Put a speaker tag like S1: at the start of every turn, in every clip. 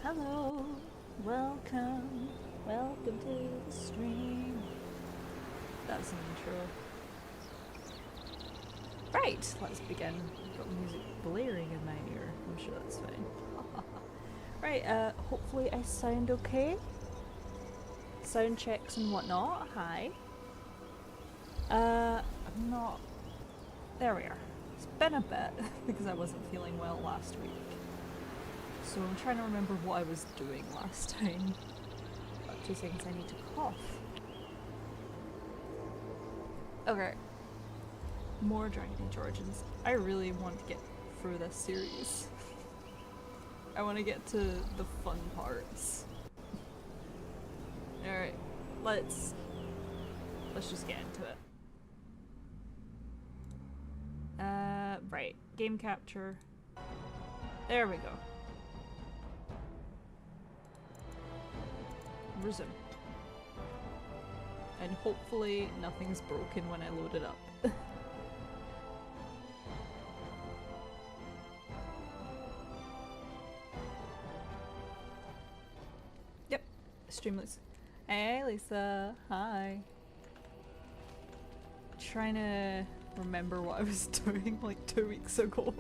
S1: Hello, welcome, welcome to the stream. That's an intro. Right, let's begin. I've got music blaring in my ear. I'm sure that's fine. Right, hopefully I sound okay. Sound checks and whatnot. Hi. I'm not... There we are. It's been a bit because I wasn't feeling well last week. So I'm trying to remember what I was doing last time. About 2 seconds, I need to cough. Okay. More Dragon Age Origins. I really want to get through this series. I want to get to the fun parts. Alright, let's just get into it. Right. Game capture. There we go. Resume. And hopefully nothing's broken when I load it up. Yep. Streamless. Hey Lisa. Hi. Trying to remember what I was doing like 2 weeks ago.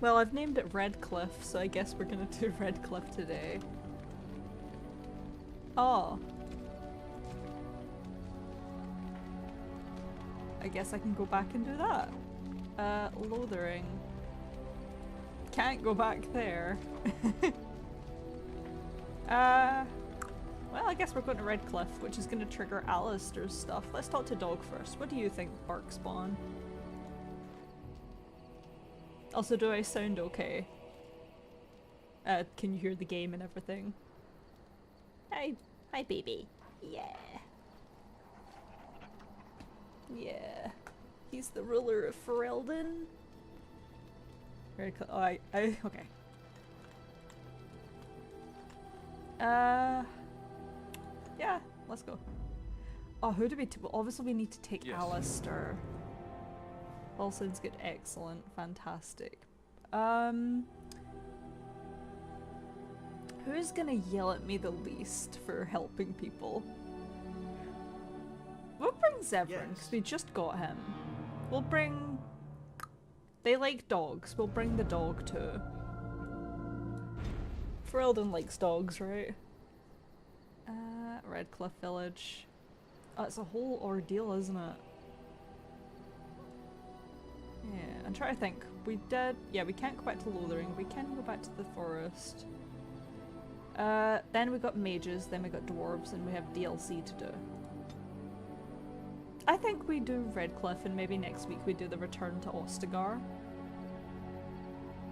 S1: Well, I've named it Redcliff, so I guess we're gonna do Redcliff today. Oh. I guess I can go back and do that. Lothering. Can't go back there. Well, I guess we're going to Redcliff, which is going to trigger Alistair's stuff. Let's talk to Dog first. What do you think, Bark Spawn? Also, do I sound okay? Can you hear the game and everything? Hi, baby. Yeah. Yeah. He's the ruler of Ferelden. Redcliff. Oh, okay. Yeah, let's go. Oh, who do we... well, obviously we need to take Alistair. All sounds good. Excellent. Fantastic. Who's gonna yell at me the least for helping people? We'll bring Zevran, because we just got him. We'll bring... They like dogs. We'll bring the dog too. Ferelden likes dogs, right? Redcliff Village. Oh, it's a whole ordeal, isn't it? Yeah, I'm trying to think. We did... Yeah, we can't go back to Lothering. We can go back to the forest. Then we got mages, then we got dwarves, and we have DLC to do. I think we do Redcliff, and maybe next week we do the return to Ostagar.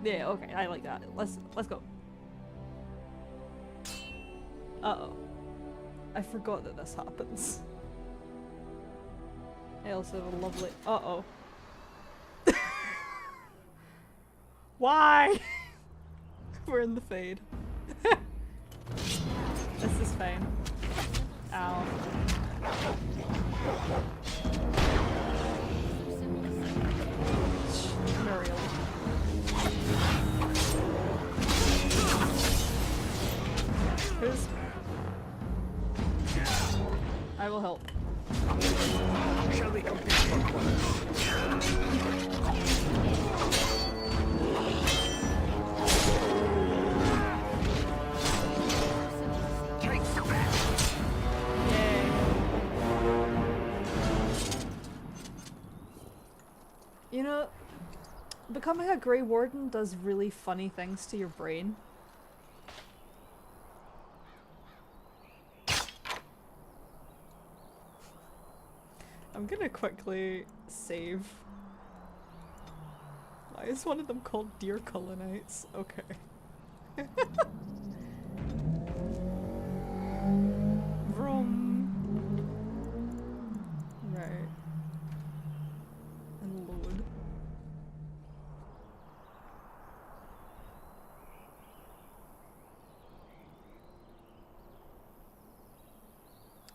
S1: Yeah, okay, I like that. Let's go. Uh-oh. I forgot that this happens. I also have a lovely... Uh-oh. Why? We're in the fade. This is fine. Ow. Muriel. Who's... I will help.
S2: Shall we compete?
S1: You know, becoming a Grey Warden does really funny things to your brain. I'm gonna quickly save. Why is one of them called Deer Cullenites? Okay. Vroom. Right. And load.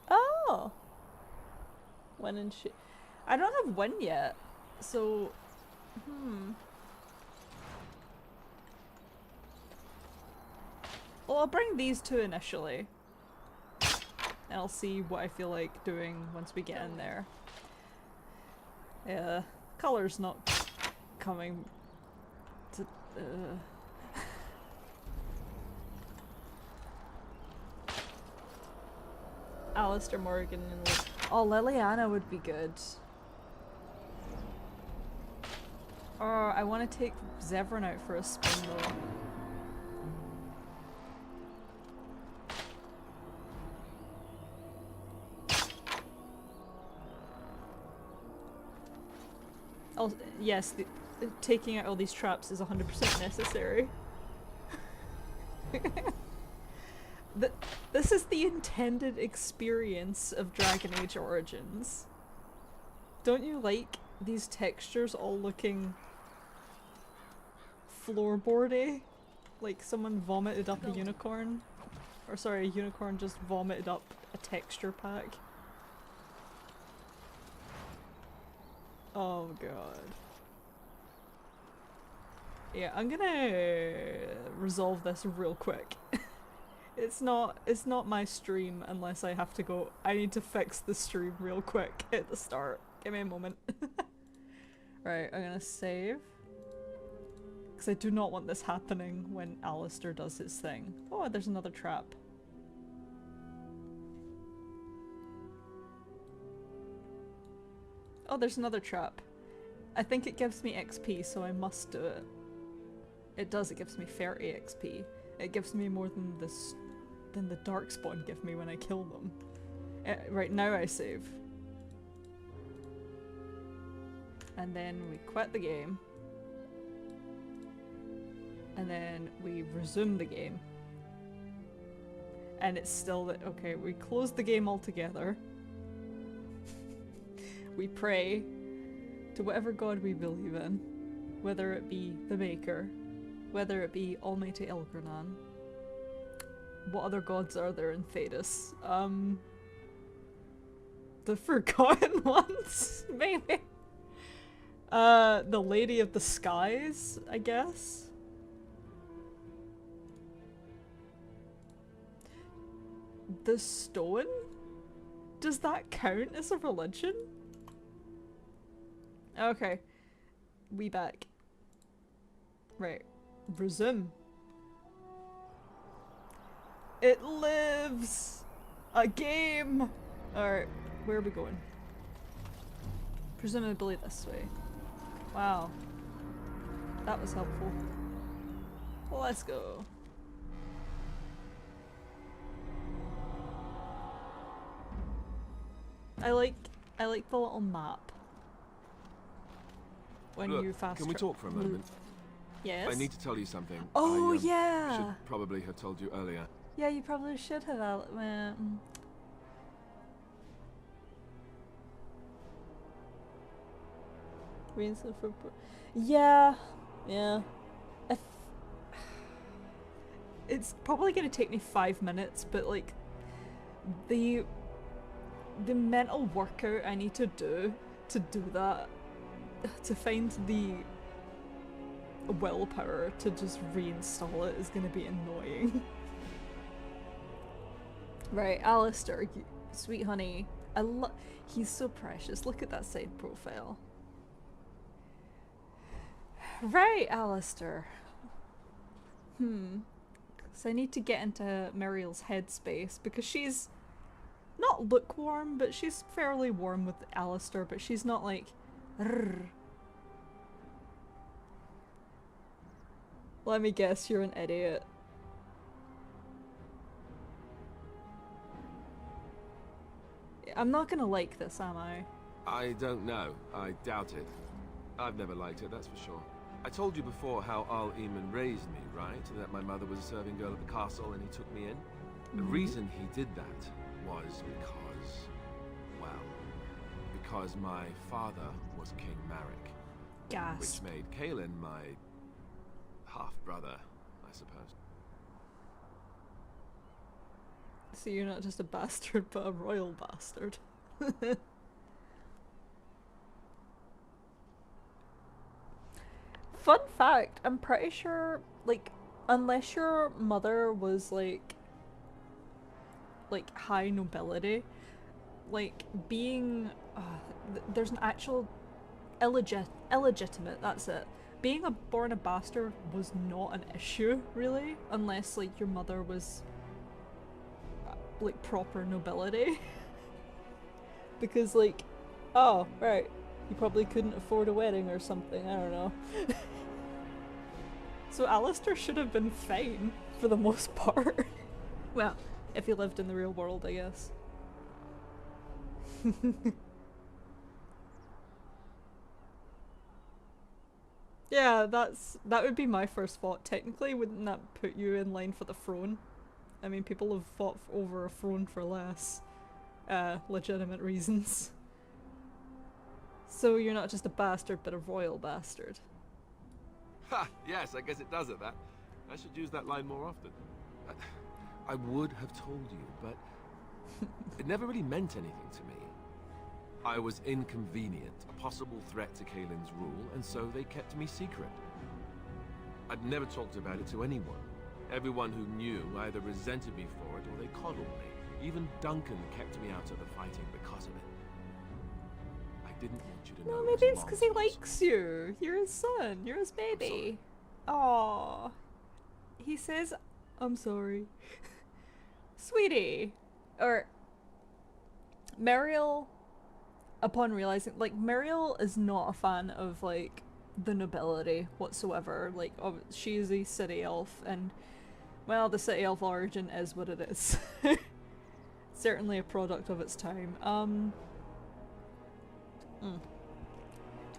S1: Oh! When and she... I don't have one yet, so... Well, I'll bring these two initially. And I'll see what I feel like doing once we get in there. Yeah, color's not coming to... Alistair Morgan and... Oh, Liliana would be good. Oh, I want to take Zevran out for a spin though. Oh, yes, taking out all these traps is 100% necessary. This is the intended experience of Dragon Age Origins. Don't you like these textures all looking floorboardy? Like someone vomited up a unicorn? Or sorry, a unicorn just vomited up a texture pack. Oh god. Yeah, I'm gonna resolve this real quick. It's not my stream unless I have to go. I need to fix the stream real quick at the start. Give me a moment. Right, I'm gonna save. Because I do not want this happening when Alistair does his thing. Oh, there's another trap. Oh, there's another trap. I think it gives me XP, so I must do it. It does, it gives me 30 XP. It gives me more than this than the Darkspawn give me when I kill them. Right, now I save. And then we quit the game. And then we resume the game. And it's still that, okay, we close the game altogether. We pray to whatever god we believe in, whether it be the Maker, whether it be Almighty Elgranan. What other gods are there in Thedas? The Forgotten Ones, maybe? The Lady of the Skies, I guess? The Stone? Does that count as a religion? Okay. We back. Right. Resume. It lives! A game! Alright, where are we going? Presumably this way. Wow. That was helpful. Let's go. I like the little map. When
S3: Look,
S1: you fast
S3: can we talk for a moment?
S1: Yes?
S3: I need to tell you something.
S1: Oh,
S3: I
S1: yeah!
S3: should probably have told you earlier.
S1: Yeah, you probably should have. Reason for... Yeah. Yeah. It's probably gonna take me 5 minutes, but like... The mental workout I need to do that, to find the willpower to just reinstall it is gonna be annoying. Right, Alistair, sweet honey. He's so precious. Look at that side profile. Right, Alistair. So I need to get into Muriel's headspace because she's not lukewarm, but she's fairly warm with Alistair, but she's not like rrr. Let me guess, you're an idiot. I'm not gonna like this, am I?
S3: I don't know. I doubt it. I've never liked it, that's for sure. I told you before how Al Eamon raised me, right? That my mother was a serving girl at the castle and he took me in. The reason he did that was because my father was King Marek.
S1: Gasp.
S3: Which made Kaelin my half-brother, I suppose.
S1: So you're not just a bastard, but a royal bastard. Fun fact, I'm pretty sure, like, unless your mother was like high nobility, like being there's an actual illegitimate, that's it. Being born a bastard was not an issue really, unless like your mother was like proper nobility. Because like, oh right, you probably couldn't afford a wedding or something, I don't know. So Alistair should have been fine for the most part. Well, if he lived in the real world, I guess. Yeah, that would be my first thought. Technically, wouldn't that put you in line for the throne? I mean, people have fought over a throne for less legitimate reasons. So you're not just a bastard, but a royal bastard.
S3: Ha! Yes, I guess it does at that. I should use that line more often. I would have told you, but it never really meant anything to me. I was inconvenient, a possible threat to Kaelin's rule, and so they kept me secret. I'd never talked about it to anyone. Everyone who knew either resented me for it or they coddled me. Even Duncan kept me out of the fighting because of it. I didn't want you to know.
S1: No, maybe it's because he likes you. You're his son. You're his baby. Aww. He says, I'm sorry. Sweetie. Or Muriel, upon realizing, like, Muriel is not a fan of, like, the nobility whatsoever. Like, she is a city elf, and, well, the city elf origin is what it is. Certainly a product of its time.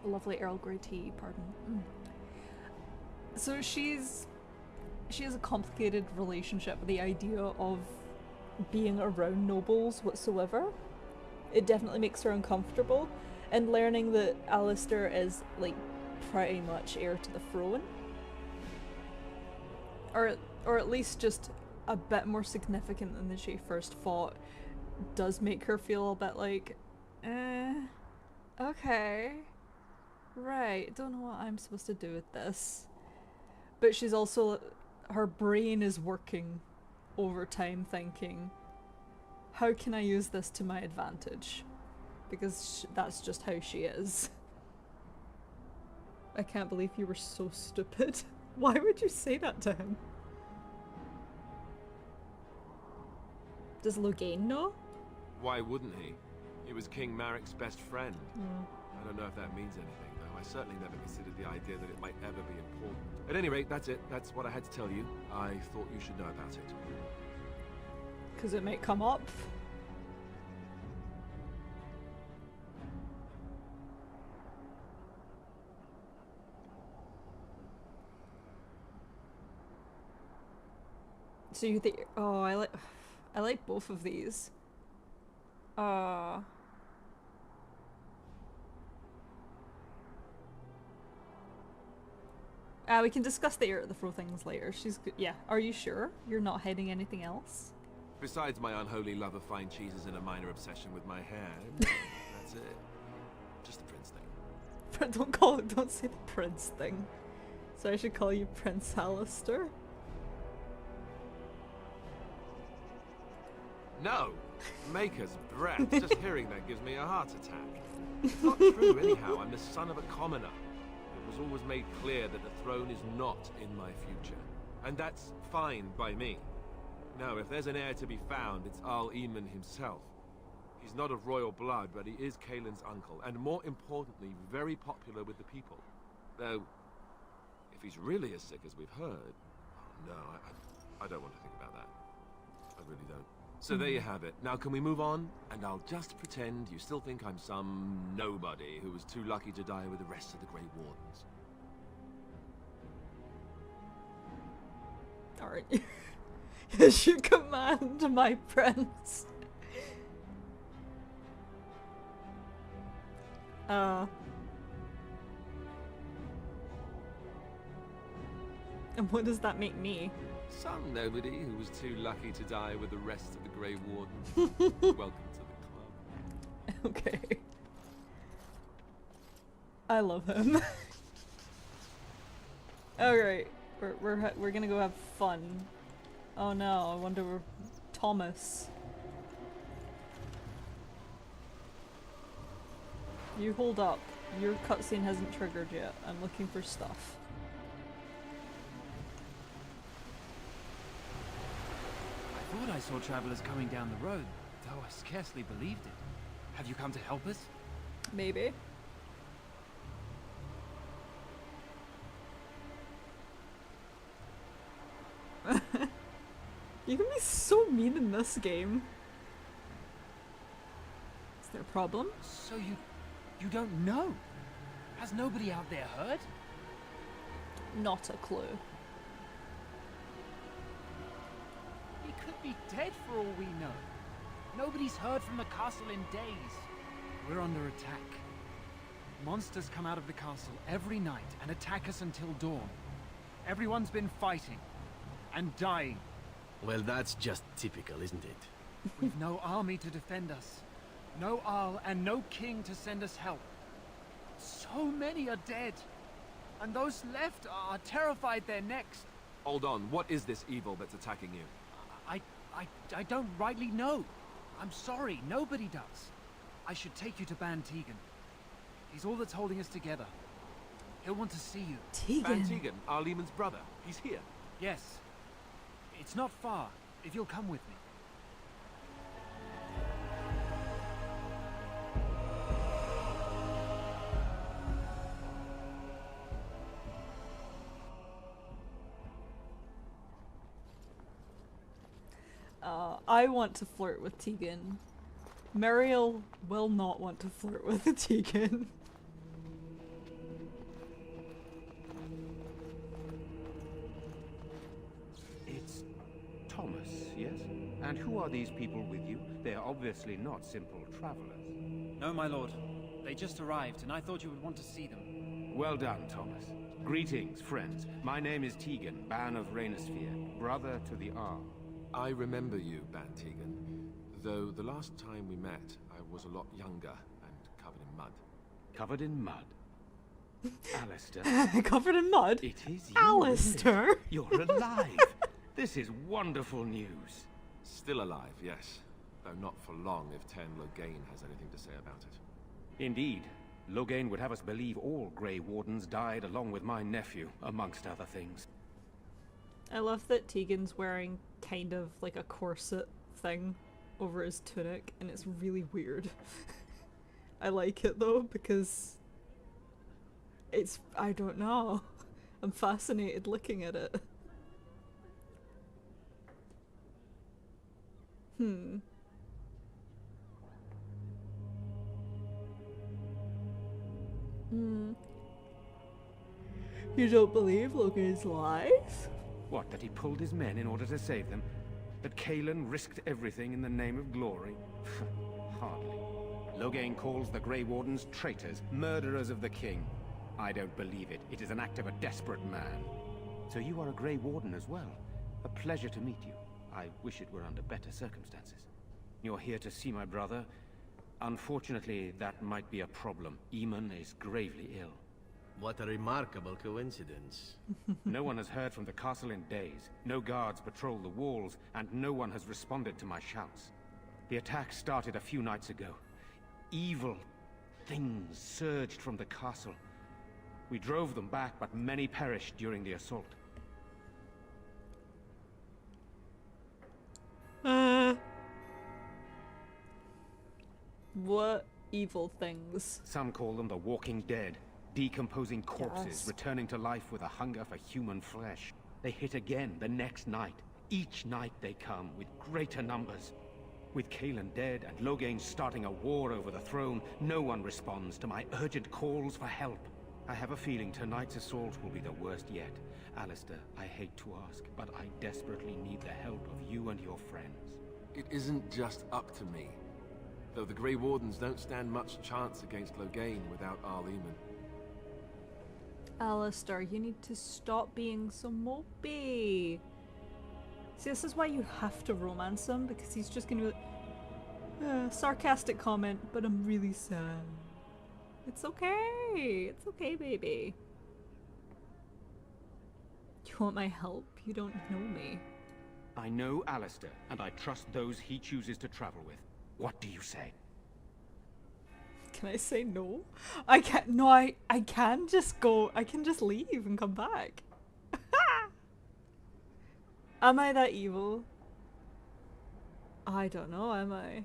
S1: Lovely Earl Grey tea, pardon. So she has a complicated relationship with the idea of being around nobles whatsoever. It definitely makes her uncomfortable, and learning that Alistair is like pretty much heir to the throne, or at least just a bit more significant than she first thought, does make her feel a bit like, okay, right, don't know what I'm supposed to do with this. But she's also, her brain is working overtime thinking, how can I use this to my advantage? Because that's just how she is. I can't believe you were so stupid. Why would you say that to him? Does Logain know?
S3: Why wouldn't he? He was King Marik's best friend. I don't know if that means anything, though. I certainly never considered the idea that it might ever be important. At any rate, that's it. That's what I had to tell you. I thought you should know about it.
S1: Because it might come up. So you think? Oh, I like both of these. We can discuss the throw things later. She's good. Yeah. Are you sure you're not hiding anything else?
S3: Besides my unholy love of fine cheeses and a minor obsession with my hair, that's it. Just the prince thing.
S1: Don't say the prince thing. So I should call you Prince Alistair?
S3: No! Maker's breath. Just hearing that gives me a heart attack. It's not true anyhow. I'm the son of a commoner. It was always made clear that the throne is not in my future. And that's fine by me. No, if there's an heir to be found, it's Arl Eamon himself. He's not of royal blood, but he is Kaelin's uncle, and more importantly, very popular with the people. Though, if he's really as sick as we've heard, oh no, I don't want to think about that. I really don't. So there you have it. Now can we move on? And I'll just pretend you still think I'm some nobody who was too lucky to die with the rest of the Grey Wardens.
S1: Alright. As you command, my prince. And what does that make me?
S3: Some nobody who was too lucky to die with the rest of the Grey Wardens. Welcome to the club.
S1: Okay. I love him. Alright. We're gonna go have fun. Oh no, I wonder where Thomas. You hold up. Your cutscene hasn't triggered yet. I'm looking for stuff.
S4: I thought I saw travelers coming down the road, though I scarcely believed it. Have you come to help us?
S1: Maybe. You can be so mean in this game. Is there a problem?
S4: So you don't know? Has nobody out there heard?
S1: Not a clue.
S4: He could be dead for all we know. Nobody's heard from the castle in days. We're under attack. Monsters come out of the castle every night and attack us until dawn. Everyone's been fighting and dying.
S2: Well, that's just typical, isn't it?
S4: We've no army to defend us. No Arl and no king to send us help. So many are dead. And those left are terrified they're next.
S3: Hold on, what is this evil that's attacking you?
S4: I don't rightly know. I'm sorry, nobody does. I should take you to Ban Tegan. He's all that's holding us together. He'll want to see you.
S1: Tegan.
S3: Van Tegan, Arlemon's brother. He's here.
S4: Yes. It's not far, if you'll come with me.
S1: I want to flirt with Tegan. Muriel will not want to flirt with Tegan.
S5: It's Thomas, yes? And who are these people with you? They are obviously not simple travelers.
S4: No, my lord. They just arrived, and I thought you would want to see them.
S5: Well done, Thomas. Greetings, friends. My name is Tegan, Ban of Rainersphere, brother to the Arl.
S3: I remember you, Van Tegan. Though the last time we met, I was a lot younger and covered in mud.
S5: Covered in mud? Alistair.
S1: Covered in mud?
S5: It is you,
S1: Alistair!
S5: isn't it? You're alive! This is wonderful news.
S3: Still alive, yes. Though not for long if Ten Loghain has anything to say about it.
S5: Indeed. Loghain would have us believe all Grey Wardens died along with my nephew, amongst other things.
S1: I love that Tegan's wearing kind of like a corset thing over his tunic, and it's really weird. I like it though, because it's, I don't know. I'm fascinated looking at it. You don't believe Loghain's lies?
S5: What, that he pulled his men in order to save them? That Caelan risked everything in the name of glory? Hardly. Loghain calls the Grey Wardens traitors, murderers of the king. I don't believe it. It is an act of a desperate man. So you are a Grey Warden as well. A pleasure to meet you. I wish it were under better circumstances. You're here to see my brother. Unfortunately, that might be a problem. Eamon is gravely ill.
S2: What a remarkable coincidence.
S5: No one has heard from the castle in days. No guards patrol the walls, and no one has responded to my shouts. The attack started a few nights ago. Evil things surged from the castle. We drove them back, but many perished during the assault.
S1: What evil things?
S5: Some call them the Walking Dead. Decomposing corpses,
S1: Yes.
S5: returning to life with a hunger for human flesh. They hit again the next night. Each night they come, with greater numbers. With Caelan dead and Loghain starting a war over the throne, no one responds to my urgent calls for help. I have a feeling tonight's assault will be the worst yet. Alistair, I hate to ask, but I desperately need the help of you and your friends.
S3: It isn't just up to me. Though the Grey Wardens don't stand much chance against Loghain without Arleman.
S1: Alistair, you need to stop being so mopey. See, this is why you have to romance him, because he's just gonna be like, sarcastic comment, but I'm really sad. It's okay. It's okay, baby. You want my help? You don't know me.
S5: I know Alistair, and I trust those he chooses to travel with. What do you say?
S1: Can I say no? I can't. No, I can just go. I can just leave and come back. Am I that evil? I don't know, am I?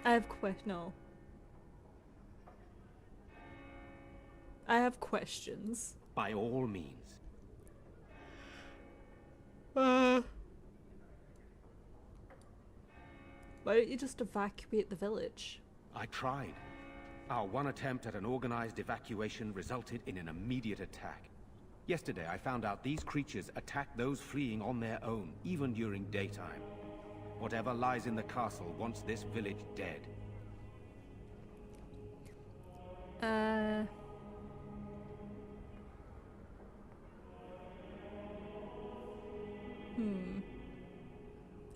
S1: I have no. I have questions.
S5: By all means.
S1: Why don't you just evacuate the village?
S5: I tried. Our one attempt at an organized evacuation resulted in an immediate attack. Yesterday I found out these creatures attack those fleeing on their own, even during daytime. Whatever lies in the castle wants this village dead.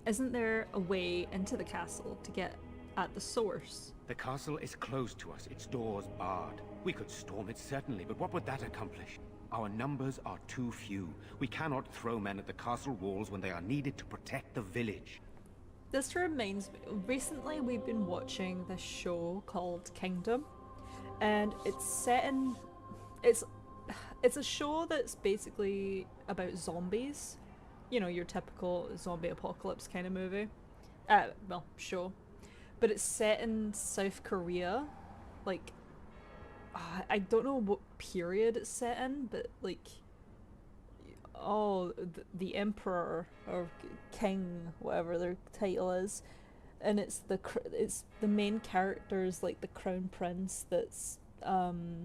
S1: Isn't there a way into the castle to get at the source?
S5: The castle is closed to us, its doors barred. We could storm it certainly, but what would that accomplish? Our numbers are too few. We cannot throw men at the castle walls when they are needed to protect the village.
S1: This reminds me, recently we've been watching this show called Kingdom, and it's set in, it's a show that's basically about zombies. You know, your typical zombie apocalypse kind of movie. Well, show. But it's set in South Korea. Like, I don't know what period it's set in, but like, oh, the emperor or king, whatever their title is, and it's the main character's like the crown prince. That's oh,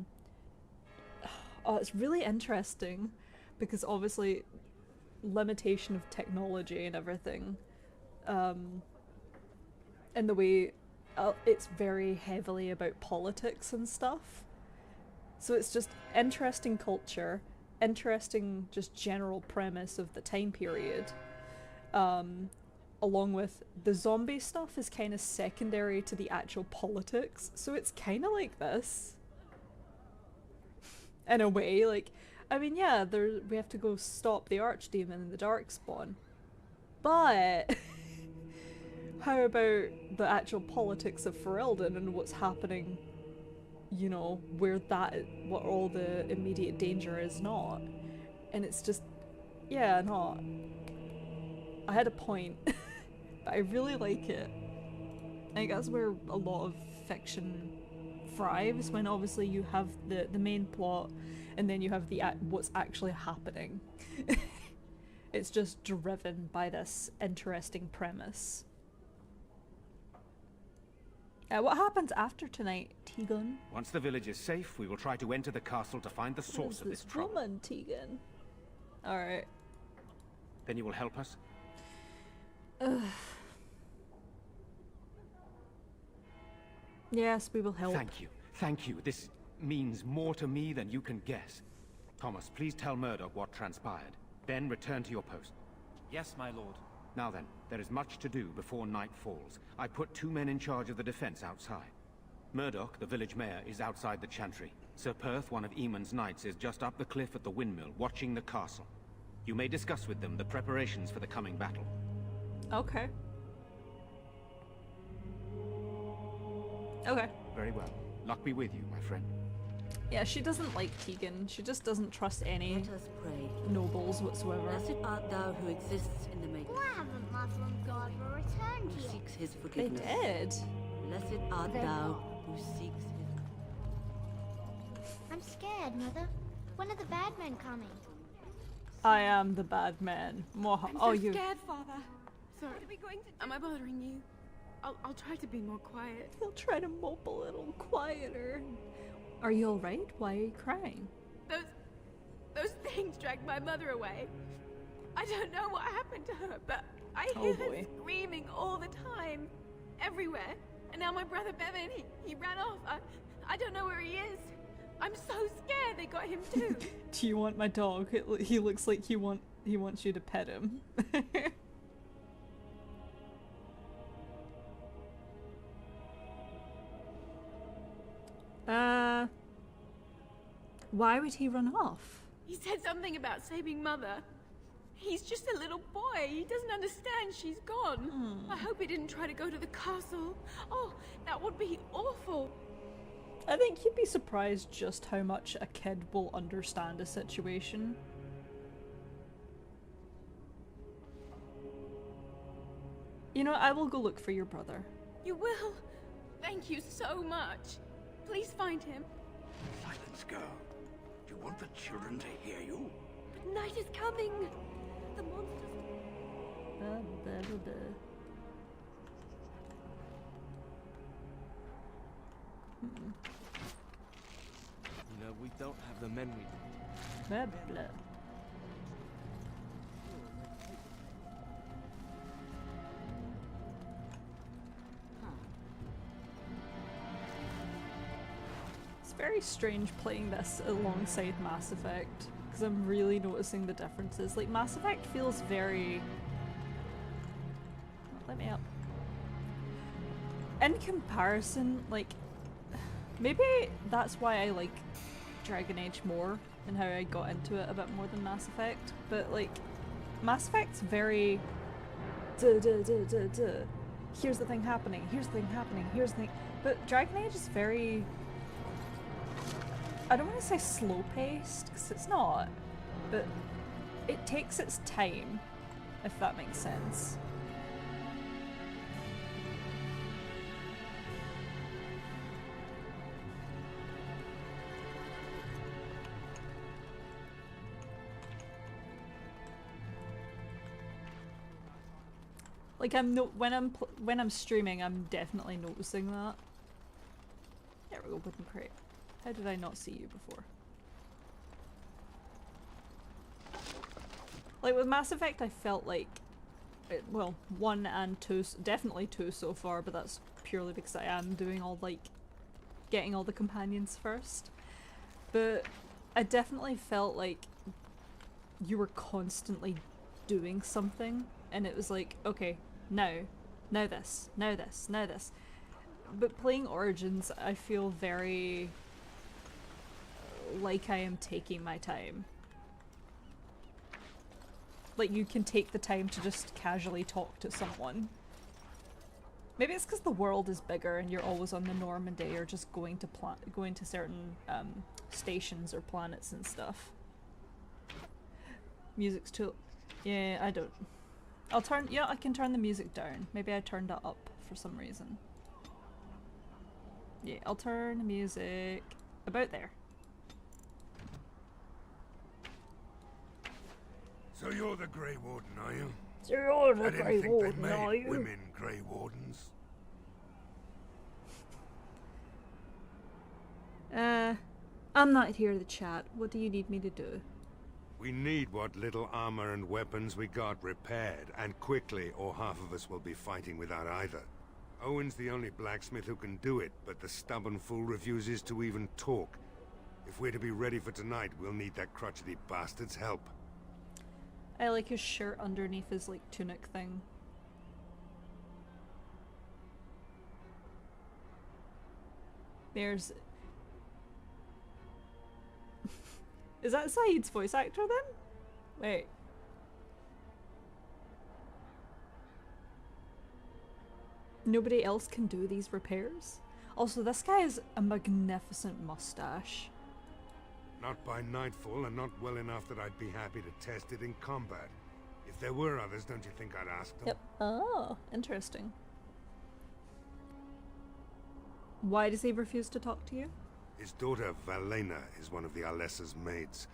S1: it's really interesting because obviously limitation of technology and everything, and the way it's very heavily about politics and stuff. So it's just interesting culture, interesting just general premise of the time period, along with the zombie stuff is kind of secondary to the actual politics. So it's kind of like this, in a way. Like, I mean, yeah, we have to go stop the Archdemon in the Darkspawn, but how about the actual politics of Ferelden and what's happening, you know, what all the immediate danger is not. And it's just, yeah, no, I had a point, but I really like it. I think that's where a lot of fiction thrives, when obviously you have the main plot and then you have what's actually happening. It's just driven by this interesting premise. What happens after tonight, Tegan?
S5: Once the village is safe, we will try to enter the castle to find the source of this trouble.
S1: Woman, Tegan. Alright.
S5: Then you will help us?
S1: Yes, we will help.
S5: Thank you. Thank you. This means more to me than you can guess. Thomas, please tell Murdoch what transpired. Then return to your post.
S4: Yes, my lord.
S5: Now then, there is much to do before night falls. I put 2 men in charge of the defense outside. Murdoch, the village mayor, is outside the chantry. Sir Perth, one of Eamon's knights, is just up the cliff at the windmill, watching the castle. You may discuss with them the preparations for the coming battle.
S1: Okay. Okay.
S5: Very well. Luck be with you, my friend.
S1: Yeah, she doesn't like Tegan. She just doesn't trust any
S6: Let us pray.
S1: nobles whatsoever.
S6: Blessed art thou who exists in the maiden,
S7: Why haven't Mother and God returned
S6: who
S7: yet?
S6: seeks his
S1: They
S6: forgiveness.
S1: did.
S6: Blessed art
S7: They're
S6: thou
S7: not.
S6: who seeks his...
S7: I'm scared, Mother. When are the bad men coming?
S1: I am the bad man.
S8: I'm
S1: Oh,
S8: so
S1: you.
S8: scared, Father. Sorry. What are we going to do? Am I bothering you? I'll try to be more quiet.
S1: He'll try to mope a little quieter. Are you alright? Why are you crying?
S8: Those things dragged my mother away. I don't know what happened to her, but I
S1: Oh,
S8: hear
S1: boy.
S8: her screaming all the time, everywhere. And now my brother Bevan, he ran off. I don't know where he is. I'm so scared they got him too.
S1: Do you want my dog? He looks like he wants you to pet him. Why would he run off?
S8: He said something about saving Mother. He's just a little boy. He doesn't understand she's gone. I hope he didn't try to go to the castle. Oh, that would be awful.
S1: I think you'd be surprised just how much a kid will understand a situation. You know, I will go look for your brother.
S8: You will? Thank you so much. Please find him.
S9: Silence, girl. Do you want the children to hear you?
S8: But night is coming. The monsters...
S2: You know, we don't have the men we need.
S1: Blah, blah. It's very strange playing this alongside Mass Effect, because I'm really noticing the differences. Like, Mass Effect feels very... Let me up. In comparison, like, maybe that's why I like Dragon Age more and how I got into it a bit more than Mass Effect, but like, Mass Effect's very duh, duh, duh, duh, duh. Here's the thing happening, here's the thing happening, here's the thing. But Dragon Age is very, I don't want to say slow paced, because it's not, but it takes its time, if that makes sense. Like when I'm streaming, I'm definitely noticing that. There we go, wooden crate. How did I not see you before? Like with Mass Effect, I felt like, well, 1 and 2, definitely 2 so far, but that's purely because I am doing all like, getting all the companions first. But I definitely felt like you were constantly doing something, and it was like, okay, now this, now this, now this. But playing Origins, I feel very like I am taking my time. Like you can take the time to just casually talk to someone. Maybe it's because the world is bigger and you're always on the Normandy or just going to certain stations or planets and stuff. Music's too... Yeah, I don't... I'll turn... Yeah, I can turn the music down. Maybe I turned it up for some reason. Yeah, I'll turn the music about there.
S9: So you're the Grey Warden, are you?
S1: So you're the
S9: I didn't
S1: Grey
S9: think
S1: Warden,
S9: they
S1: are
S9: made
S1: you?
S9: women Grey Wardens.
S1: I'm not here to chat. What do you need me to do?
S9: We need what little armor and weapons we got repaired, and quickly, or half of us will be fighting without either. Owen's the only blacksmith who can do it, but the stubborn fool refuses to even talk. If we're to be ready for tonight, we'll need that crotchety bastard's help.
S1: I like his shirt underneath his, like, tunic thing. There's... Is that Saeed's voice actor then? Wait. Nobody else can do these repairs? Also, this guy has a magnificent mustache.
S9: Not by nightfall, and not well enough that I'd be happy to test it in combat. If there were others, don't you think I'd ask them?
S1: Yep. Oh, interesting. Why does he refuse to talk to you?
S9: His daughter, Valena, is one of the Alessa's maids,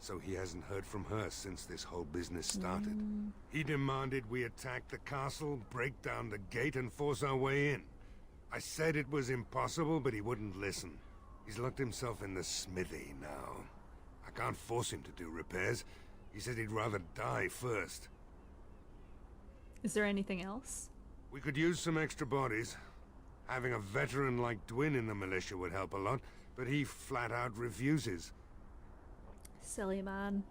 S9: so he hasn't heard from her since this whole business started. He demanded we attack the castle, break down the gate, and force our way in. I said it was impossible, but he wouldn't listen. He's locked himself in the smithy now. I can't force him to do repairs. He said he'd rather die first.
S1: Is there anything else?
S9: We could use some extra bodies. Having a veteran like Dwin in the militia would help a lot, but he flat out refuses.
S1: Silly man.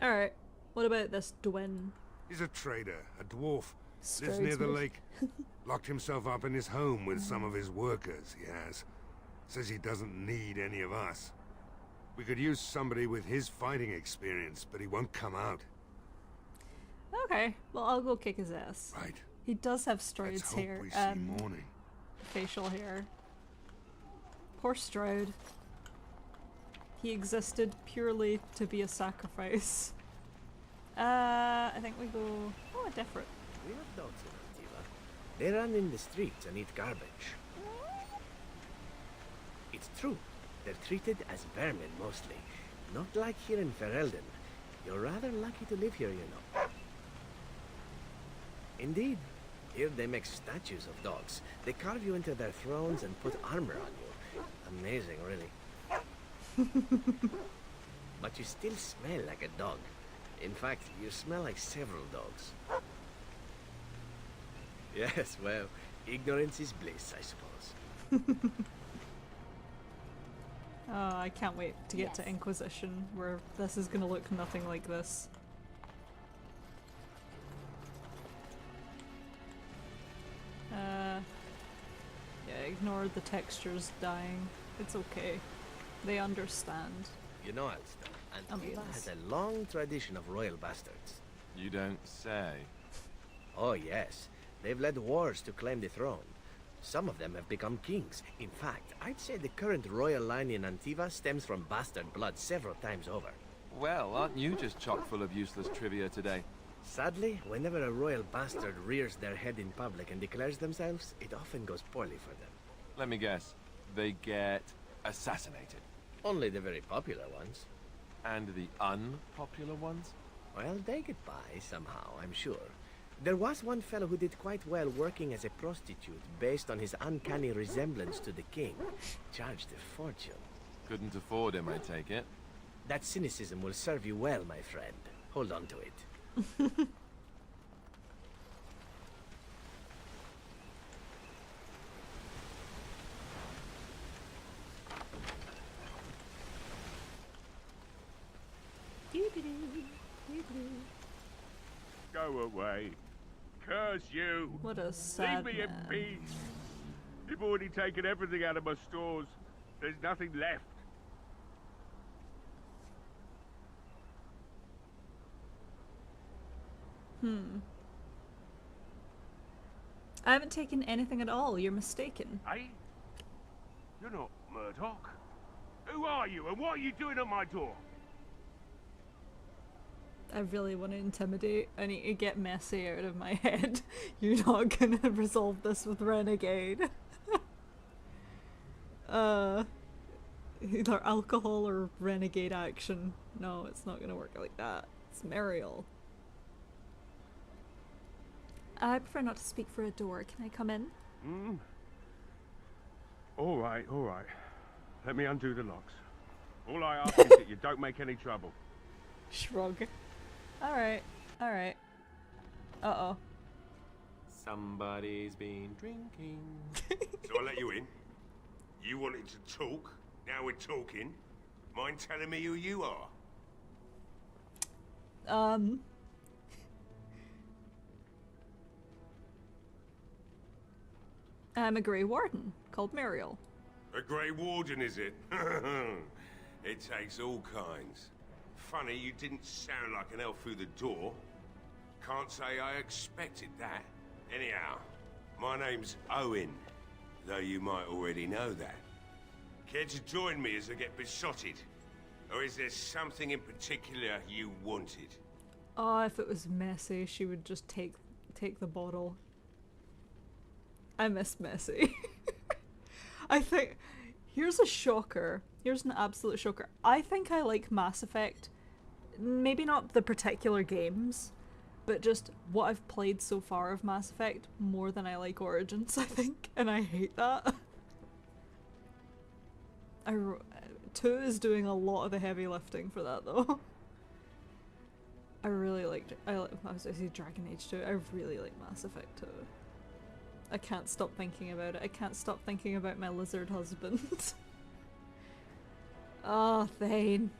S1: Alright, what about this Dwin?
S9: He's a trader, a dwarf. Lives
S1: Strides
S9: near the
S1: with-
S9: lake. Locked himself up in his home with some of his workers, he has. Says he doesn't need any of us. We could use somebody with his fighting experience, but he won't come out.
S1: Okay, well I'll go kick his ass.
S9: Right.
S1: He does have
S9: Let's
S1: Stroud's
S9: hope
S1: hair,
S9: we see morning.
S1: facial hair. Poor Stroud. He existed purely to be a sacrifice. I think we go... Oh, a different.
S10: We have dogs in Antiva. They run in the streets and eat garbage. It's true. They're treated as vermin mostly. Not like here in Ferelden. You're rather lucky to live here, you know. Indeed. Here they make statues of dogs. They carve you into their thrones and put armor on you. Amazing, really. But you still smell like a dog. In fact, you smell like several dogs. Yes, well, ignorance is bliss, I suppose.
S1: Oh, I can't wait to get to Inquisition, where this is gonna look nothing like this. Yeah, ignore the textures dying. It's okay. They understand.
S10: You know, Alistair, Antiva
S1: Unless...
S10: has a long tradition of royal bastards.
S3: You don't say.
S10: Oh yes, they've led wars to claim the throne. Some of them have become kings. In fact, I'd say the current royal line in Antiva stems from bastard blood several times over.
S3: Well, aren't you just chock full of useless trivia today?
S10: Sadly, whenever a royal bastard rears their head in public and declares themselves, it often goes poorly for them.
S3: Let me guess. They get assassinated.
S10: Only the very popular ones.
S3: And the unpopular ones?
S10: Well, they get by somehow, I'm sure. There was one fellow who did quite well working as a prostitute based on his uncanny resemblance to the king. Charged a fortune.
S3: Couldn't afford him, I take it.
S10: That cynicism will serve you well, my friend. Hold on to it.
S11: Go away. Curse you.
S1: What a sad
S11: Leave me in
S1: man.
S11: peace. You've already taken everything out of my stores. There's nothing left.
S1: I haven't taken anything at all. You're mistaken.
S11: Hey? You're not Murdoch. Who are you and what are you doing at my door?
S1: I really want to intimidate. I need to get messy out of my head. You're not gonna resolve this with Renegade. Either alcohol or Renegade action. No, it's not gonna work like that. It's Mariel. I prefer not to speak for a door. Can I come in?
S11: All right. Let me undo the locks. All I ask is that you don't make any trouble.
S1: Shrug. Alright. Uh-oh.
S3: Somebody's been drinking.
S9: So I let you in. You wanted to talk. Now we're talking. Mind telling me who you are?
S1: I'm a Grey Warden, called Mariel.
S9: A Grey Warden, is it? It takes all kinds. Funny you didn't sound like an elf through the door. Can't say I expected that. Anyhow, my name's Owen, though you might already know that. Care to join me as I get besotted? Or is there something in particular you wanted?
S1: Oh, if it was Messy, she would just take the bottle. I miss Messy. I think... Here's a shocker. Here's an absolute shocker. I think I like Mass Effect. Maybe not the particular games, but just what I've played so far of Mass Effect more than I like Origins, I think. And I hate that. 2 is doing a lot of the heavy lifting for that, though. I really liked it. I was going to say Dragon Age 2. I really like Mass Effect 2. I can't stop thinking about it. I can't stop thinking about my lizard husband. Oh, Thane.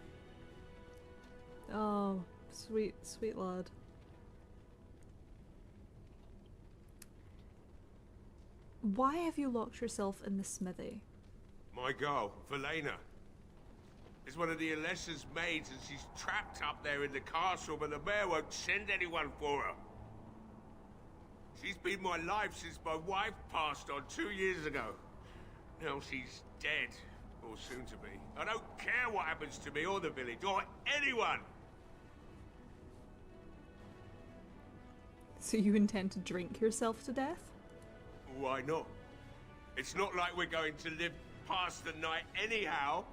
S1: Oh, sweet, sweet lad. Why have you locked yourself in the smithy?
S9: My girl, Valena. is one of the Alessa's maids, and she's trapped up there in the castle, but the mayor won't send anyone for her. She's been my life since my wife passed on 2 years ago. Now she's dead, or soon to be. I don't care what happens to me or the village, or anyone!
S1: So you intend to drink yourself to death?
S9: Why not? It's not like we're going to live past the night anyhow.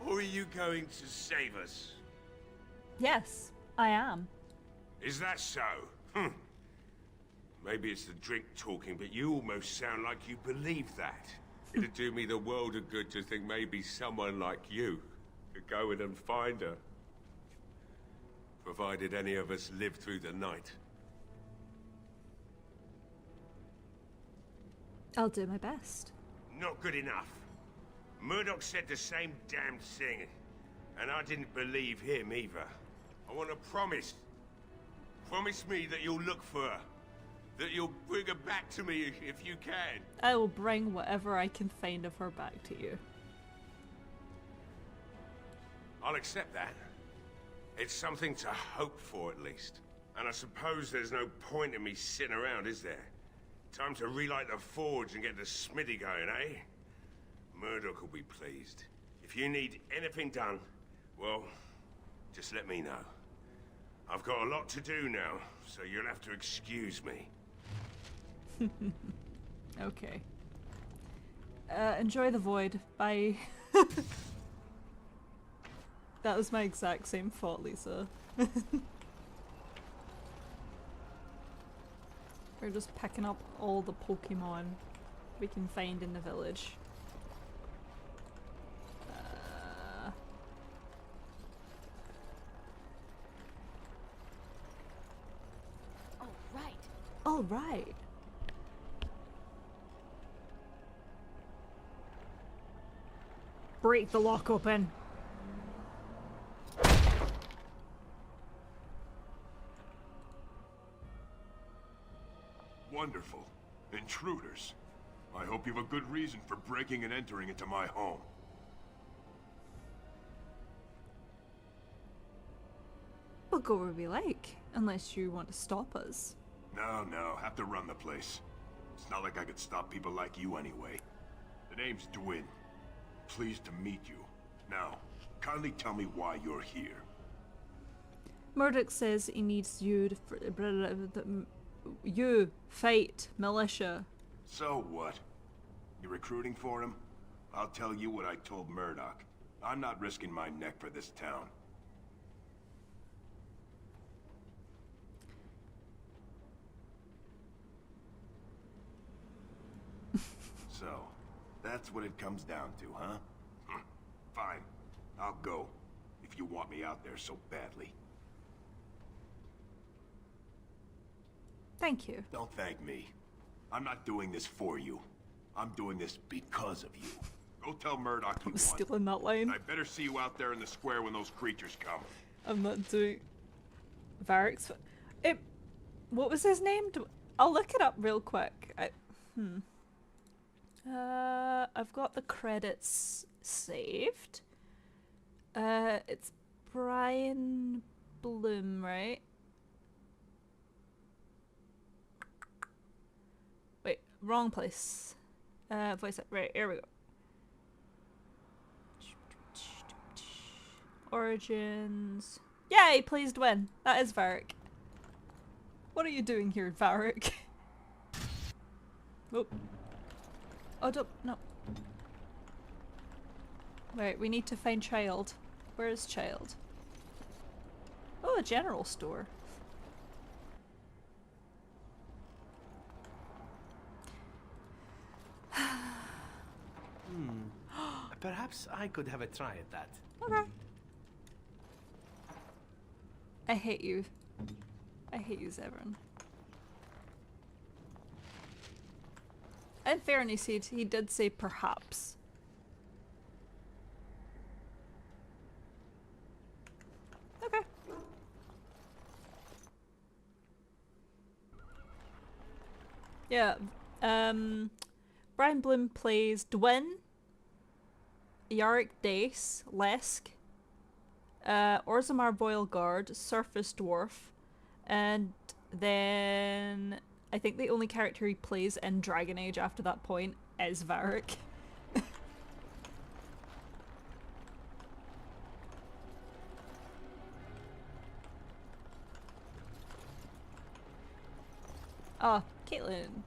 S9: Or are you going to save us?
S1: Yes, I am.
S9: Is that so? Maybe it's the drink talking, but you almost sound like you believe that. It'd do me the world of good to think maybe someone like you could go in and find her. Provided any of us live through the night.
S1: I'll do my best.
S9: Not good enough. Murdoch said the same damn thing, and I didn't believe him either. I want a promise. Promise me that you'll look for her. That you'll bring her back to me if you can.
S1: I will bring whatever I can find of her back to you.
S9: I'll accept that. It's something to hope for, at least. And I suppose there's no point in me sitting around, is there? Time to relight the forge and get the smithy going, eh? Murdoch will be pleased. If you need anything done, well, just let me know. I've got a lot to do now, so you'll have to excuse me.
S1: Okay. Enjoy the void. Bye. That was my exact same thought, Lisa. We're just picking up all the Pokemon we can find in the village. All right. Break the lock open.
S12: Wonderful. Intruders. I hope you have a good reason for breaking and entering into my home.
S1: We'll go where we like, unless you want to stop us.
S12: No, have to run the place. It's not like I could stop people like you anyway. The name's Dwin. Pleased to meet you. Now, kindly tell me why you're here.
S1: Murdoch says he needs you to you fight militia.
S12: So what? You recruiting for him? I'll tell you what I told Murdoch. I'm not risking my neck for this town. So, that's what it comes down to, huh? Fine. I'll go, if you want me out there so badly.
S1: Thank you.
S12: Don't thank me. I'm not doing this for you. I'm doing this because of you. Go tell Murdoch you
S1: I'm stealing that line.
S12: I better see you out there in the square when those creatures come.
S1: I'm not doing... Varric's... What was his name? I'll look it up real quick. I've got the credits saved. It's Brian Bloom, right? Wait, wrong place. Voice up. Right, here we go. Origins. Yay, please win. That is Varric. What are you doing here, Varric? Oh. Oh, don't. No. Wait, we need to find Child. Where is Child? Oh, a general store.
S10: Perhaps I could have a try at that.
S1: Okay. I hate you. I hate you, Zevran. In fairness, he did say perhaps. Okay. Yeah. Brian Bloom plays Dwin, Yarick Dace, Lesk, Orzammar Royal Guard, Surface Dwarf, and then I think the only character he plays in Dragon Age after that point is Varric. Ah, Caitlin.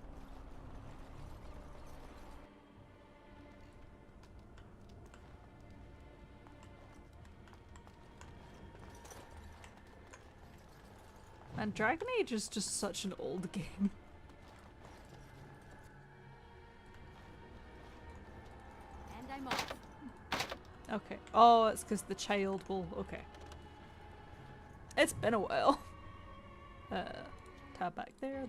S1: And Dragon Age is just such an old game.
S6: And I'm off.
S1: Okay. Oh, it's because the child will... Okay. It's been a while. Tab back there.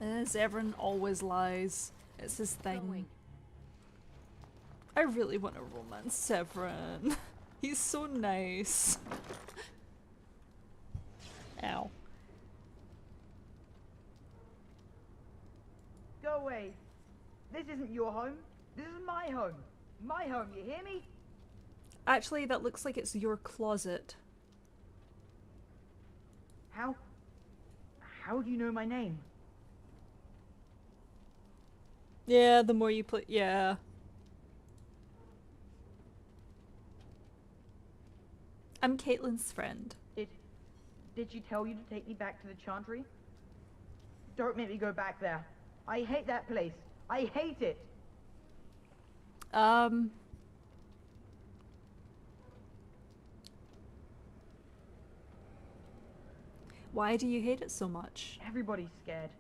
S1: Zevran always lies. It's his thing.
S6: Going.
S1: I really want to romance Zevran. He's so nice. Ow.
S13: Go away. This isn't your home. This is my home. My home, you hear me?
S1: Actually, that looks like it's your closet.
S13: How do you know my name?
S1: Yeah, the more you play... Yeah. I'm Caitlin's friend.
S13: Did she tell you to take me back to the Chantry? Don't make me go back there. I hate that place. I hate it.
S1: Why do you hate it so much?
S13: Everybody's scared.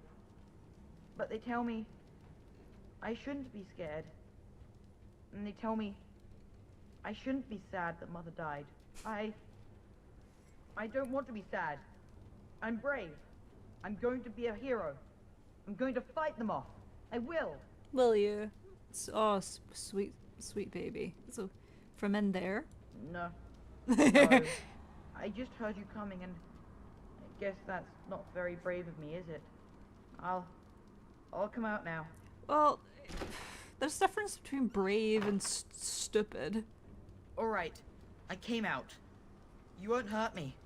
S13: But they tell me I shouldn't be scared. And they tell me I shouldn't be sad that Mother died. I don't want to be sad. I'm brave. I'm going to be a hero. I'm going to fight them off. I will.
S1: Will you? Oh, sweet, sweet baby. So, from in there?
S13: No. No. I just heard you coming and I guess that's not very brave of me, is it? I'll come out now.
S1: Well, there's a difference between brave and stupid.
S13: Alright. I came out. You won't hurt me.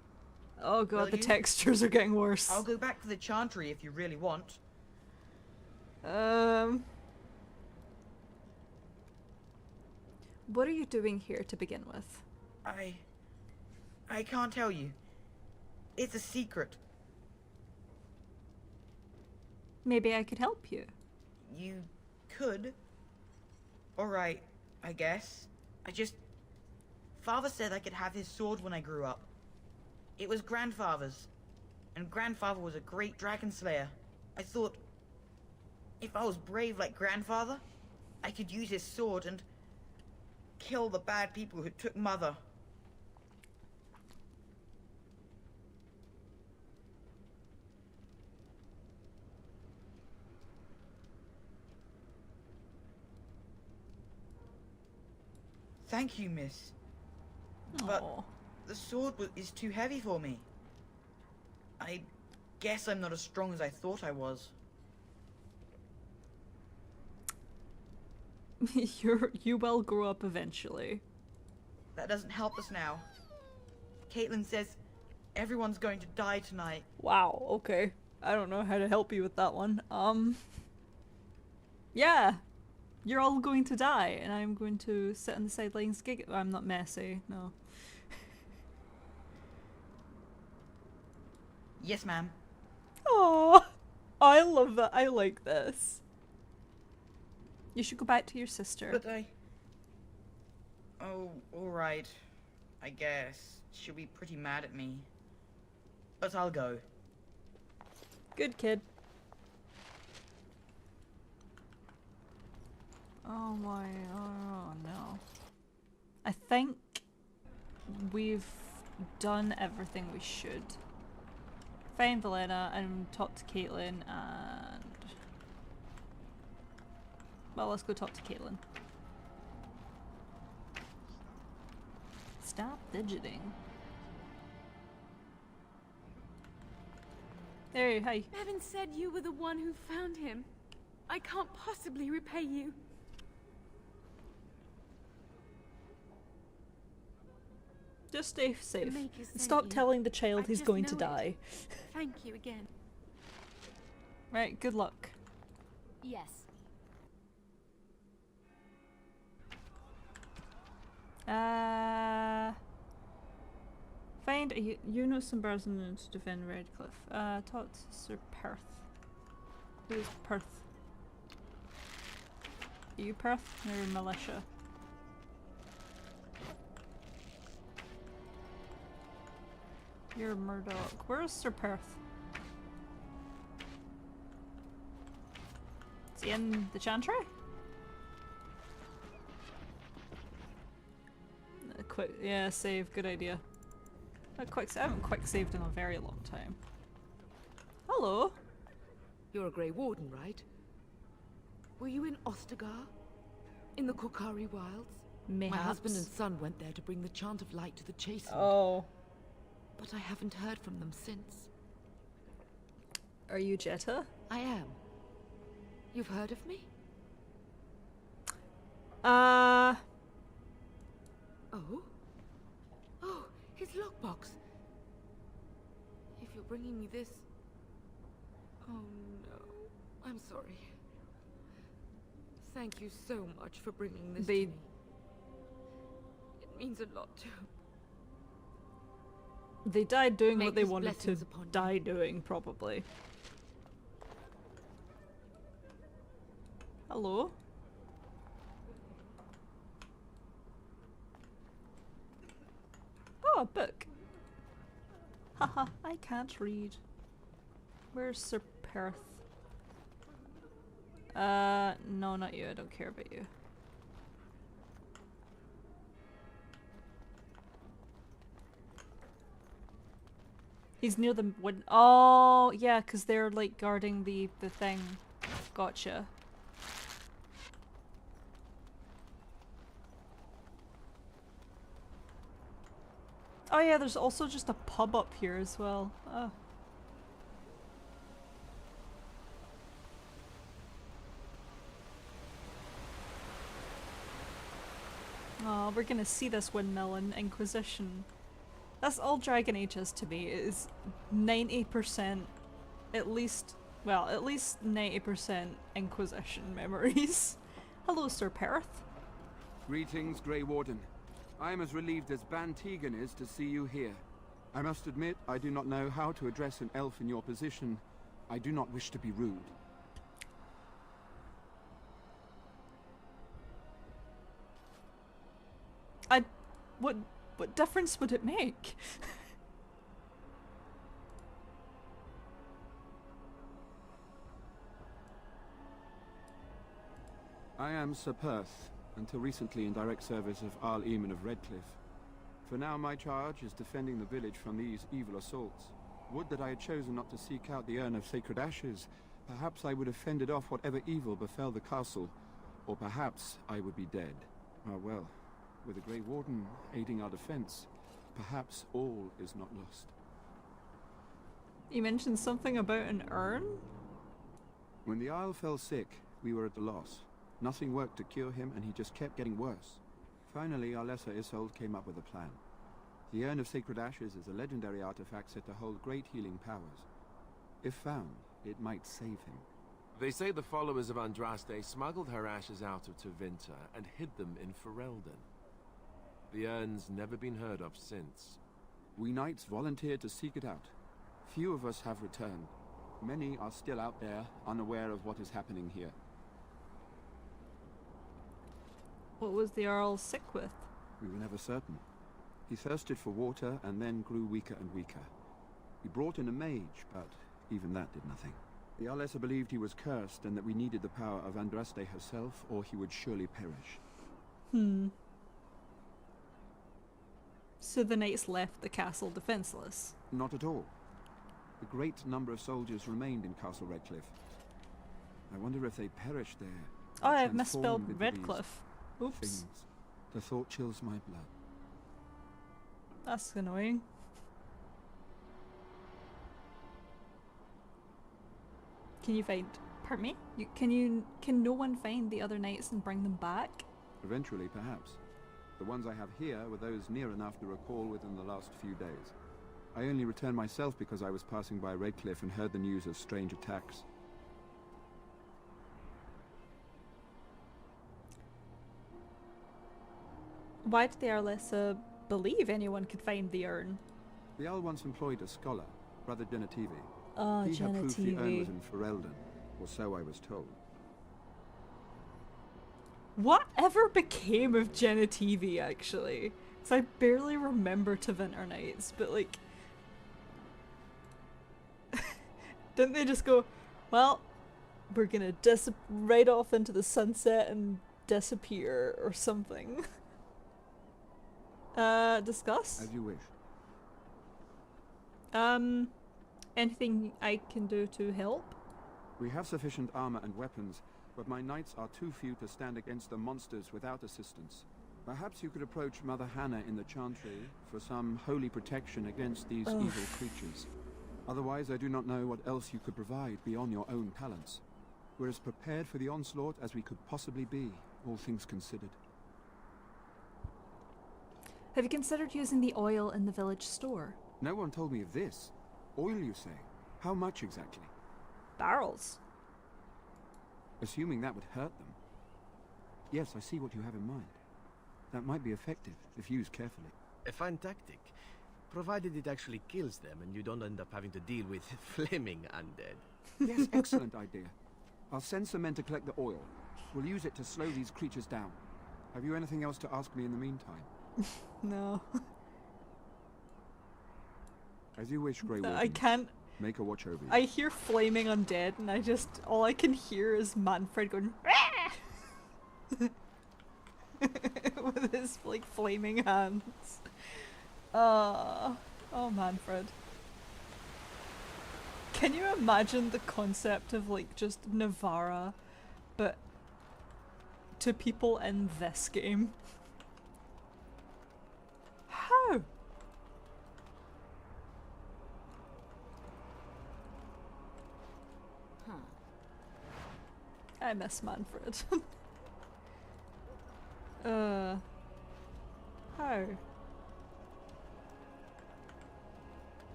S1: Oh god,
S13: Will
S1: the
S13: you?
S1: textures are getting worse.
S13: I'll go back to the Chantry if you really want.
S1: What are you doing here to begin with?
S13: I can't tell you. It's a secret.
S1: Maybe I could help you.
S13: You could. Alright, I guess. Father said I could have his sword when I grew up. It was Grandfather's. And Grandfather was a great dragon slayer. I thought, if I was brave like Grandfather, I could use his sword and kill the bad people who took Mother. Thank you, miss. But the sword is too heavy for me. I guess I'm not as strong as I thought I was.
S1: You will grow up eventually.
S13: That doesn't help us now. Caitlin says everyone's going to die tonight.
S1: Wow, okay. I don't know how to help you with that one. Yeah. You're all going to die, and I'm going to sit on the sidelines gig- I'm not messy, no.
S13: Yes, ma'am.
S1: Oh, I love that. I like this. You should go back to your sister.
S13: But oh, alright. I guess. She'll be pretty mad at me. But I'll go.
S1: Good kid. Oh my, oh no. I think we've done everything we should. Find Valena and talk to Caitlin and... Well, let's go talk to Caitlin. Stop fidgeting. Hey, hi.
S8: Bevan said you were the one who found him. I can't possibly repay you.
S1: Just stay safe.
S8: Maker sent
S1: Stop
S8: you.
S1: telling the child
S8: I
S1: he's
S8: just
S1: going to
S8: know it.
S1: die.
S8: Thank you again.
S1: Right, good luck.
S6: Yes.
S1: Find a Eunice and Barzan to defend Redcliff. Talk to Sir Perth. Who's Perth? Are you Perth? You're militia. You're Murdoch. Where's Sir Perth? Is he in the Chantry? Quick, yeah, save. Good idea. I haven't quick saved in a very long time. Hello.
S14: You're a Grey Warden, right? Were you in Ostagar? In the Korkari Wilds?
S1: Mayhaps.
S14: My husband and son went there to bring the Chant of Light to the Chastened.
S1: Oh.
S14: But I haven't heard from them since.
S1: Are you Jetta?
S14: I am. You've heard of me?
S1: Uh...
S14: Oh? Oh, his lockbox. If you're bringing me this... Oh no. I'm sorry. Thank you so much for bringing this to me. It means a lot to...
S1: They died doing
S14: Make
S1: what they
S14: his
S1: wanted to
S14: blessings upon you.
S1: die doing, probably. Hello? Oh, a book. Haha, I can't read. Where's Sir Perth? No, not you. I don't care about you. He's near the wood. Oh, yeah, because they're like guarding the thing. Gotcha. Oh yeah, there's also just a pub up here as well. Oh. Oh, we're gonna see this windmill in Inquisition. That's all Dragon Age is to me, is 90% at least 90% Inquisition memories. Hello, Sir Perth.
S15: Greetings, Grey Warden. I am as relieved as Ban Tegan is to see you here. I must admit, I do not know how to address an elf in your position. I do not wish to be rude.
S1: What difference would it make?
S15: I am Sir Perth, until recently in direct service of Arl Eamon of Redcliff. For now my charge is defending the village from these evil assaults. Would that I had chosen not to seek out the urn of sacred ashes. Perhaps I would have fended off whatever evil befell the castle, or perhaps I would be dead. Ah well, with the Grey Warden aiding our defense, perhaps all is not lost.
S1: You mentioned something about an urn?
S15: When the Isle fell sick, we were at a loss. Nothing worked to cure him, and he just kept getting worse. Finally, our lesser Isolde came up with a plan. The Urn of Sacred Ashes is a legendary artifact said to hold great healing powers. If found, it might save him.
S3: They say the followers of Andraste smuggled her ashes out of Tevinter and hid them in Ferelden. The urn's never been heard of since.
S15: We knights volunteered to seek it out. Few of us have returned. Many are still out there, unaware of what is happening here.
S1: What was the Earl sick with?
S15: We were never certain. He thirsted for water and then grew weaker and weaker. We brought in a mage, but even that did nothing. The Arlessa believed he was cursed and that we needed the power of Andraste herself, or he would surely perish.
S1: So the knights left the castle defenseless?
S15: Not at all. A great number of soldiers remained in Castle Redcliff. I wonder if they perished there.
S1: Oh, I've
S15: transformed
S1: misspelled
S15: into these
S1: Redcliffe. Oops.
S15: things. The thought chills my blood.
S1: That's annoying. Can you find... Pardon me? Can no one find the other knights and bring them back?
S15: Eventually, perhaps. The ones I have here were those near enough to recall within the last few days. I only returned myself because I was passing by Redcliff and heard the news of strange attacks.
S1: Why did the Arlessa believe anyone could find the urn?
S15: The Jarl once employed a scholar, Brother Genetivi.
S1: Oh,
S15: He had proof the urn was
S1: Genetivi.
S15: in Ferelden, or so I was told.
S1: Whatever became of Genetivi, actually? Because I barely remember Tevinter Nights, but like... Didn't they just go, well, we're gonna right off into the sunset and disappear, or something? Discuss?
S15: As you wish.
S1: Anything I can do to help?
S15: We have sufficient armor and weapons, but my knights are too few to stand against the monsters without assistance. Perhaps you could approach Mother Hannah in the Chantry for some holy protection against these
S1: Ugh.
S15: evil creatures. Otherwise, I do not know what else you could provide beyond your own talents. We're as prepared for the onslaught as we could possibly be, all things considered.
S1: Have you considered using the oil in the village store?
S15: No one told me of this. Oil, you say? How much exactly?
S1: Barrels.
S15: Assuming that would hurt them. Yes, I see what you have in mind. That might be effective, if used carefully.
S10: A fine tactic, provided it actually kills them and you don't end up having to deal with flaming undead.
S15: Yes, excellent idea. I'll send some men to collect the oil. We'll use it to slow these creatures down. Have you anything else to ask me in the meantime?
S1: No.
S15: As you wish, Grey Warden.
S1: I can't...
S15: Make a watch over you.
S1: I hear flaming undead and I just... All I can hear is Manfred going... with his, like, flaming hands. Oh, Manfred. Can you imagine the concept of, like, just Navarra, but to people in this game? How? I miss Manfred. How?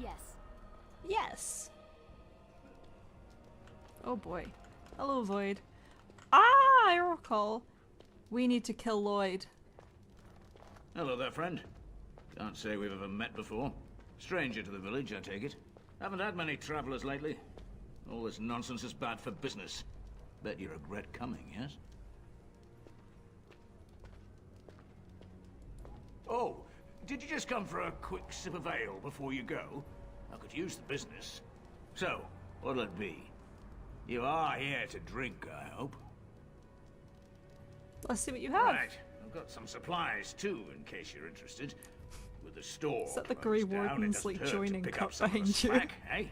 S6: Yes.
S1: Yes. Oh boy. Hello, Void. Ah, I recall. We need to kill Lloyd.
S16: Hello there, friend. Can't say we've ever met before. Stranger to the village, I take it. Haven't had many travelers lately. All this nonsense is bad for business. Bet you regret coming, yes? Oh, did you just come for a quick sip of ale before you go? I could use the business. So, what'll it be? You are here to drink, I hope.
S1: Let's see what you have.
S16: Right, I've got some supplies too, in case you're interested. With the store
S1: Is that the
S16: closed
S1: Grey
S16: down, it
S1: Warden's,
S16: doesn't
S1: like,
S16: hurt to
S1: joining
S16: pick
S1: cup
S16: up some of the
S1: behind you?
S16: slack, eh?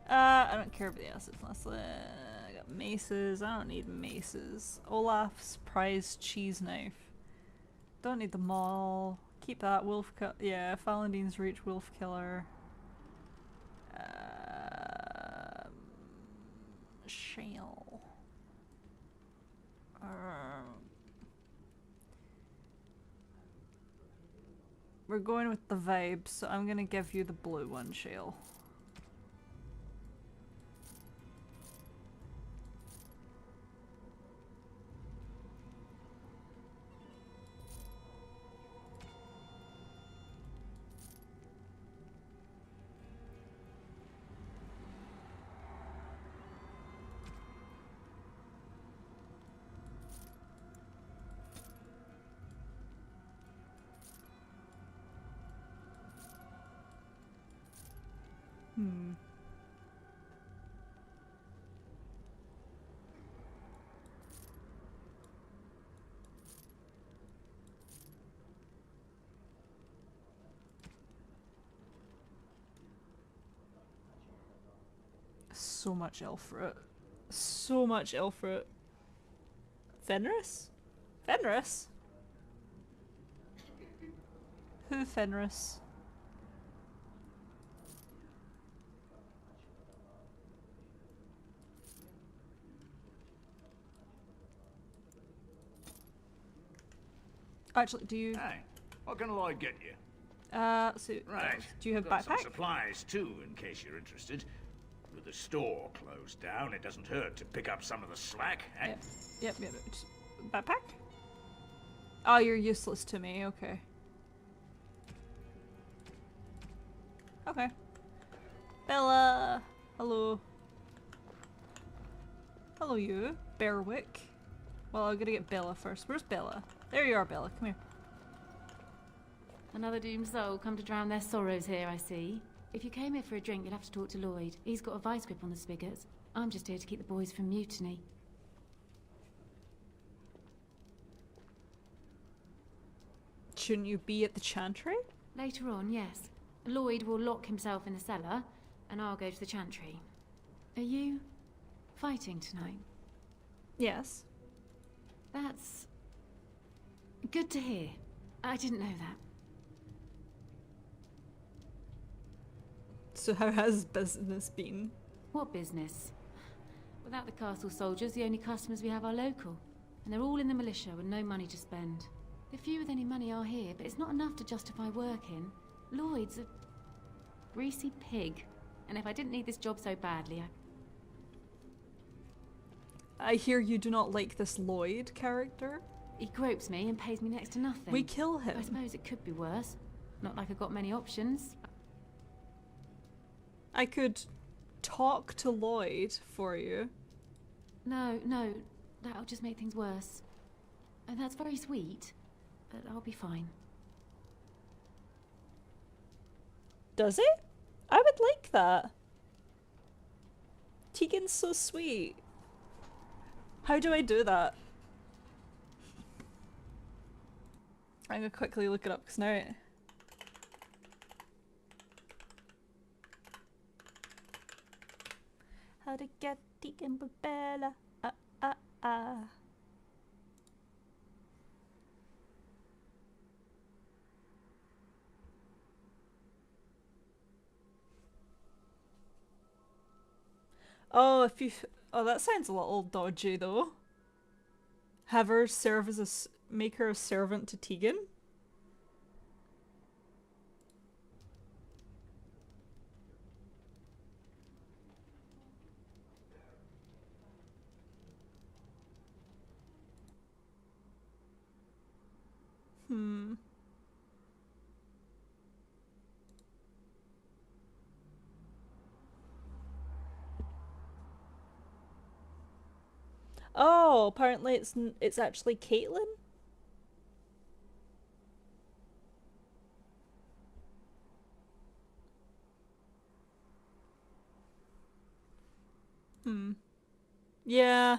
S1: I don't care about the assets, honestly. I got maces. I don't need maces. Olaf's prized cheese knife. Don't need them all. Keep that. Wolf yeah, Falandine's Reach, Wolf Killer. Shale. We're going with the vibes, so I'm gonna give you the blue one, Shale. So much Elfrit. So much Elfrit. Fenris? Fenris? Who Fenris? Actually, do you...
S16: Hey, what can Lloyd get you?
S1: So...
S16: Right.
S1: Do you have
S16: Got some
S1: backpack?
S16: supplies too, in case you're interested. With the store closed down, it doesn't hurt to pick up some of the slack, eh?
S1: Yep. Backpack? Oh, you're useless to me. Okay. Okay. Bella! Hello. Hello, you. Berwick. Well, I'm gonna get Bella first. Where's Bella? There you are, Bella. Come here.
S6: Another doomed soul come to drown their sorrows here, I see. If you came here for a drink, you'd have to talk to Lloyd. He's got a vice grip on the spigots. I'm just here to keep the boys from mutiny.
S1: Shouldn't you be at the chantry?
S6: Later on, yes. Lloyd will lock himself in the cellar, and I'll go to the chantry. Are you fighting tonight?
S1: Yes.
S6: That's good to hear. I didn't know that.
S1: So how has business been?
S6: What business? Without the castle soldiers, the only customers we have are local. And they're all in the militia with no money to spend. The few with any money are here, but it's not enough to justify working. Lloyd's a greasy pig. And if I didn't need this job so badly,
S1: I hear you do not like this Lloyd character.
S6: He gropes me and pays me next to nothing.
S1: We kill him.
S6: I suppose it could be worse. Not like I've got many options.
S1: I could talk to Lloyd for you.
S6: No, that'll just make things worse. And that's very sweet, but I'll be fine.
S1: Does it? I would like that. Tegan's so sweet. How do I do that? I'm gonna quickly look it up because now how to get Tegan with Bella. Oh, if you... Oh, that sounds a little dodgy, though. Have her serve as a... Make her a servant to Tegan? Oh, apparently it's actually Caitlin. Yeah.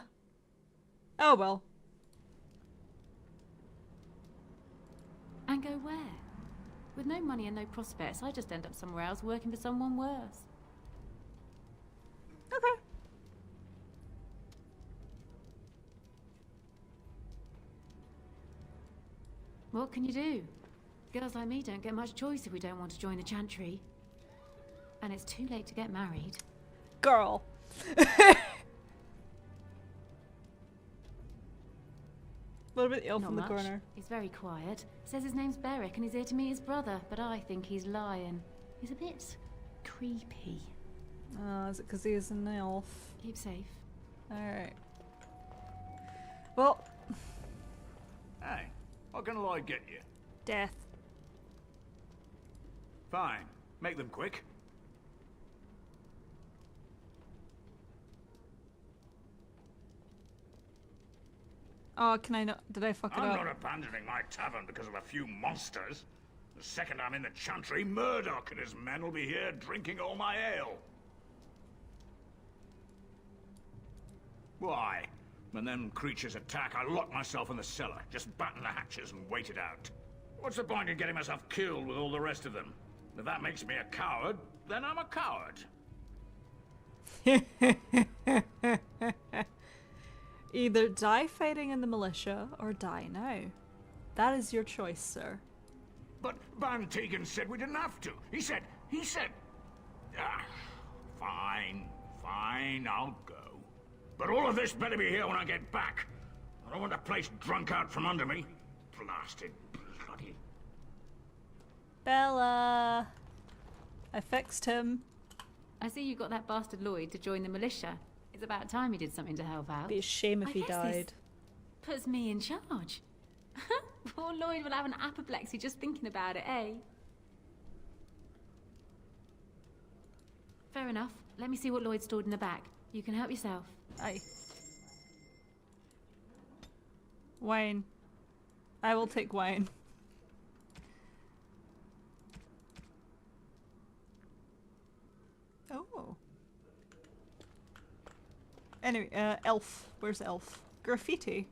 S1: Oh well.
S6: And go where? With no money and no prospects, I just end up somewhere else working for someone worse.
S1: Okay.
S6: What can you do? Girls like me don't get much choice if we don't want to join the chantry. And it's too late to get married.
S1: Girl. What about the elf in the corner?
S6: He's very quiet. Says his name's Beric and he's here to meet his brother, but I think he's lying. He's a bit creepy.
S1: Is it because he is an elf?
S6: Keep safe.
S1: Alright. Well...
S16: Hey, what can Lloyd get you?
S1: Death.
S16: Fine. Make them quick.
S1: Oh, can I not? Did I fuck it up?
S16: I'm not abandoning my tavern because of a few monsters. The second I'm in the chantry, Murdoch and his men will be here drinking all my ale. Why? When them creatures attack, I lock myself in the cellar, just batten the hatches and wait it out. What's the point in getting myself killed with all the rest of them? If that makes me a coward, then I'm a coward.
S1: Either die fighting in the militia, or die now. That is your choice, sir.
S16: But Van Tegan said we didn't have to. He said... Fine, I'll go. But all of this better be here when I get back. I don't want the place drunk out from under me. Blasted bloody...
S1: Bella! I fixed him.
S6: I see you got that bastard Lloyd to join the militia. It's about time he did something to help out.
S1: Be a shame if
S6: I
S1: he
S6: guess this
S1: died.
S6: puts me in charge. Poor Lloyd will have an apoplexy just thinking about it, eh? Fair enough. Let me see what Lloyd stored in the back. You can help yourself.
S1: Aye. Wine. I will take wine. Oh. Anyway, elf. Where's elf? Graffiti.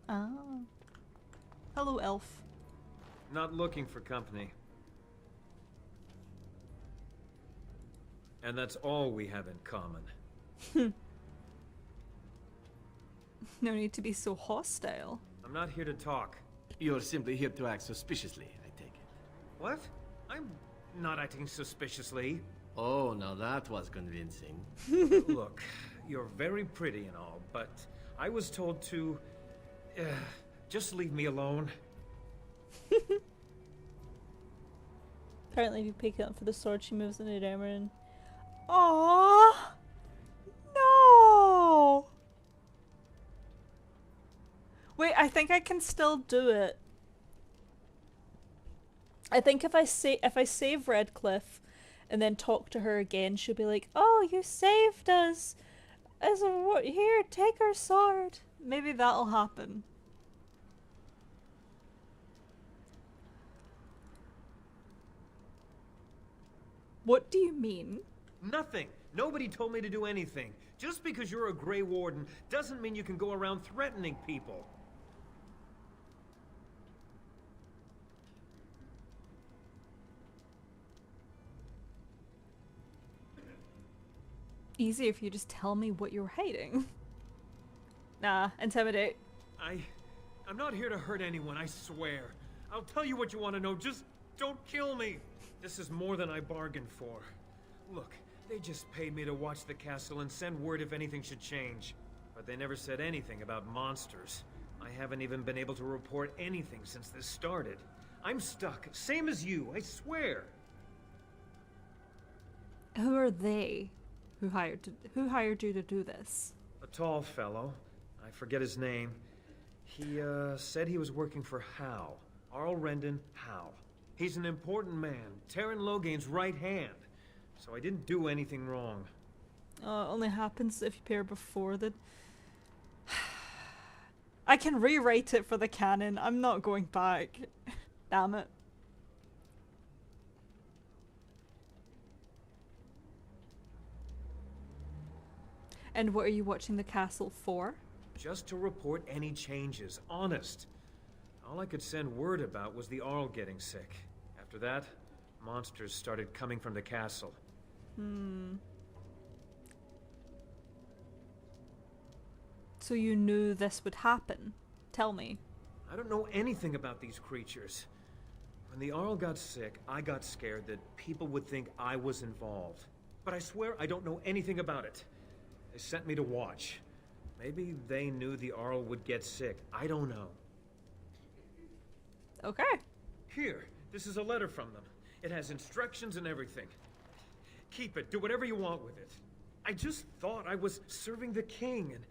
S1: Ah. Hello, elf.
S17: Not looking for company. And that's all we have in common.
S1: No need to be so hostile.
S17: I'm not here to talk.
S2: You're simply here to act suspiciously, I take it.
S17: What? I'm not acting suspiciously.
S2: Oh, now that was convincing.
S17: Look, you're very pretty and all, but I was told to... just leave me alone.
S1: Apparently if you pick it up for the sword, she moves into the armor and... Aww! No! Wait, I think I can still do it. I think if I save Redcliff and then talk to her again, she'll be like, "Oh, you saved us! Here, take our sword." Maybe that'll happen. What do you mean?
S17: Nothing. Nobody told me to do anything. Just because you're a Grey Warden doesn't mean you can go around threatening people.
S1: Easier if you just tell me what you're hiding. Nah, intimidate.
S17: I'm not here to hurt anyone, I swear. I'll tell you what you want to know, just don't kill me. This is more than I bargained for. Look, they just paid me to watch the castle and send word if anything should change. But they never said anything about monsters. I haven't even been able to report anything since this started. I'm stuck, same as you, I swear.
S1: Who are they? Who hired you to do this?
S17: A tall fellow. I forget his name. He, said he was working for Hal. Arl Rendon Hal. He's an important man, Terran Loghain's right hand. So I didn't do anything wrong.
S1: It only happens if you pair before the... I can rewrite it for the canon. I'm not going back. Damn it. And what are you watching the castle for?
S17: Just to report any changes, honest. All I could send word about was the Arl getting sick. After that, monsters started coming from the castle.
S1: So you knew this would happen? Tell me.
S17: I don't know anything about these creatures. When the Arl got sick, I got scared that people would think I was involved. But I swear I don't know anything about it. They sent me to watch. Maybe they knew the Arl would get sick. I don't know.
S1: Okay.
S17: Here, this is a letter from them. It has instructions and everything. Keep it. Do whatever you want with it. I just thought I was serving the king and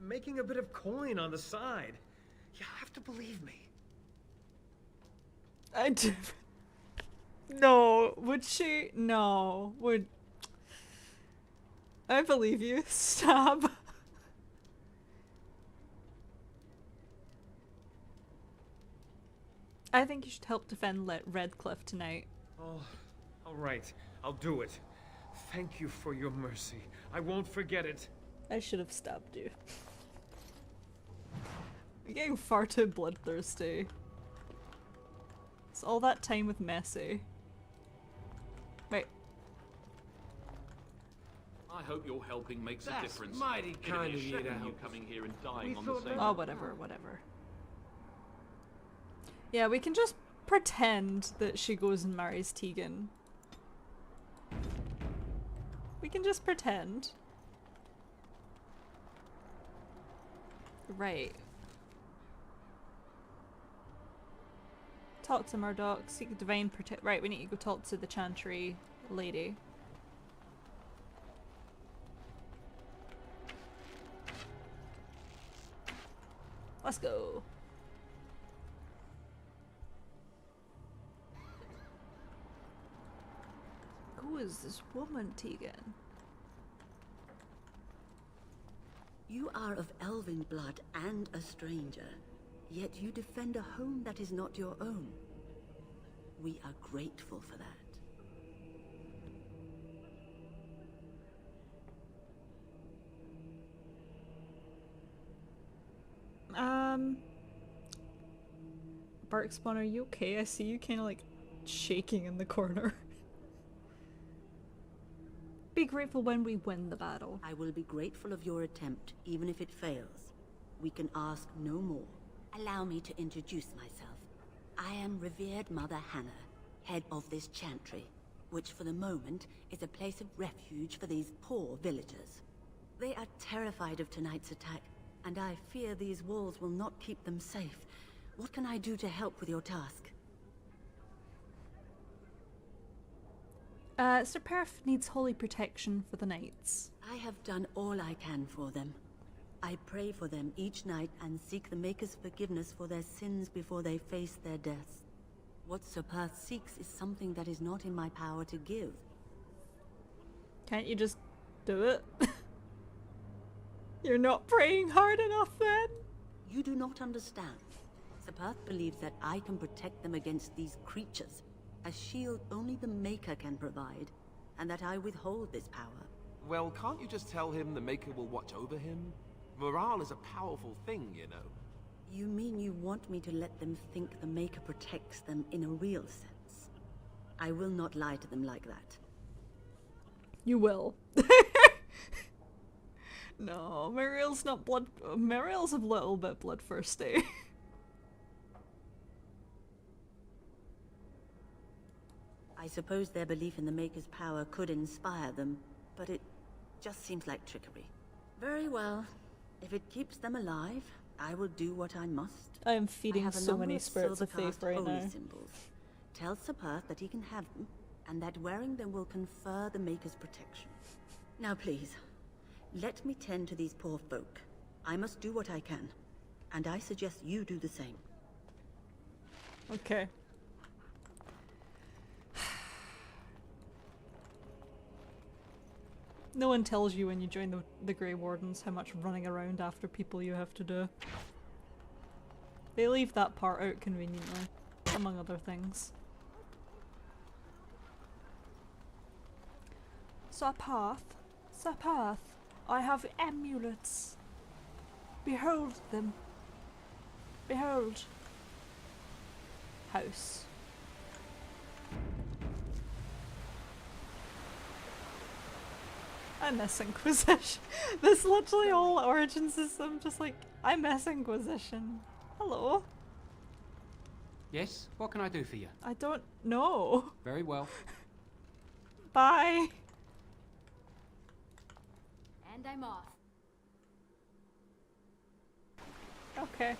S17: making a bit of coin on the side. You have to believe me.
S1: I do. No. Would she? No. Would... I believe you. Stab. I think you should help defend Redcliff tonight.
S17: Oh, all right. I'll do it. Thank you for your mercy. I won't forget it.
S1: I should have stabbed you. You're getting far too bloodthirsty. It's all that time with Messi. Wait.
S18: I hope your helping makes a
S2: That's
S18: difference.
S2: mighty
S18: It'd be
S2: kind
S18: a
S2: of you to
S18: shame
S2: help
S18: you
S2: us.
S18: coming here and dying
S2: We
S18: on the
S2: thought
S18: same.
S1: Oh, whatever, whatever. Yeah, we can just pretend that she goes and marries Tegan. We can just pretend. Right. Talk to Murdoch, seek divine protect. Right, we need to go talk to the Chantry lady. Let's go. Who is this woman, Tegan?
S19: You are of elven blood and a stranger, yet you defend a home that is not your own. We are grateful for that.
S1: Barkspawn, are you okay? I see you kind of like shaking in the corner. Be grateful when we win the battle.
S19: I will be grateful of your attempt, even if it fails. We can ask no more. Allow me to introduce myself. I am revered Mother Hannah, head of this chantry, which for the moment is a place of refuge for these poor villagers. They are terrified of tonight's attack, and I fear these walls will not keep them safe. What can I do to help with your task?
S1: Sir Perth needs holy protection for the knights.
S19: I have done all I can for them. I pray for them each night and seek the Maker's forgiveness for their sins before they face their deaths. What Sir Perth seeks is something that is not in my power to give.
S1: Can't you just do it? You're not praying hard enough then?
S19: You do not understand. Sir Perth believes that I can protect them against these creatures, a shield only the Maker can provide, and that I withhold this power.
S3: Well, can't you just tell him the Maker will watch over him? Morale is a powerful thing, you know.
S19: You mean you want me to let them think the Maker protects them in a real sense? I will not lie to them like that.
S1: You will. No, Mariel's not blood. Mariel's a little bit bloodthirsty.
S19: I suppose their belief in the Maker's power could inspire them, but it just seems like trickery. Very well. If it keeps them alive, I will do what I must.
S1: I am feeding so many spirits of faith right now.
S19: Symbols. Tell Sir Perth that he can have them, and that wearing them will confer the Maker's protection. Now please, let me tend to these poor folk. I must do what I can, and I suggest you do the same.
S1: Okay. No one tells you when you join the Grey Wardens how much running around after people you have to do. They leave that part out conveniently, among other things. Sir Perth, I have amulets. Behold them. Behold. House. I miss Inquisition. This literally whole origin system, just like, I miss Inquisition. Hello.
S20: Yes? What can I do for you?
S1: I don't know.
S20: Very well.
S1: Bye.
S6: And I'm off.
S1: Okay.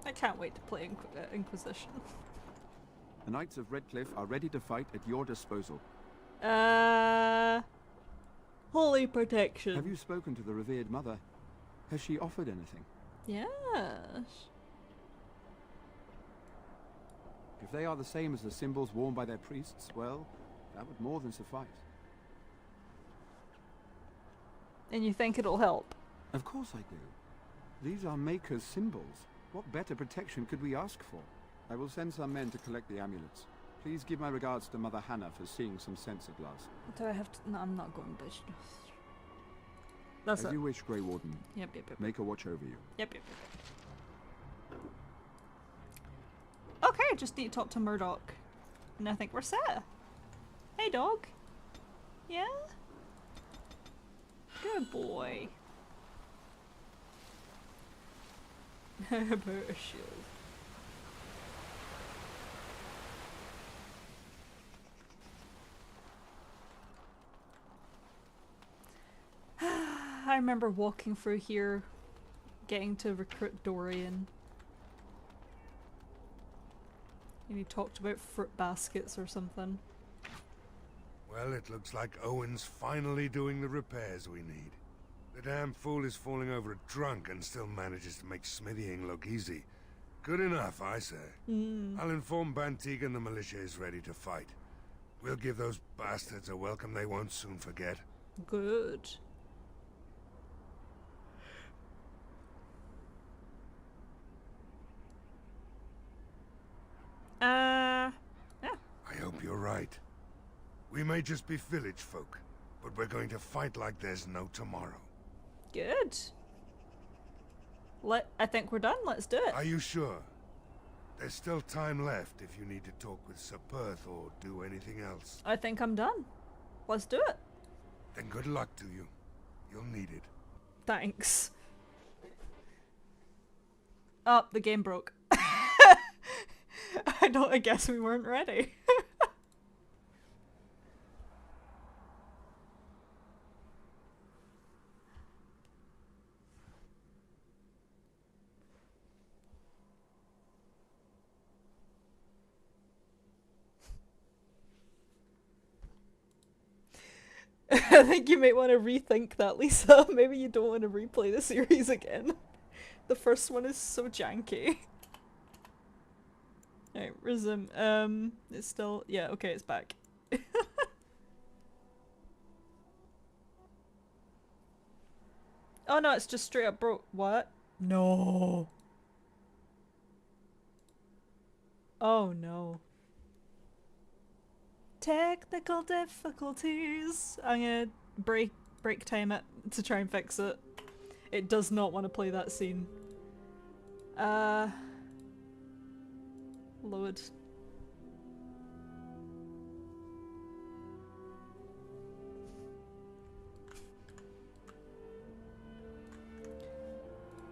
S1: I can't wait to play Inquisition.
S15: The Knights of Redcliff are ready to fight at your disposal.
S1: Holy protection.
S15: Have you spoken to the revered mother? Has she offered anything?
S1: Yes.
S15: If they are the same as the symbols worn by their priests, well, that would more than suffice.
S1: And you think it'll help?
S15: Of course I do. These are Maker's symbols. What better protection could we ask for? I will send some men to collect the amulets. Please give my regards to Mother Hannah for seeing some sense at last.
S1: Do I have to? No, I'm not going business. That's
S15: As
S1: it.
S15: you wish, Grey Warden.
S1: Yep.
S15: Maker watch over you.
S1: Yep. Okay, just need to talk to Murdoch. And I think we're set. Hey, dog. Yeah? Good boy. About a shield. I remember walking through here, getting to recruit Dorian. And he talked about fruit baskets or something.
S9: Well, it looks like Owen's finally doing the repairs we need. The damn fool is falling over drunk and still manages to make smithying look easy. Good enough, I say. I'll inform Bantigan the militia is ready to fight. We'll give those bastards a welcome they won't soon forget.
S1: Good. Yeah.
S9: I hope you're right. We may just be village folk, but we're going to fight like there's no tomorrow.
S1: Good. I think we're done. Let's do it.
S9: Are you sure? There's still time left if you need to talk with Sir Perth or do anything else.
S1: I think I'm done. Let's do it.
S9: Then good luck to you. You'll need it.
S1: Thanks. Oh, the game broke. I guess we weren't ready. I think you might want to rethink that, Lisa. Maybe you don't want to replay the series again. The first one is so janky. Alright, resume. It's still... yeah, okay, it's back. Oh no, it's just straight up broke. What? No. Oh no. Technical difficulties. I'm gonna break time it to try and fix it. It does not want to play that scene. Load.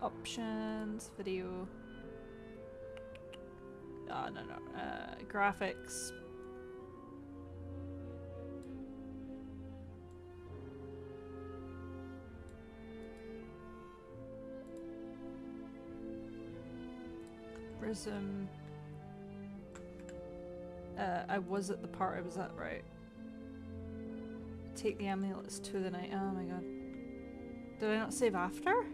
S1: Options, video. Oh, no. Graphics. Resume. I was at the part I was at, right? Take the amulets to the night. Oh my god. Did I not save after?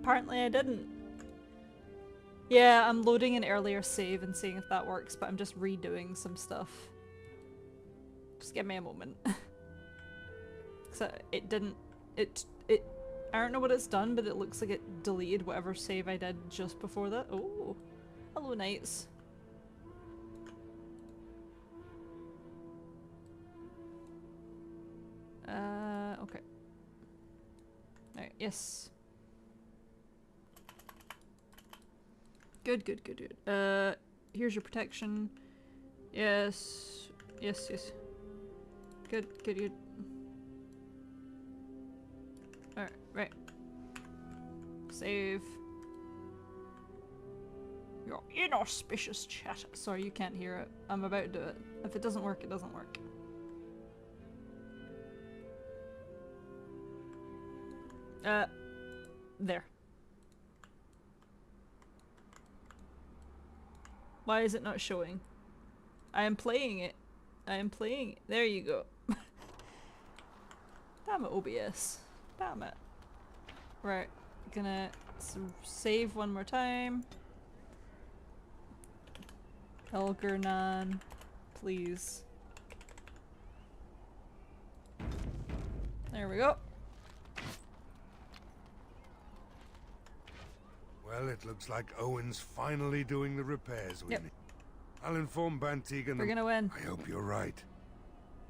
S1: Apparently I didn't. Yeah, I'm loading an earlier save and seeing if that works, but I'm just redoing some stuff. Just give me a moment. So it didn't... I don't know what it's done, but it looks like it deleted whatever save I did just before that. Oh. Hello, Knights. Okay. Alright, yes. Good. Here's your protection. Yes. Good. Alright, right. Save. Your inauspicious chat. Sorry, you can't hear it. I'm about to do it. If it doesn't work, it doesn't work. There. Why is it not showing? I am playing it. There you go. Damn it, OBS. Damn it. Right. Gonna save one more time. Elgernan, please. There we go.
S9: Well, it looks like Owen's finally doing the repairs we
S1: Yep.
S9: need. I'll inform Bantigan.
S1: We're gonna win.
S9: I hope you're right.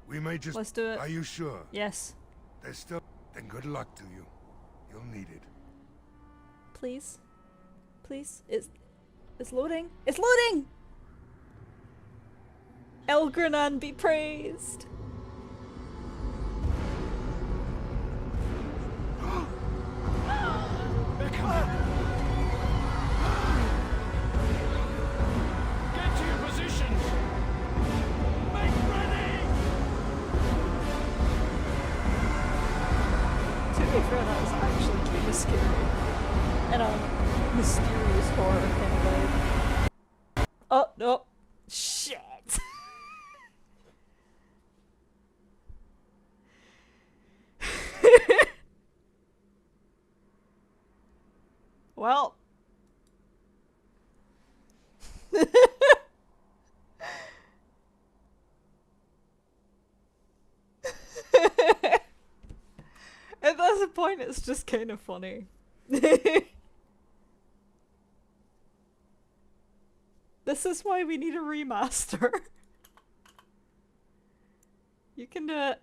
S9: We may just...
S1: Let's do it.
S9: Are you sure?
S1: Yes.
S9: There's still... Then good luck to you. You'll need it.
S1: Please. Please. It's loading. It's loading! Elgranan be praised.
S4: They're coming.
S1: horror kind of vibe. Oh, no. Shit. Well. At that point, it's just kind of funny. This is why we need a remaster. You can do it.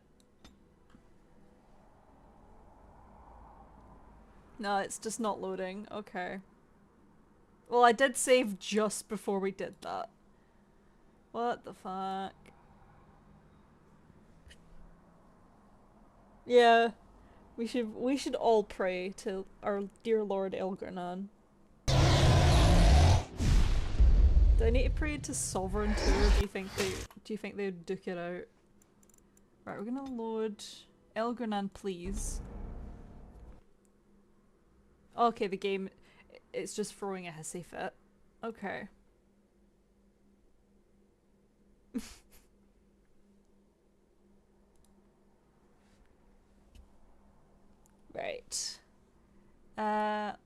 S1: No, it's just not loading. Okay. Well, I did save just before we did that. What the fuck? Yeah. We should all pray to our dear Lord Elgranan. Do I need to pray to Sovereign too, or do you think they'd duke it out? Right, we're gonna load Elgranan, please. Okay, the game, it's just throwing a hissy fit. Okay. Right.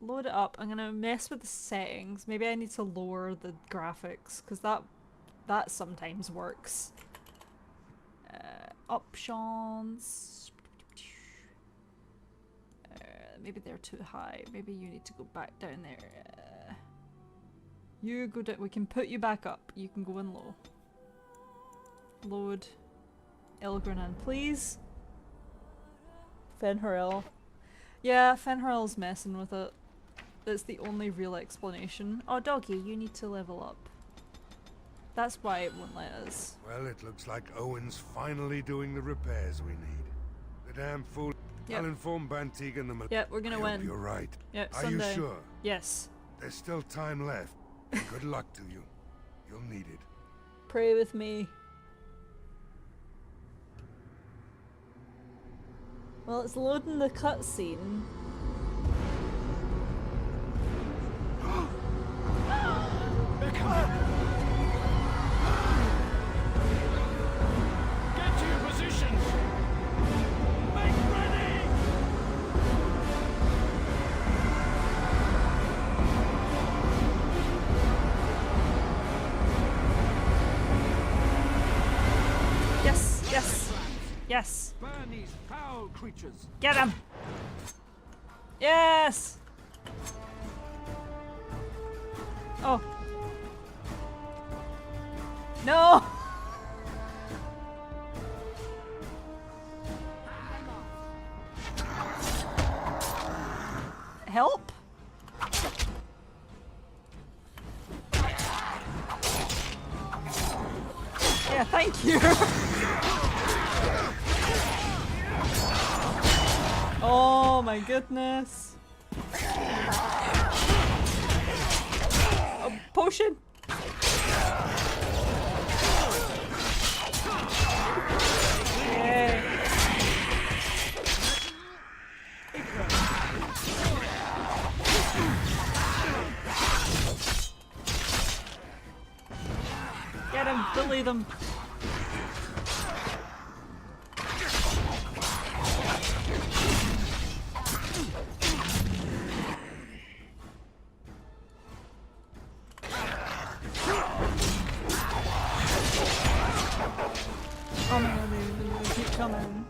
S1: Load it up. I'm gonna mess with the settings. Maybe I need to lower the graphics, because that sometimes works. Options. Maybe they're too high. Maybe you need to go back down there. You go down. We can put you back up. You can go in low. Load Elgranan, please. Fenrirel. Yeah, Fenrirel's messing with it. That's the only real explanation. Oh, doggy, you need to level up. That's why it won't let us.
S9: Well, it looks like Owen's finally doing the repairs we need. The damn fool.
S1: Yep.
S9: I'll inform Bantig and the
S1: Yep, we're gonna win.
S9: You're right.
S1: Yep,
S9: Are
S1: Sunday.
S9: you sure?
S1: Yes.
S9: There's still time left. Good luck to you. You'll need it.
S1: Pray with me. Well, it's loading the cutscene.
S4: They're coming! Get to your positions! Make ready!
S1: Yes, yes, yes.
S15: Burn these foul creatures.
S1: Get him! Yes! Oh. No! Help? Yeah, thank you. Oh my goodness. A potion. Yay. Get him, bully them. Oh my god, they keep coming.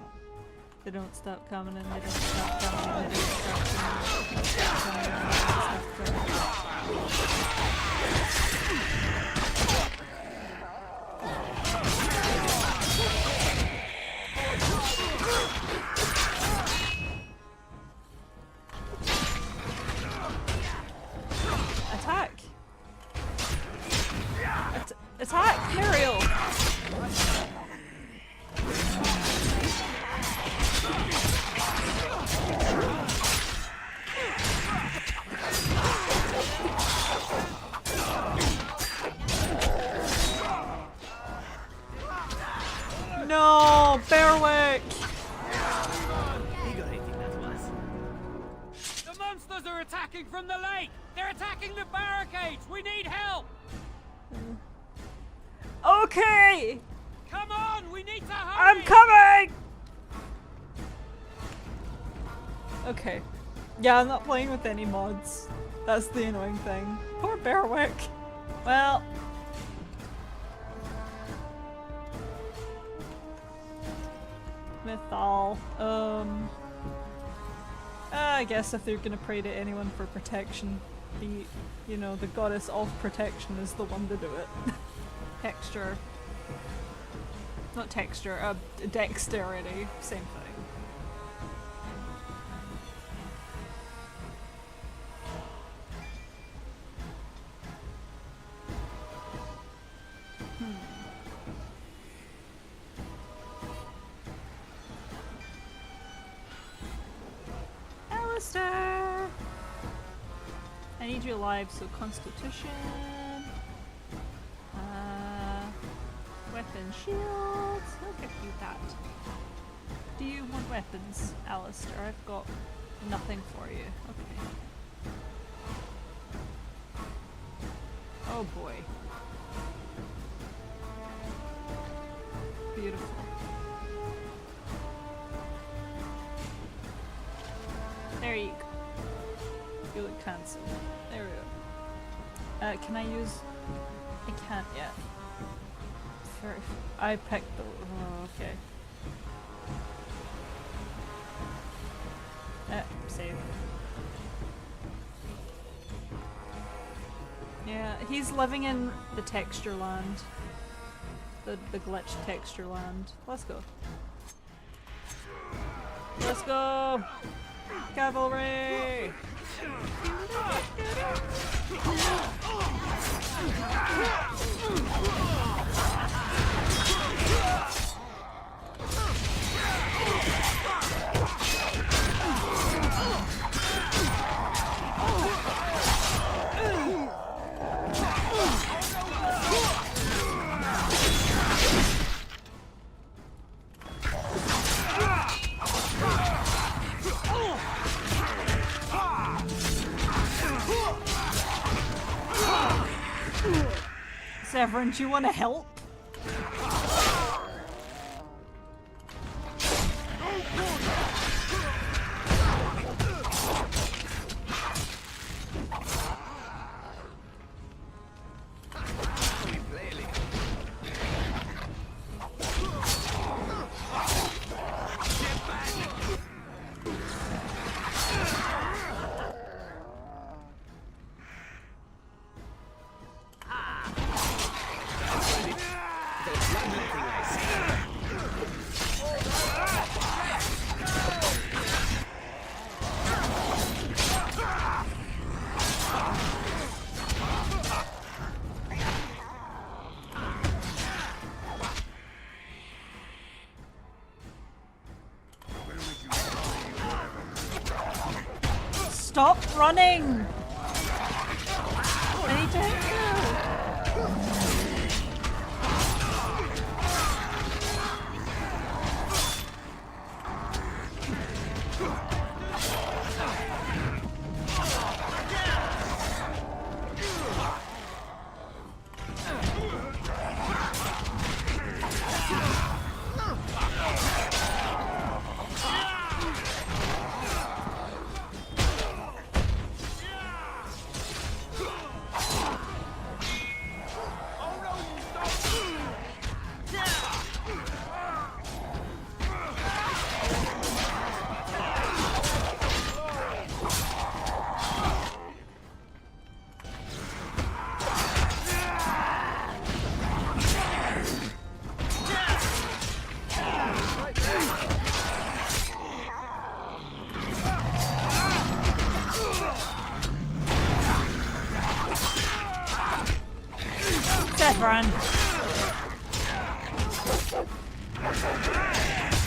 S1: They don't stop coming and they don't stop coming and they don't stop coming. They don't stop coming and they don't stop coming. Attack! Attack, Muriel!
S4: attacking from the lake! They're attacking the barricades! We need help!
S1: Okay!
S4: Come on! We need to hurry!
S1: I'm coming! Okay. Yeah, I'm not playing with any mods. That's the annoying thing. Poor Berwick. Well... Mythal. I guess if they're gonna pray to anyone for protection, you know, the goddess of protection is the one to do it. Texture. Not texture, dexterity. Same thing. Alistair! I need you alive, so Constitution. Weapon shields. I'll give you that. Do you want weapons, Alistair? I've got nothing for you. Okay. Oh boy. Beautiful. There you go. You look handsome. There we go. Can I use... I can't yet. I picked the... Oh, okay. Save. Yeah, he's living in the texture land. The glitched texture land. Let's go. Let's go! Cavalry! Severin, do you want to help? Stop running! I need to hit Run.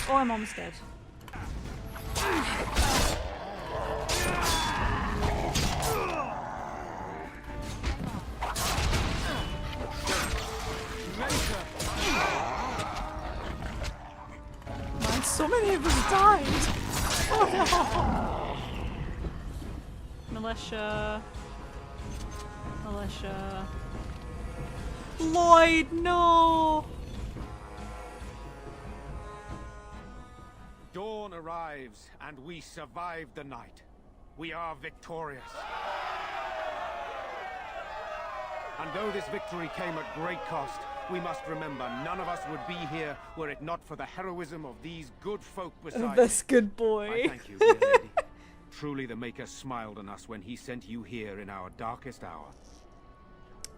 S1: Oh, I'm almost dead. Man, so many of us died. Oh no. I'm Militia. Militia. Lloyd, no!
S5: Dawn arrives, and we survive the night. We are victorious. And though this victory came at great cost, we must remember none of us would be here were it not for the heroism of these good folk beside
S1: This
S5: me.
S1: good boy.
S5: I thank you, dear lady. Truly the Maker smiled on us when he sent you here in our darkest hour.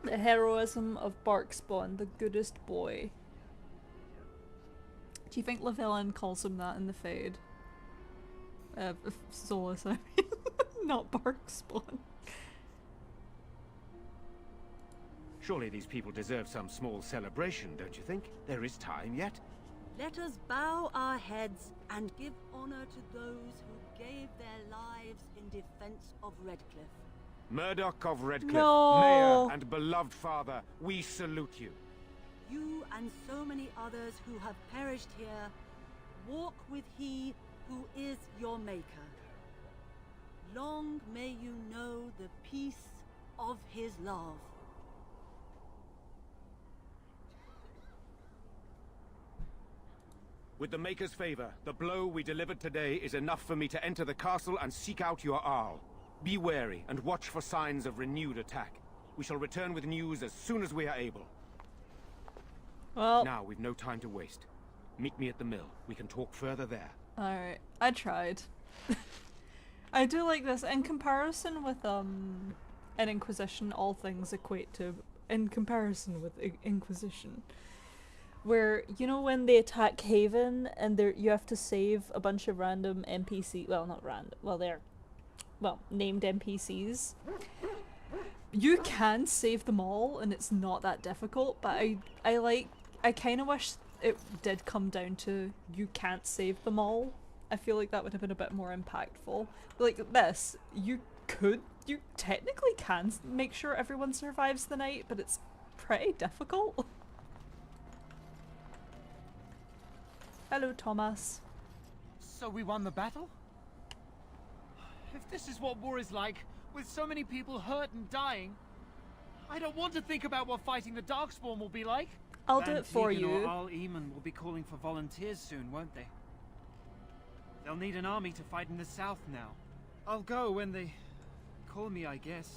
S1: The heroism of Barkspawn, the goodest boy. Do you think Llewellyn calls him that in the Fade? Solus, I mean. Not Barkspawn.
S5: Surely these people deserve some small celebration, don't you think? There is time yet.
S19: Let us bow our heads and give honor to those who gave their lives in defense of Redcliff.
S5: Murdoch of Redcliff,
S1: No.
S5: Mayor and beloved father, we salute you.
S19: You and so many others who have perished here, walk with he who is your maker. Long may you know the peace of his love.
S5: With the Maker's favor, the blow we delivered today is enough for me to enter the castle and seek out your Arl. Be wary and watch for signs of renewed attack. We shall return with news as soon as we are able.
S1: Well,
S5: now we've no time to waste. Meet me at the mill. We can talk further there.
S1: alright. I tried. I do like this. In comparison with an Inquisition, all things equate to in comparison with Inquisition. Where, you know when they attack Haven and you have to save a bunch of random NPC, well not random, well they're, well, named NPCs. You can save them all and it's not that difficult, but I kind of wish it did come down to you can't save them all. I feel like that would have been a bit more impactful. Like this, you technically can make sure everyone survives the night, but it's pretty difficult. Hello, Thomas.
S4: So we won the battle? If this is what war is like, with so many people hurt and dying, I don't want to think about what fighting the Darkspawn will be like.
S1: I'll do it for
S4: Van Tegan
S1: you.
S4: or Al Eamon will be calling for volunteers soon, won't they? They'll need an army to fight in the south now. I'll go when they call me, I guess.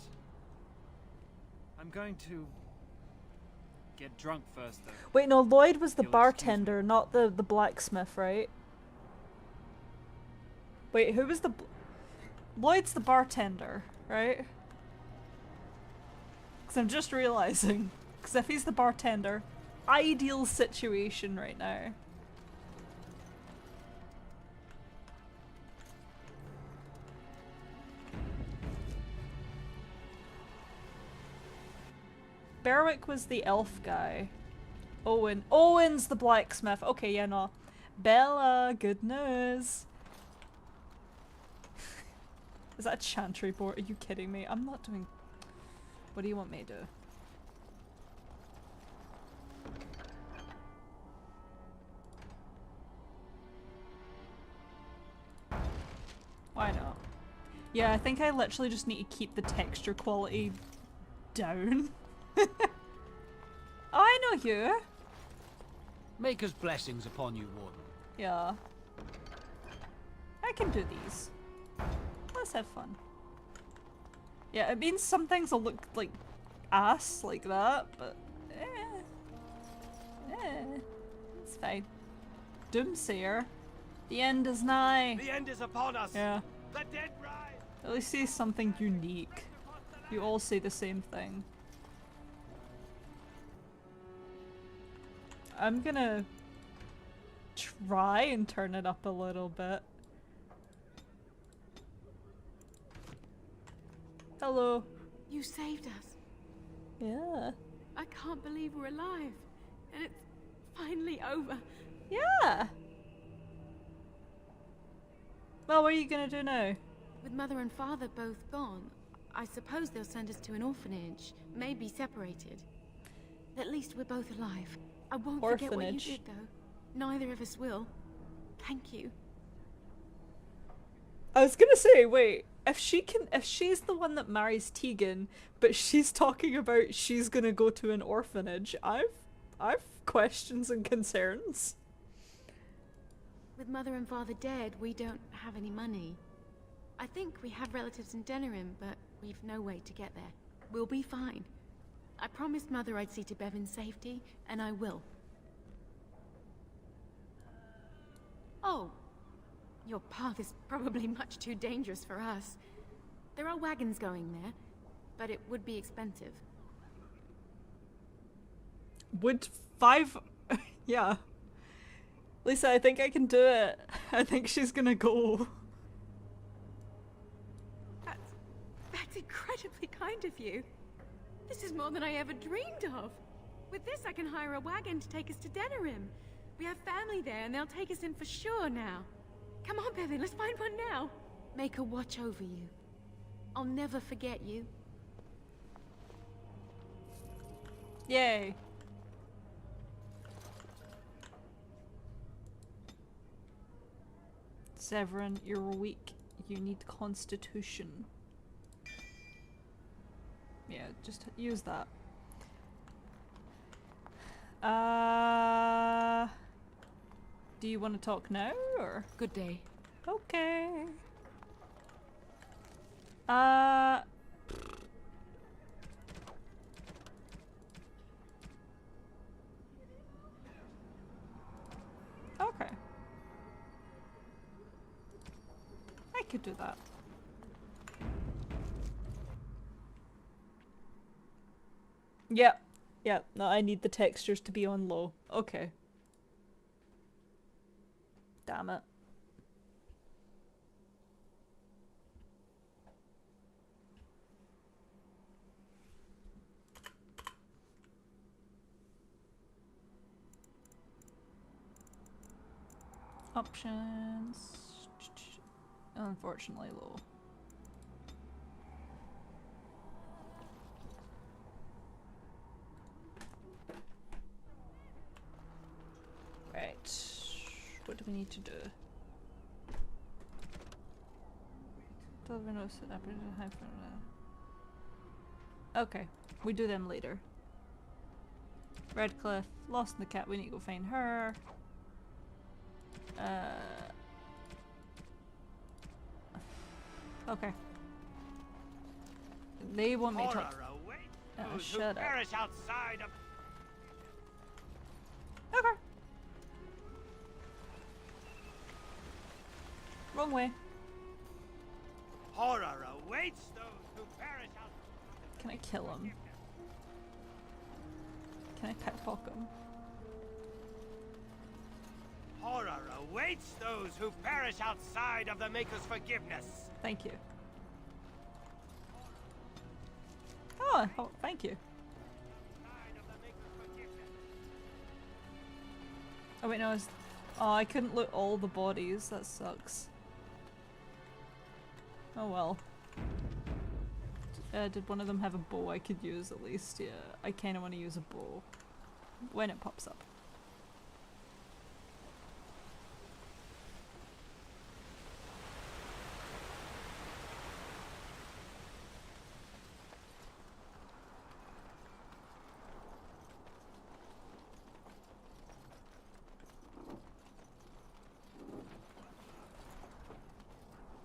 S4: I'm going to get drunk first, though.
S1: Wait, no, Lloyd was the bartender, not the blacksmith, right? Wait, who was the... Lloyd's the bartender, right? Because I'm just realizing. Because if he's the bartender, ideal situation right now. Berwick was the elf guy. Owen's the blacksmith. Okay, yeah, no. Bella, good news. Is that a chantry board? Are you kidding me? I'm not doing... What do you want me to do? Why not? Yeah, I think I literally just need to keep the texture quality down. Oh, I know you.
S20: Maker's blessings upon you, Warden.
S1: Yeah. I can do these. Let's have fun. Yeah, it means some things will look like ass like that, but it's fine. Doomsayer. The end is nigh.
S2: The end is upon us.
S1: Yeah.
S2: The dead rise.
S1: At least see something unique. You all say the same thing. I'm gonna try and turn it up a little bit. Hello.
S8: You saved us.
S1: Yeah.
S8: I can't believe we're alive. And it's finally over.
S1: Yeah. Well, what are you gonna do now?
S8: With Mother and Father both gone, I suppose they'll send us to an orphanage. Maybe separated. At least we're both alive. I won't forget what you did, though. Neither of us will. Thank you.
S1: I was gonna say, wait, if she's the one that marries Tegan, but she's talking about she's gonna go to an orphanage, I've questions and concerns.
S6: With Mother and Father dead, we don't have any money. I think we have relatives in Denerim, but we've no way to get there. We'll be fine. I promised Mother I'd see to Bevan's safety, and I will. Oh, your path is probably much too dangerous for us. There are wagons going there, but it would be expensive.
S1: Would 5... yeah. Lisa, I think I can do it. I think she's gonna go.
S8: That's incredibly kind of you. This is more than I ever dreamed of. With this, I can hire a wagon to take us to Denerim. We have family there, and they'll take us in for sure now. Come on, Bevan, let's find one now.
S6: Make her watch over you. I'll never forget you.
S1: Yay. Severin, you're weak. You need constitution. Yeah, just use that. Do you want to talk now, or?
S14: Good day.
S1: Okay. Okay. I could do that. Yep. Yep. No, I need the textures to be on low. Okay. Damn it. Options. Unfortunately low. Right. What do we need to do? Okay, we do them later. Redcliff, lost in the cat, we need to go find her. Okay. They want me to talk. Shut up.
S4: Outside of...
S1: Okay. Wrong way.
S4: Horror awaits those who perish out.
S1: Can I kill him? Can I pickpocket him?
S4: Horror awaits those who perish outside of the Maker's forgiveness.
S1: Thank you. Oh, thank you. Oh wait, no, oh, I couldn't loot all the bodies. That sucks. Oh well. Did one of them have a bow I could use at least? Yeah, I kinda want to use a bow. When it pops up.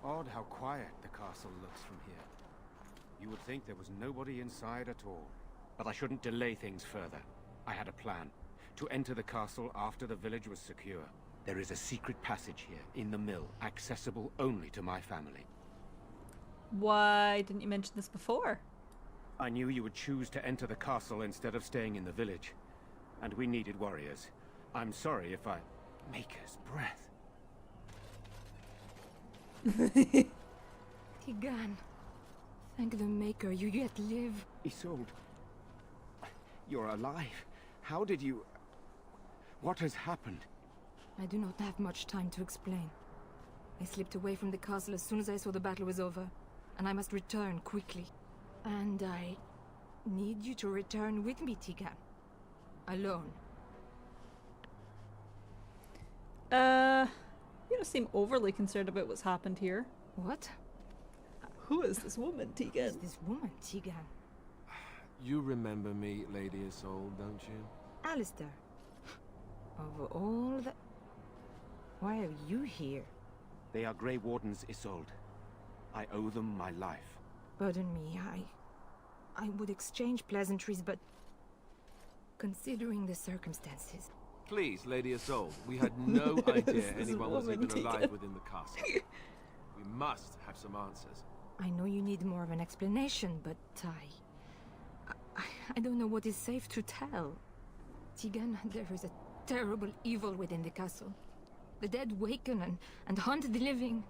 S5: Odd how quiet the castle looks from here. You would think there was nobody inside at all. But I shouldn't delay things further. I had a plan. To enter the castle after the village was secure. There is a secret passage here, in the mill, accessible only to my family.
S1: Why didn't you mention this before?
S5: I knew you would choose to enter the castle instead of staying in the village. And we needed warriors. I'm sorry if I... Maker's breath.
S14: Tigan, thank the Maker you yet live.
S5: Isolde, you're alive. How did you... What has happened?
S14: I do not have much time to explain. I slipped away from the castle as soon as I saw the battle was over, and I must return quickly. And I need you to return with me, Tigan. Alone.
S1: You don't seem overly concerned about what's happened here.
S14: What?
S1: Who is this woman, Tegan?
S14: Who is this woman, Tegan?
S3: You remember me, Lady Isolde, don't you?
S14: Alistair. Of all the... Why are you here?
S5: They are Grey Wardens, Isolde. I owe them my life.
S14: Pardon me, I would exchange pleasantries, but... considering the circumstances...
S3: Please, Lady Isolde, we had no idea
S14: This
S3: anyone was
S14: woman,
S3: even alive
S14: Tegan.
S3: within the castle. We must have some answers.
S14: I know you need more of an explanation, but I don't know what is safe to tell. Tegan, there is a terrible evil within the castle. The dead waken and haunt the living.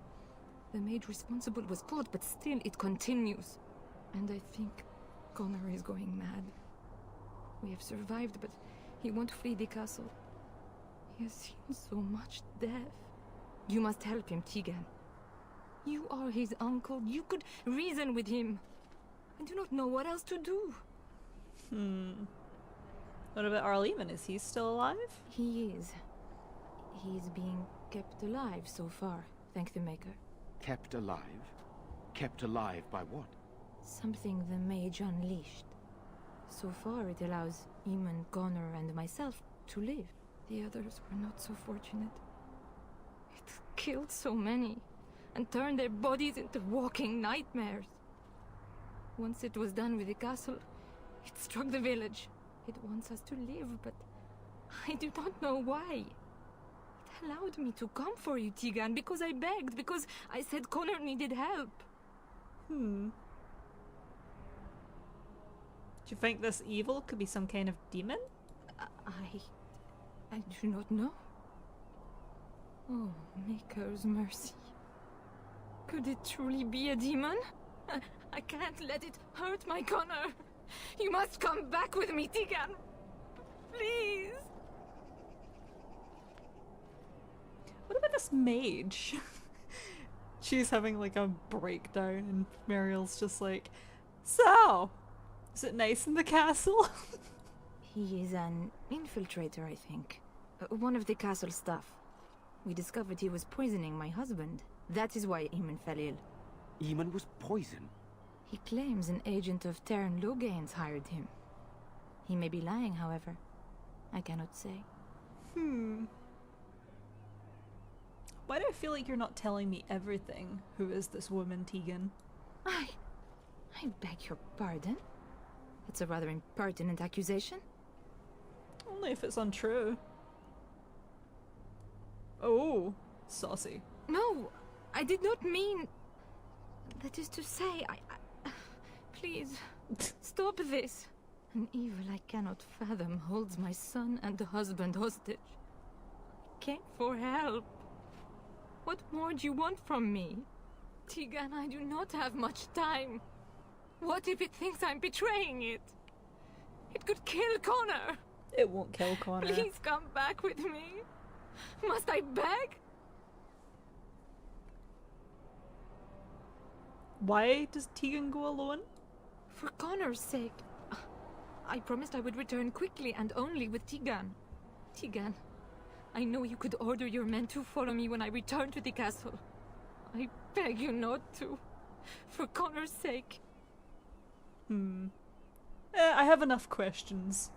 S14: The maid responsible was caught, but still it continues. And I think Connor is going mad. We have survived, but he won't flee the castle. He has seen so much death. You must help him, Tegan. You are his uncle. You could reason with him. I do not know what else to do.
S1: What about Arleman? Is he still alive?
S14: He is. He is being kept alive so far, thank the Maker.
S5: Kept alive? Kept alive by what?
S14: Something the mage unleashed. So far it allows Eamon, Connor and myself to live. The others were not so fortunate. It killed so many, and turned their bodies into walking nightmares. Once it was done with the castle, it struck the village. It wants us to live, but I do not know why. It allowed me to come for you, Tegan, because I begged, because I said Connor needed help.
S1: Do you think this evil could be some kind of demon?
S14: I do not know. Oh, Maker's mercy. Could it truly be a demon? I can't let it hurt my Connor. You must come back with me, Tegan. Please.
S1: What about this mage? She's having like a breakdown and Mariel's just like, so, is it nice in the castle?
S14: He is an infiltrator, I think. One of the castle staff. We discovered he was poisoning my husband. That is why Eamon fell ill.
S5: Eamon was poisoned?
S14: He claims an agent of Terran Logain's hired him. He may be lying, however. I cannot say.
S1: Why do I feel like you're not telling me everything? Who is this woman, Tegan?
S14: I beg your pardon? That's a rather impertinent accusation.
S1: Only if it's untrue. Oh, saucy.
S14: No, I did not mean... That is to say, please, stop this. An evil I cannot fathom holds my son and the husband hostage. I came for help. What more do you want from me? Tegan, I do not have much time. What if it thinks I'm betraying it? It could kill Connor.
S1: It won't kill Connor.
S14: Please come back with me. Must I beg?
S1: Why does Tegan go alone?
S14: For Connor's sake. I promised I would return quickly and only with Tegan. Tegan, I know you could order your men to follow me when I return to the castle. I beg you not to. For Connor's sake.
S1: I have enough questions.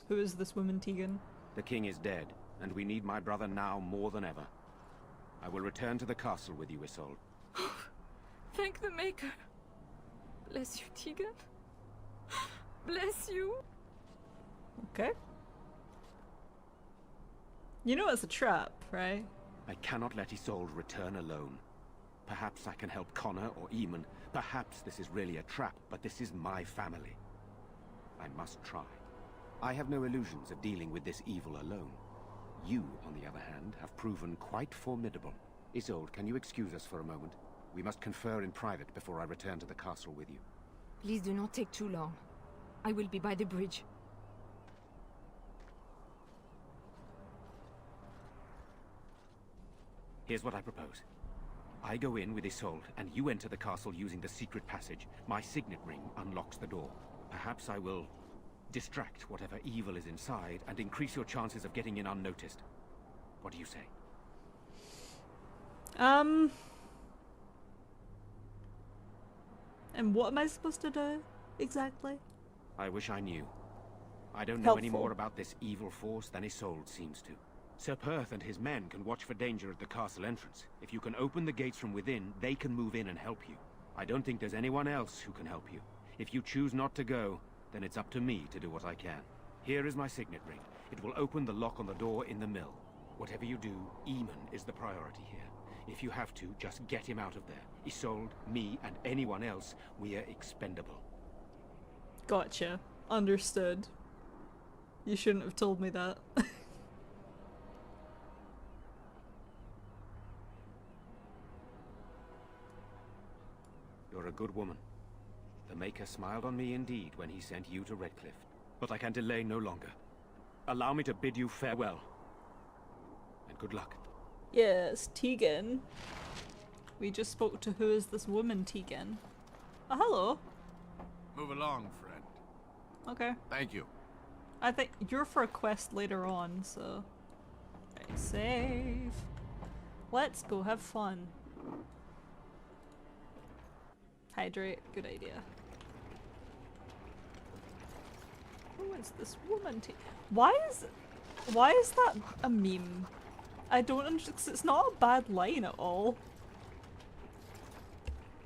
S1: Who is this woman, Tegan?
S5: The king is dead, and we need my brother now more than ever. I will return to the castle with you, Isolde.
S14: Thank the Maker. Bless you, Tegan. Bless you.
S1: Okay. You know it's a trap, right?
S5: I cannot let Isolde return alone. Perhaps I can help Connor or Eamon. Perhaps this is really a trap, but this is my family. I must try. I have no illusions of dealing with this evil alone. You, on the other hand, have proven quite formidable. Isolde, can you excuse us for a moment? We must confer in private before I return to the castle with you.
S14: Please do not take too long. I will be by the bridge.
S5: Here's what I propose. I go in with Isolde, and you enter the castle using the secret passage. My signet ring unlocks the door. Perhaps I will distract whatever evil is inside and increase your chances of getting in unnoticed. What do you say?
S1: And what am I supposed to do, exactly?
S5: I wish I knew. I don't know any
S1: Helpful.
S5: more about this evil force than Isolde seems to. Sir Perth and his men can watch for danger at the castle entrance. If you can open the gates from within, they can move in and help you. I don't think there's anyone else who can help you. If you choose not to go, then it's up to me to do what I can. Here is my signet ring. It will open the lock on the door in the mill. Whatever you do, Eamon is the priority here. If you have to, just get him out of there. Isolde, me, and anyone else, we are expendable.
S1: Gotcha. Understood. You shouldn't have told me that.
S5: You're a good woman. The Maker smiled on me indeed when he sent you to Redcliff. But I can delay no longer. Allow me to bid you farewell. And good luck.
S1: Yes, Tegan. We just spoke to who is this woman, Tegan? Oh, hello.
S21: Move along, friend.
S1: Okay.
S21: Thank you.
S1: I think you're for a quest later on, so... Right, save. Let's go have fun. Hydrate, good idea. Who is this woman? Why is that a meme? I don't understand, 'cause it's not a bad line at all.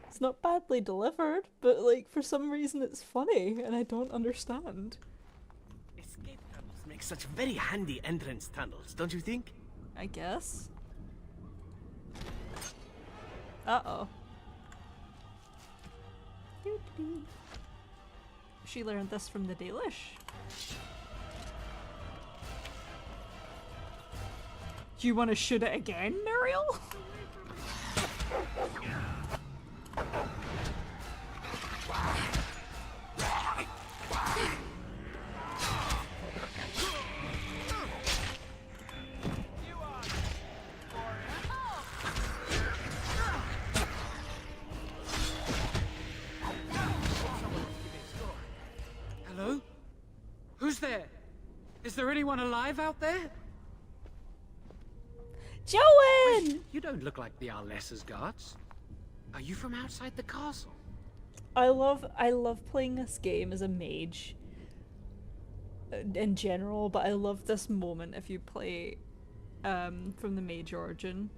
S1: It's not badly delivered, but like for some reason it's funny and I don't understand.
S10: Escape tunnels make such very handy entrance tunnels, don't you think?
S1: I guess. Uh-oh. She learned this from the Dalish. Do you want to shoot it again, Muriel?
S4: Hello? Who's there? Is there anyone alive out there?
S1: Joan!
S4: Wait, you don't look like the Arlessa's guards. Are you from outside the castle?
S1: I love playing this game as a mage in general, but I love this moment if you play from the mage origin.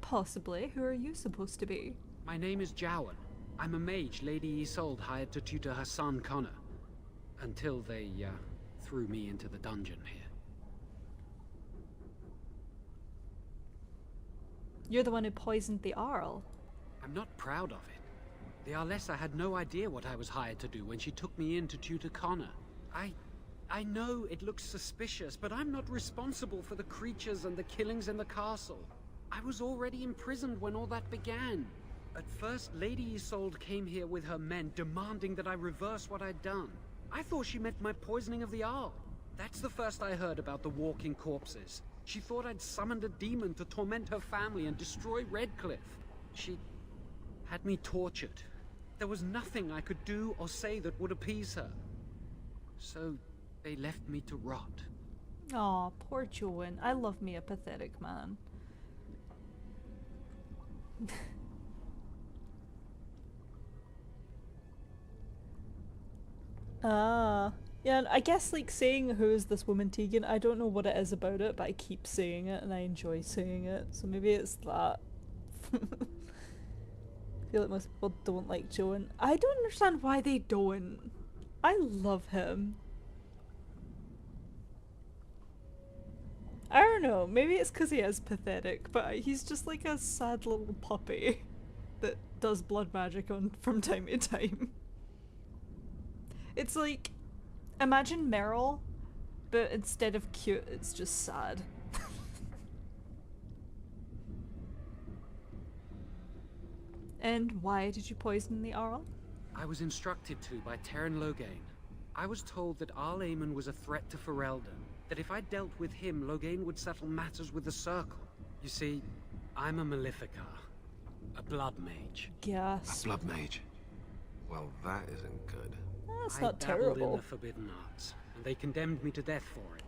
S1: Possibly. Who are you supposed to be?
S4: My name is Jowan. I'm a mage Lady Isolde hired to tutor her son Connor. Until they threw me into the dungeon here.
S1: You're the one who poisoned the Arl.
S4: I'm not proud of it. The Arlessa had no idea what I was hired to do when she took me in to tutor Connor. I know it looks suspicious, but I'm not responsible for the creatures and the killings in the castle. I was already imprisoned when all that began. At first, Lady Isolde came here with her men, demanding that I reverse what I'd done. I thought she meant my poisoning of the Arl. That's the first I heard about the walking corpses. She thought I'd summoned a demon to torment her family and destroy Redcliff. She had me tortured. There was nothing I could do or say that would appease her. So they left me to rot.
S1: Aw, poor Joan. I love me a pathetic man. Yeah, I guess like saying who is this woman Tegan, I don't know what it is about it, but I keep saying it and I enjoy saying it, so maybe it's that. I feel like most people don't like Joan. I don't understand why they don't. I love him. I don't know, maybe it's because he is pathetic, but he's just like a sad little puppy that does blood magic from time to time. It's like, imagine Meryl, but instead of cute, it's just sad. And why did you poison the Arl?
S4: I was instructed to by Terran Loghain. I was told that Arl Eamon was a threat to Ferelden, that if I dealt with him, Loghain would settle matters with the Circle. You see, I'm a Maleficar, a blood mage.
S1: Yes.
S3: A blood mage? Well, that isn't good.
S1: That's
S4: I
S1: not
S4: dabbled
S1: terrible.
S4: in the forbidden arts, and they condemned me to death for it.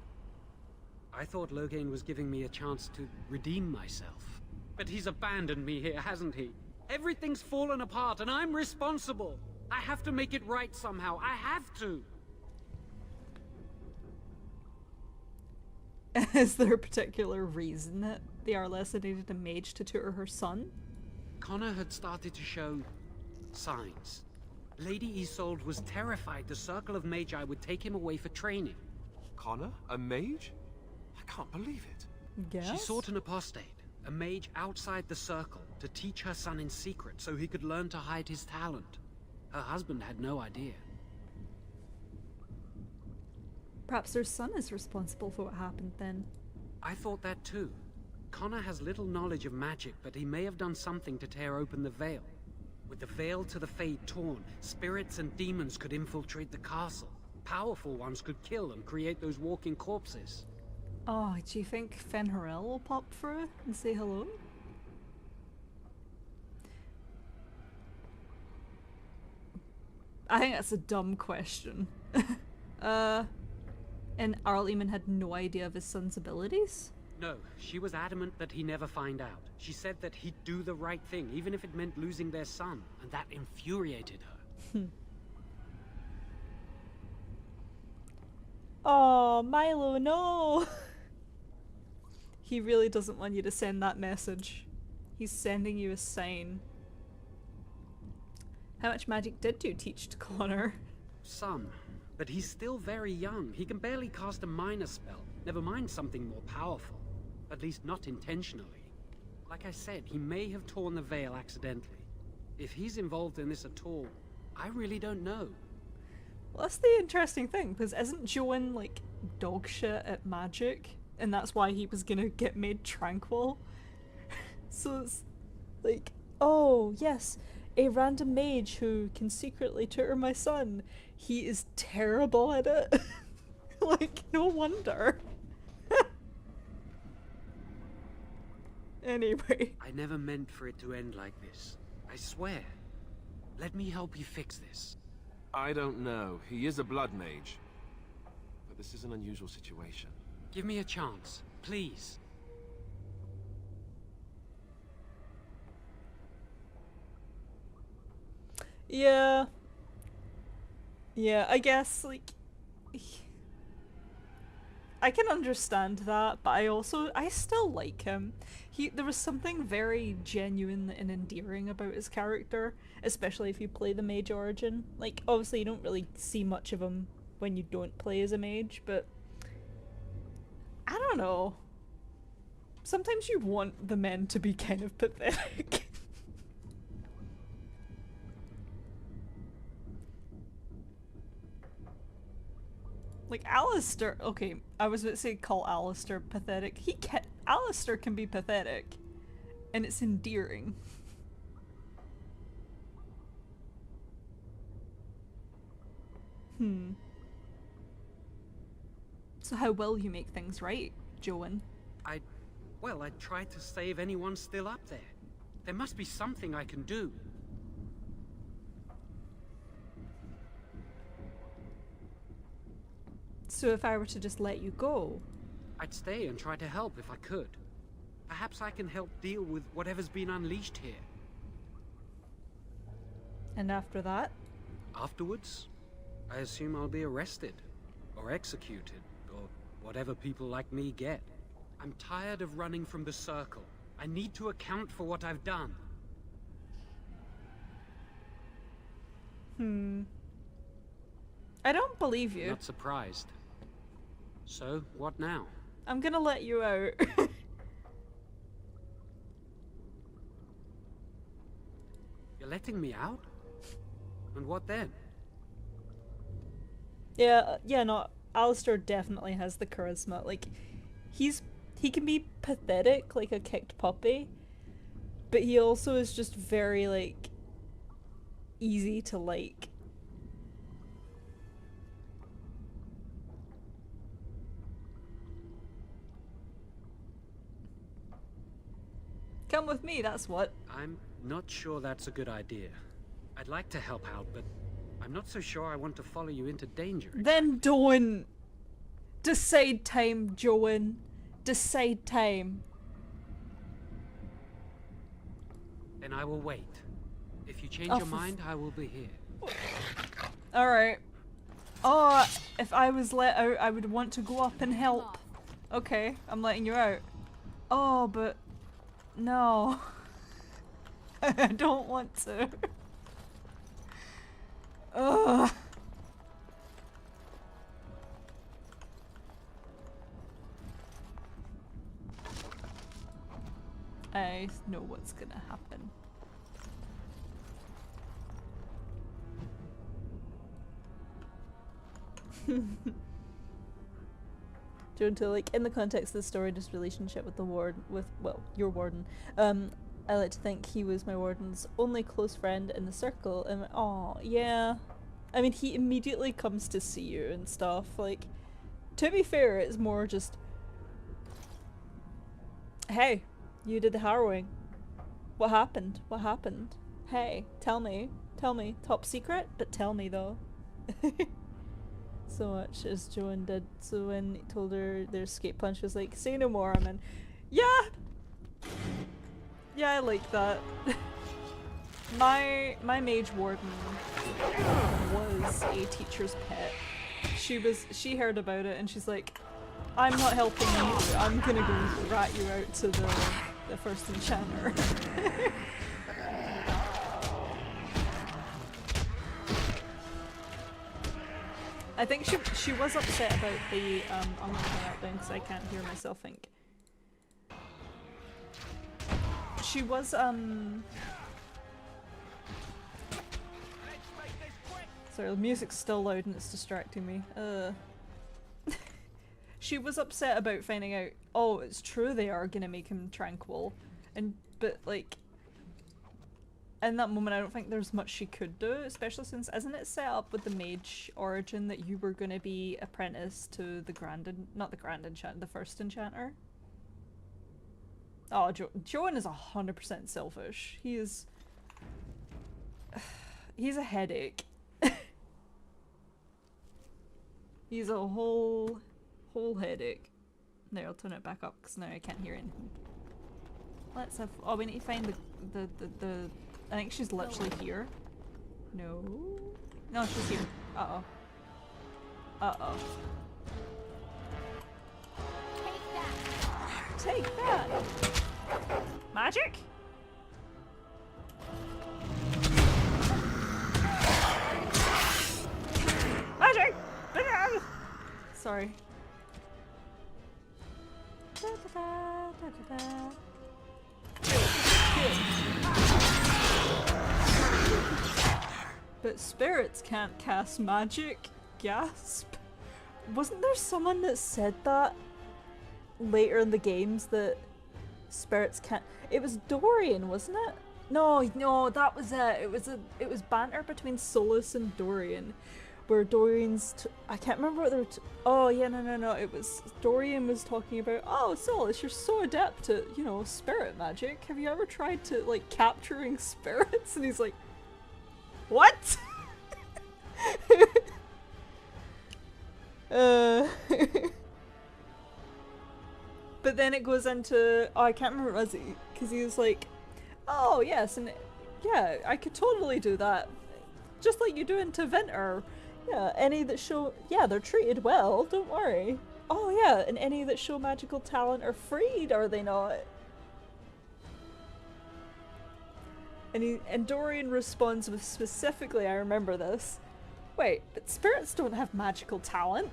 S4: I thought Loghain was giving me a chance to redeem myself. But he's abandoned me here, hasn't he? Everything's fallen apart and I'm responsible. I have to make it right somehow. I have to.
S1: Is there a particular reason that the Arlessa needed a mage to tutor her son?
S4: Connor had started to show signs. Lady Isolde was terrified the Circle of Magi would take him away for training.
S3: Connor? A mage? I can't believe it.
S1: Yes?
S4: She sought an apostate, a mage outside the Circle, to teach her son in secret so he could learn to hide his talent. Her husband had no idea.
S1: Perhaps her son is responsible for what happened then.
S4: I thought that too. Connor has little knowledge of magic, but he may have done something to tear open the veil. With the veil to the Fade torn, spirits and demons could infiltrate the castle. Powerful ones could kill and create those walking corpses.
S1: Oh, do you think Fenrirel will pop through and say hello? I think that's a dumb question. And Arl Eamon had no idea of his son's abilities?
S4: No, she was adamant that he never find out. She said that he'd do the right thing, even if it meant losing their son, and that infuriated her.
S1: Oh, Milo, no! He really doesn't want you to send that message. He's sending you a sign. How much magic did you teach to Connor?
S4: Some, but he's still very young. He can barely cast a minor spell, never mind something more powerful. At least not intentionally. Like I said, he may have torn the veil accidentally. If he's involved in this at all, I really don't know.
S1: Well, that's the interesting thing, because isn't Joan, like, dog shit at magic? And that's why he was gonna get made tranquil? So it's like, oh, yes, a random mage who can secretly tutor my son. He is terrible at it. Like, no wonder. Anyway.
S4: I never meant for it to end like this. I swear. Let me help you fix this.
S3: I don't know. He is a blood mage. But this is an unusual situation.
S4: Give me a chance, please.
S1: Yeah. Yeah, I guess, like... I can understand that, but I still like him. There was something very genuine and endearing about his character, especially if you play the mage origin. Like, obviously you don't really see much of him when you don't play as a mage, but I don't know. Sometimes you want the men to be kind of pathetic. Like, Alistair, okay, I was about to say call Alistair pathetic. Alistair can be pathetic, and it's endearing. So how will you make things right, Joan?
S4: Well, I tried to save anyone still up there. There must be something I can do.
S1: So if I were to just let you go?
S4: I'd stay and try to help if I could. Perhaps I can help deal with whatever's been unleashed here.
S1: And after that?
S4: Afterwards, I assume I'll be arrested, or executed, or whatever people like me get. I'm tired of running from the Circle. I need to account for what I've done.
S1: I don't believe you.
S4: Not surprised. So, what now?
S1: I'm gonna let you out.
S4: You're letting me out? And what then?
S1: Yeah, no, Alistair definitely has the charisma. Like, he can be pathetic, like a kicked puppy, but he also is just very, like, easy to like. Come with me, that's what.
S4: I'm not sure that's a good idea. I'd like to help out, but I'm not so sure I want to follow you into danger.
S1: Then don't. Decide time, Joan. Decide time.
S20: Then I will wait. If you change
S1: Oh,
S20: your mind, I will be here.
S1: Alright. Oh, if I was let out, I would want to go up and help. Okay, I'm letting you out. Oh, but no. I don't want to. Ugh. I know what's gonna happen. Junto, like, in the context of the story, just relationship with the warden, well, your warden, I like to think he was my warden's only close friend in the circle, and oh yeah. I mean, he immediately comes to see you and stuff, like, to be fair, it's more just, hey, you did the harrowing. What happened? What happened? Hey, tell me. Tell me. Top secret? But tell me, though. So much as Joan did. So when he told her their escape punch was like, say no more, I'm in. Yeah! Yeah, I like that. My mage warden was a teacher's pet. She heard about it and she's like, I'm not helping you, I'm gonna go rat you out to the first enchanter. I think she was upset about the I'm gonna turn that down because I can't hear myself think. She was sorry, the music's still loud and it's distracting me. She was upset about finding out, oh, it's true they are gonna make him tranquil, but like in that moment I don't think there's much she could do, especially since isn't it set up with the mage origin that you were gonna be apprentice to the the first enchanter? Oh, Joan is 100% selfish. He's a headache. He's a whole headache. There, I'll turn it back up because now I can't hear anything. Let's have. Oh, we need to find the. I think she's literally here. No. No, she's here. Uh oh. Uh oh. Take that. Magic? Magic! Sorry. Da, da, da, da, da. But spirits can't cast magic? Gasp. Wasn't there someone that said that later in the games that spirits can't? It was Dorian, wasn't it? No, that was it. It was banter between Solus and Dorian, where Dorian's I can't remember what they were. Oh yeah, no. It was Dorian was talking about. Oh, Solus, you're so adept at spirit magic. Have you ever tried to like capturing spirits? And he's like, what? But then it goes into, oh, I can't remember what it was, because he was like, oh yes, and yeah, I could totally do that, just like you do in Tevinter. Yeah, any that show, yeah, they're treated well, don't worry. Oh yeah, and any that show magical talent are freed, are they not? And Dorian responds with specifically, I remember this, wait, but spirits don't have magical talent.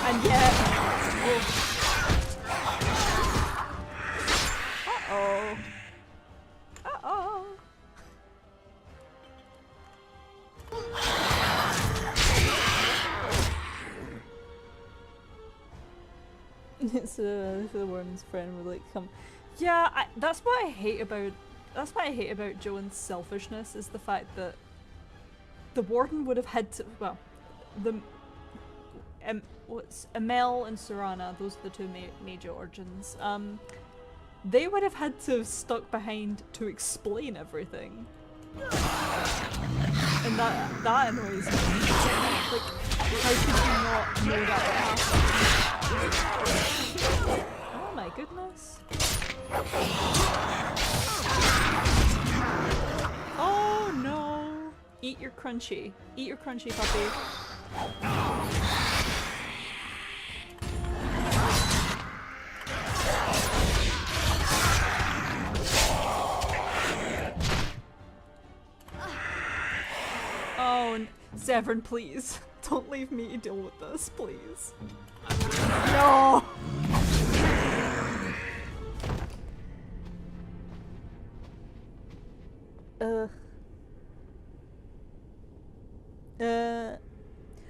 S1: And yet, uh-oh. Uh-oh. So the warden's friend would like come. Yeah, that's what I hate about Joan's selfishness, is the fact that the warden would have had to, well, Amel and Serana, those are the two major origins. They would have had to have stuck behind to explain everything, and that annoys me. Like, How could you not know that happened? Oh my goodness. Oh no! Eat your crunchy. Eat your crunchy, puppy. Oh, Severin, please. Don't leave me to deal with this, please. No!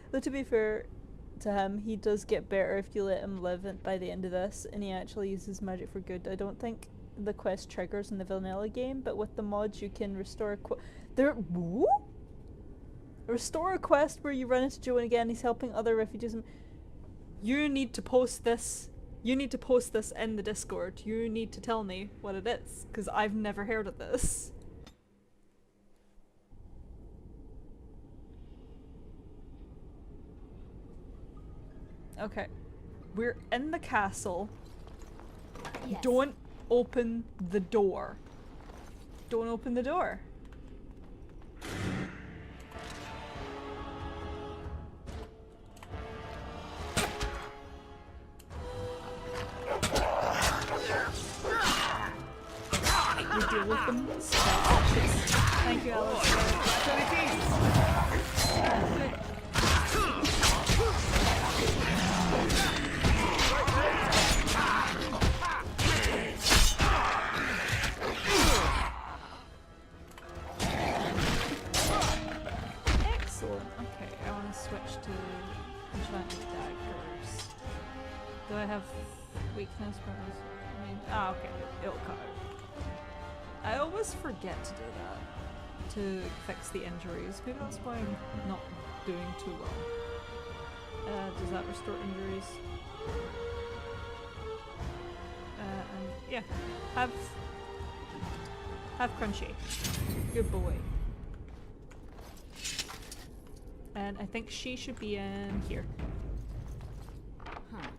S1: But to be fair to him, he does get better if you let him live by the end of this, and he actually uses magic for good. I don't think the quest triggers in the vanilla game, but with the mods you can restore a restore a quest where you run into Joe and again he's helping other refugees. You need to post this. You need to post this in the Discord. You need to tell me what it is, because I've never heard of this. Okay. We're in the castle. Yes. Don't open the door. Don't open the door. We deal with them. Thank you, Alice. Excellent. Okay, I want to switch to enchanted daggers. Do I have weakness? I mean, okay, it'll cut out. I always forget to do that, to fix the injuries. Maybe that's why I'm not doing too well. Does that restore injuries? And yeah, have Crunchy. Good boy. And I think she should be in here. Huh.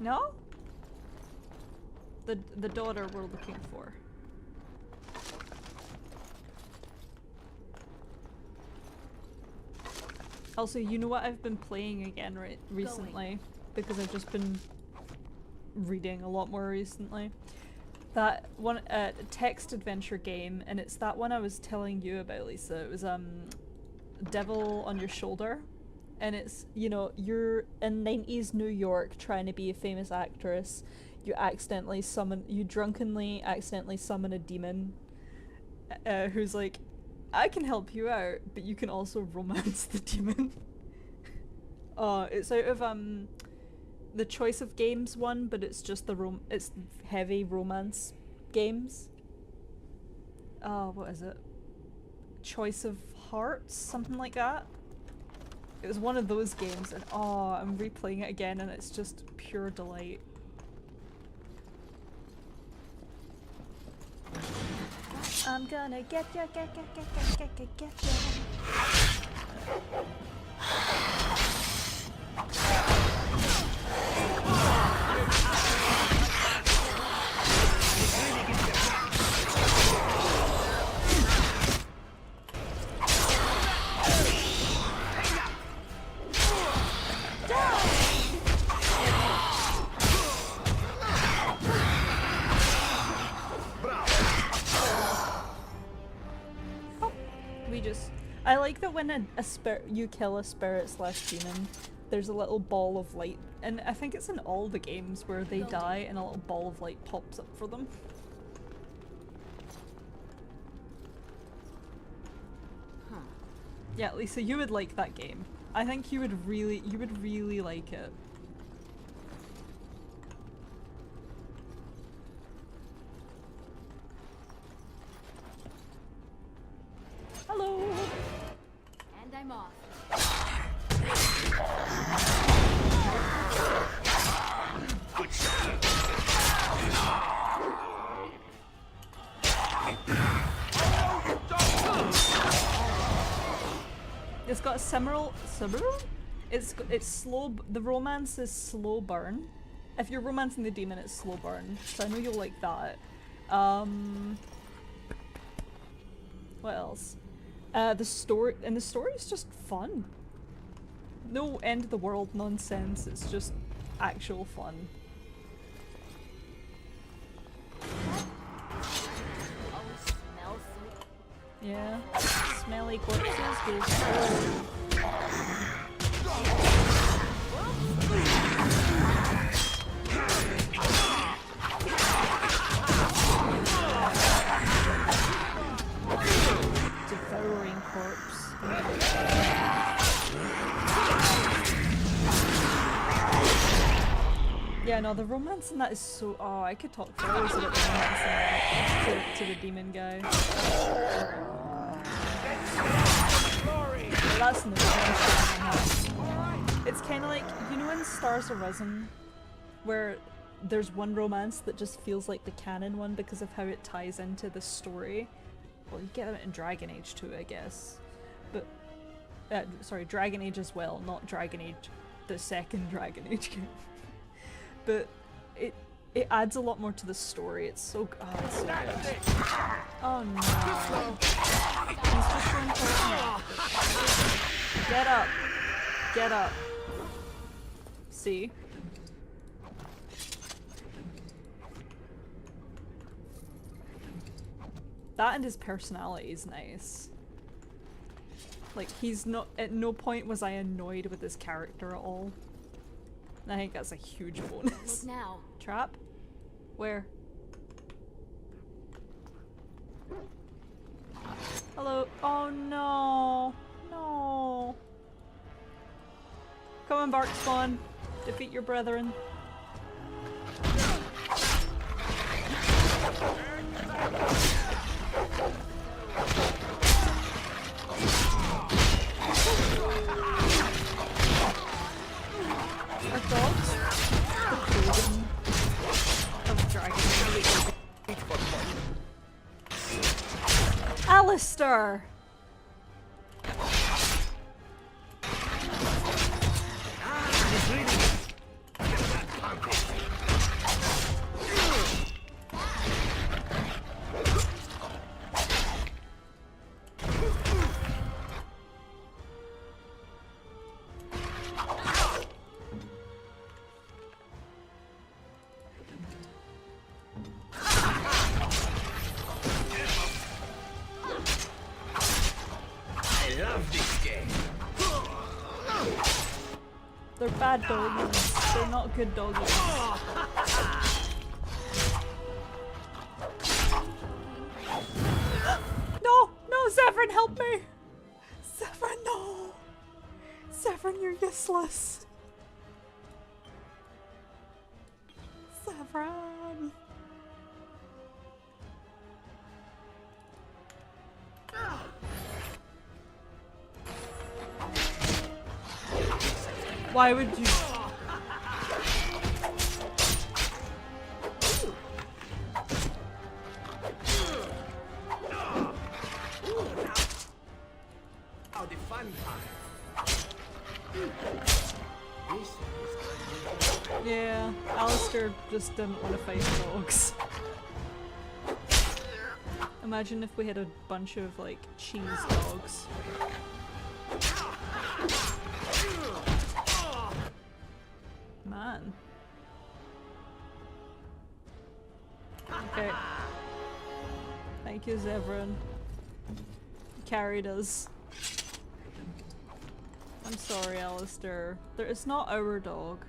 S1: No? The daughter we're looking for. Also, you know what I've been playing again recently? Because I've just been reading a lot more recently. That one, text adventure game, and it's that one I was telling you about, Lisa. It was, Devil on Your Shoulder. And it's, you know, you're in 90s New York trying to be a famous actress. You drunkenly accidentally summon a demon who's like, I can help you out, but you can also romance the demon. It's out of the Choice of Games one, but it's just it's heavy romance games. What is it? Choice of Hearts? Something like that. It was one of those games, and I'm replaying it again, and it's just pure delight. I'm gonna get ya. I like that when you kill a spirit/demon, there's a little ball of light, and I think it's in all the games where they die and a little ball of light pops up for them. Huh. Yeah, Lisa, you would like that game. I think you would really like it. Hello!
S6: And I'm off.
S12: Good shot.
S1: It's got got a similar. It's slow. The romance is slow burn. If you're romancing the demon, it's slow burn. So I know you'll like that. What else? The story is just fun. No end of the world nonsense. It's just actual fun. Yeah, smelly corpses go slow. Devouring corpse. Yeah, no, the romance in that is so. Oh, I could talk for hours about the romance in that to the demon guy. But that's in the romance. It's kind of like, you know, in Stars Arisen, where there's one romance that just feels like the canon one because of how it ties into the story. Well, you get that in Dragon Age too, I guess. But, sorry, Dragon Age as well, not Dragon Age, the second Dragon Age game. But it adds a lot more to the story. It's so good. Oh, it's so good. Oh no. He's just so important. Get up. Get up. See? That and his personality is nice. Like, he's not- at no point was I annoyed with his character at all. And I think that's a huge bonus.
S6: Look now.
S1: Trap? Where? Hello? Oh no! No! Come on, Bark Spawn. Defeat your brethren. Our dogs? The clothing of dragons. Alistair! They're bad doggies. They're not good doggies. No! No, Zevran, help me! Zevran, no! Zevran, you're useless. Zevran. Why would you?
S10: Oh, the fun part.
S1: Yeah, Alistair just didn't want to fight dogs. Imagine if we had a bunch of, like, cheese dogs. Man. Okay. Thank you, Zevran. You carried us. I'm sorry, Alistair. It's not our dog.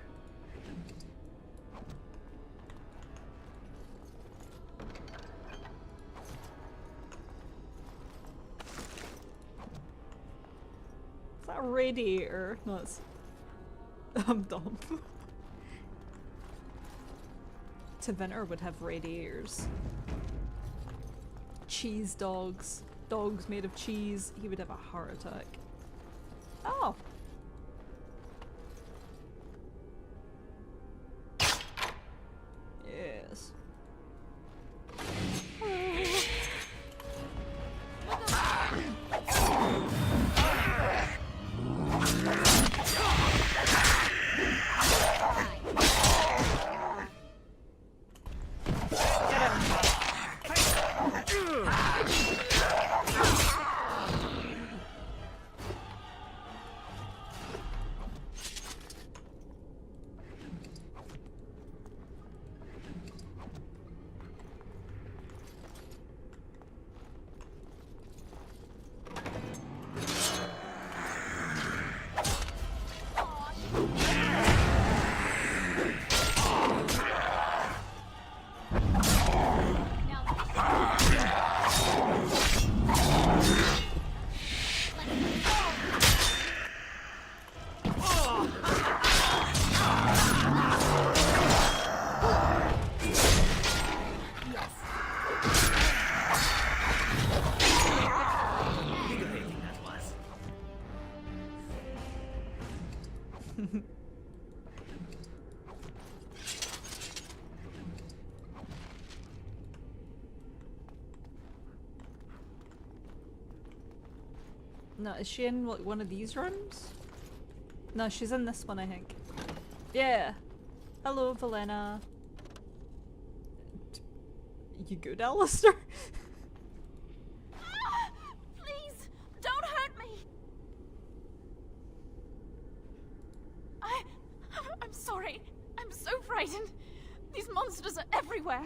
S1: Is that a radiator? No, it's... I'm dumb. Tevinter would have radiators. Cheese dogs. Dogs made of cheese. He would have a heart attack. Oh! Yes. No, is she in like one of these rooms? No, she's in this one, I think. Yeah. Hello, Valena. You good, Alistair?
S7: Please, don't hurt me. I'm sorry. I'm so frightened. These monsters are everywhere.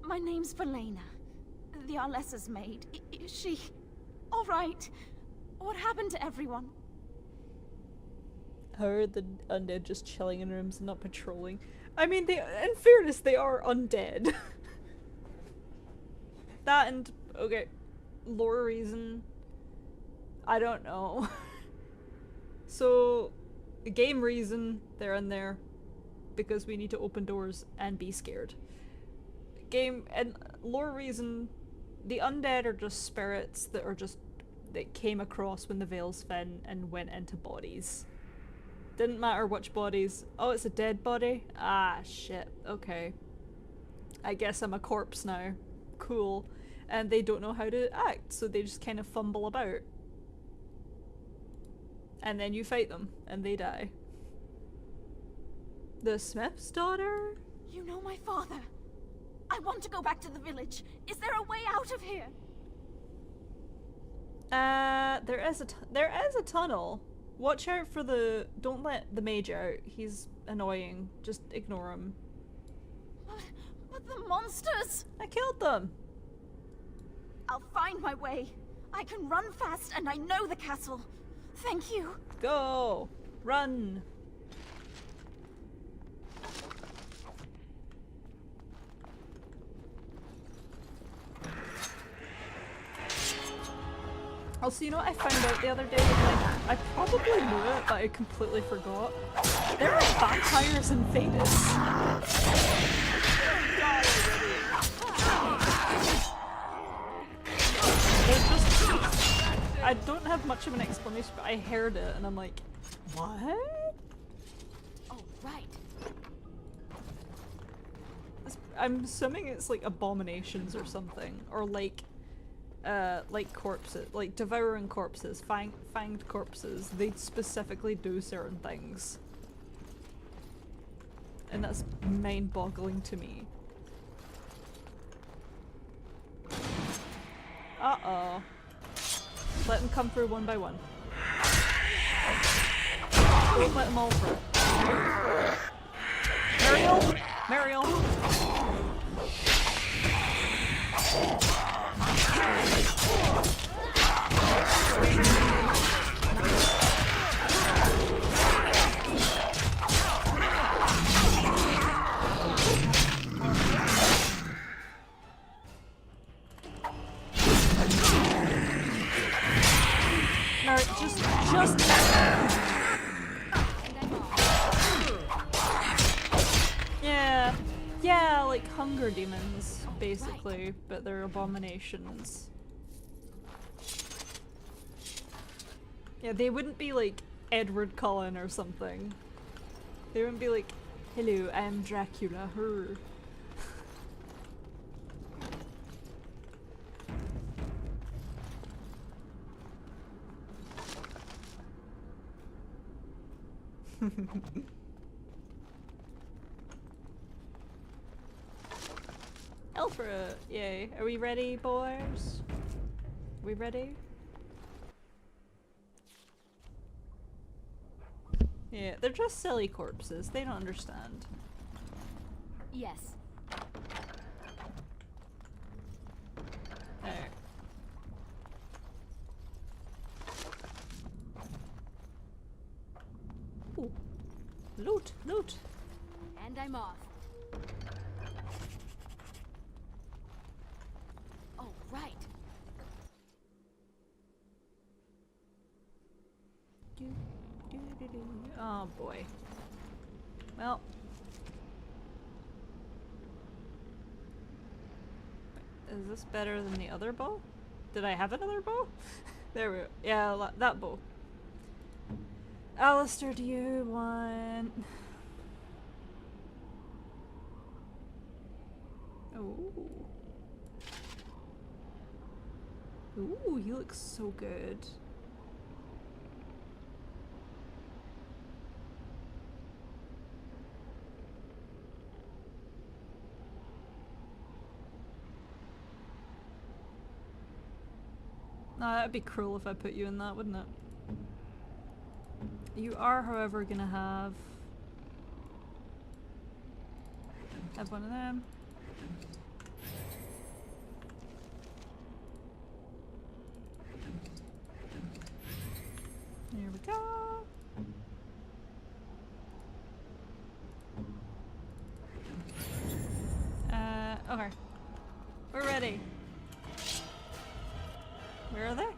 S7: My name's Valena. The Arlessa's maid. Is she all right? What happened to everyone?
S1: How are the undead just chilling in rooms and not patrolling? I mean, in fairness, they are undead. That and, okay, lore reason, I don't know. So, game reason, they're in there because we need to open doors and be scared. Game and lore reason, the undead are just spirits that came across when the veils thin and went into bodies. Didn't matter which bodies. Oh, it's a dead body? Ah, shit. Okay. I guess I'm a corpse now. Cool. And they don't know how to act, so they just kind of fumble about. And then you fight them, and they die. The Smith's daughter?
S7: You know my father. I want to go back to the village. Is there a way out of here?
S1: There is a tunnel. Watch out for the... Don't let the mage out. He's annoying. Just ignore him.
S7: But the monsters!
S1: I killed them!
S7: I'll find my way. I can run fast and I know the castle. Thank you.
S1: Go! Run! Also, you know what I found out the other day? Like, I probably knew it, but I completely forgot. There are vampires in Thedas. I don't have much of an explanation, but I heard it and I'm like, what?
S7: Oh, right.
S1: I'm assuming it's like abominations or something, or like corpses, like devouring corpses, fanged corpses. They specifically do certain things. And that's mind-boggling to me. Uh-oh. Let them come through one by one. Don't let them all through. Mariel! Mariel! Mary, just... Yeah, like hunger demons, basically, but they're abominations. Yeah, they wouldn't be like Edward Cullen or something. They wouldn't be like, hello, I'm Dracula, her. Alfred, yay. Are we ready, boys? We ready? Yeah, they're just silly corpses. They don't understand.
S7: Yes.
S1: There. Ooh. Loot, loot.
S7: And I'm off. Oh, right.
S1: Oh boy. Well. Is this better than the other bow? Did I have another bow? There we go. Yeah, that bow. Alistair, do you want... Oh. Ooh, he looks so good. Nah, that'd be cruel if I put you in that, wouldn't it? You are, however, gonna have one of them. Here we go. Okay. We're ready. Where are they?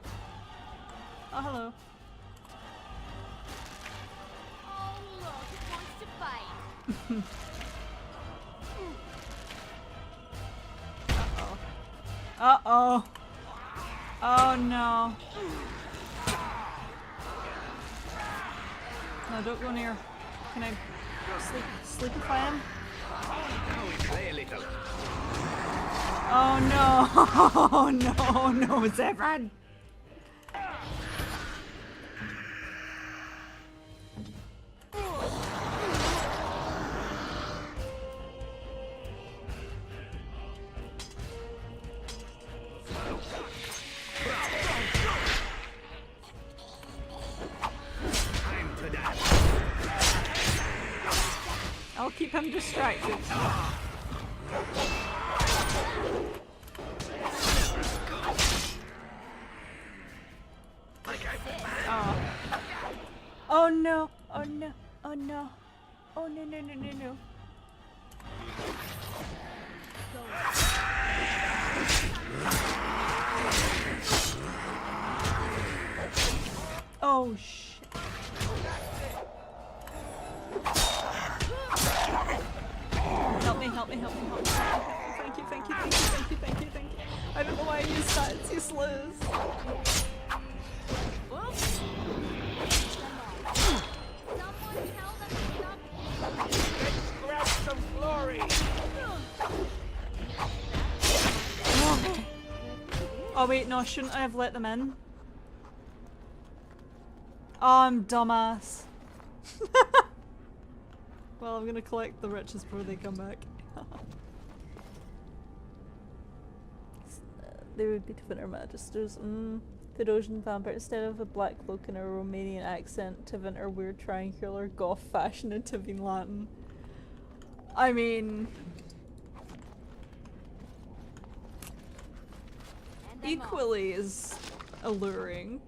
S1: Oh, hello.
S11: Oh, look, it wants to fight.
S1: Uh-oh. Oh, no. No, don't go near. Can I sleepify him? Oh no! Oh no, no, Zevran! I'll keep him distracted. Oh. Oh no! Oh no! Oh no! Oh no no no no no! Oh shit! Help me! Help me! Help me! Help me! Thank you! Thank you! Thank you! Thank you! Thank you! Thank you! I don't know why I used that. It's useless.
S10: Some glory.
S1: Oh wait, no, shouldn't I have let them in? Oh, I'm dumbass. Well, I'm gonna collect the riches before they come back. They would be Tvinner Magisters. Therosian vampire. Instead of a black cloak and a Romanian accent, Tvinner weird triangular goth fashion in Tivine Latin. I mean... equally as alluring.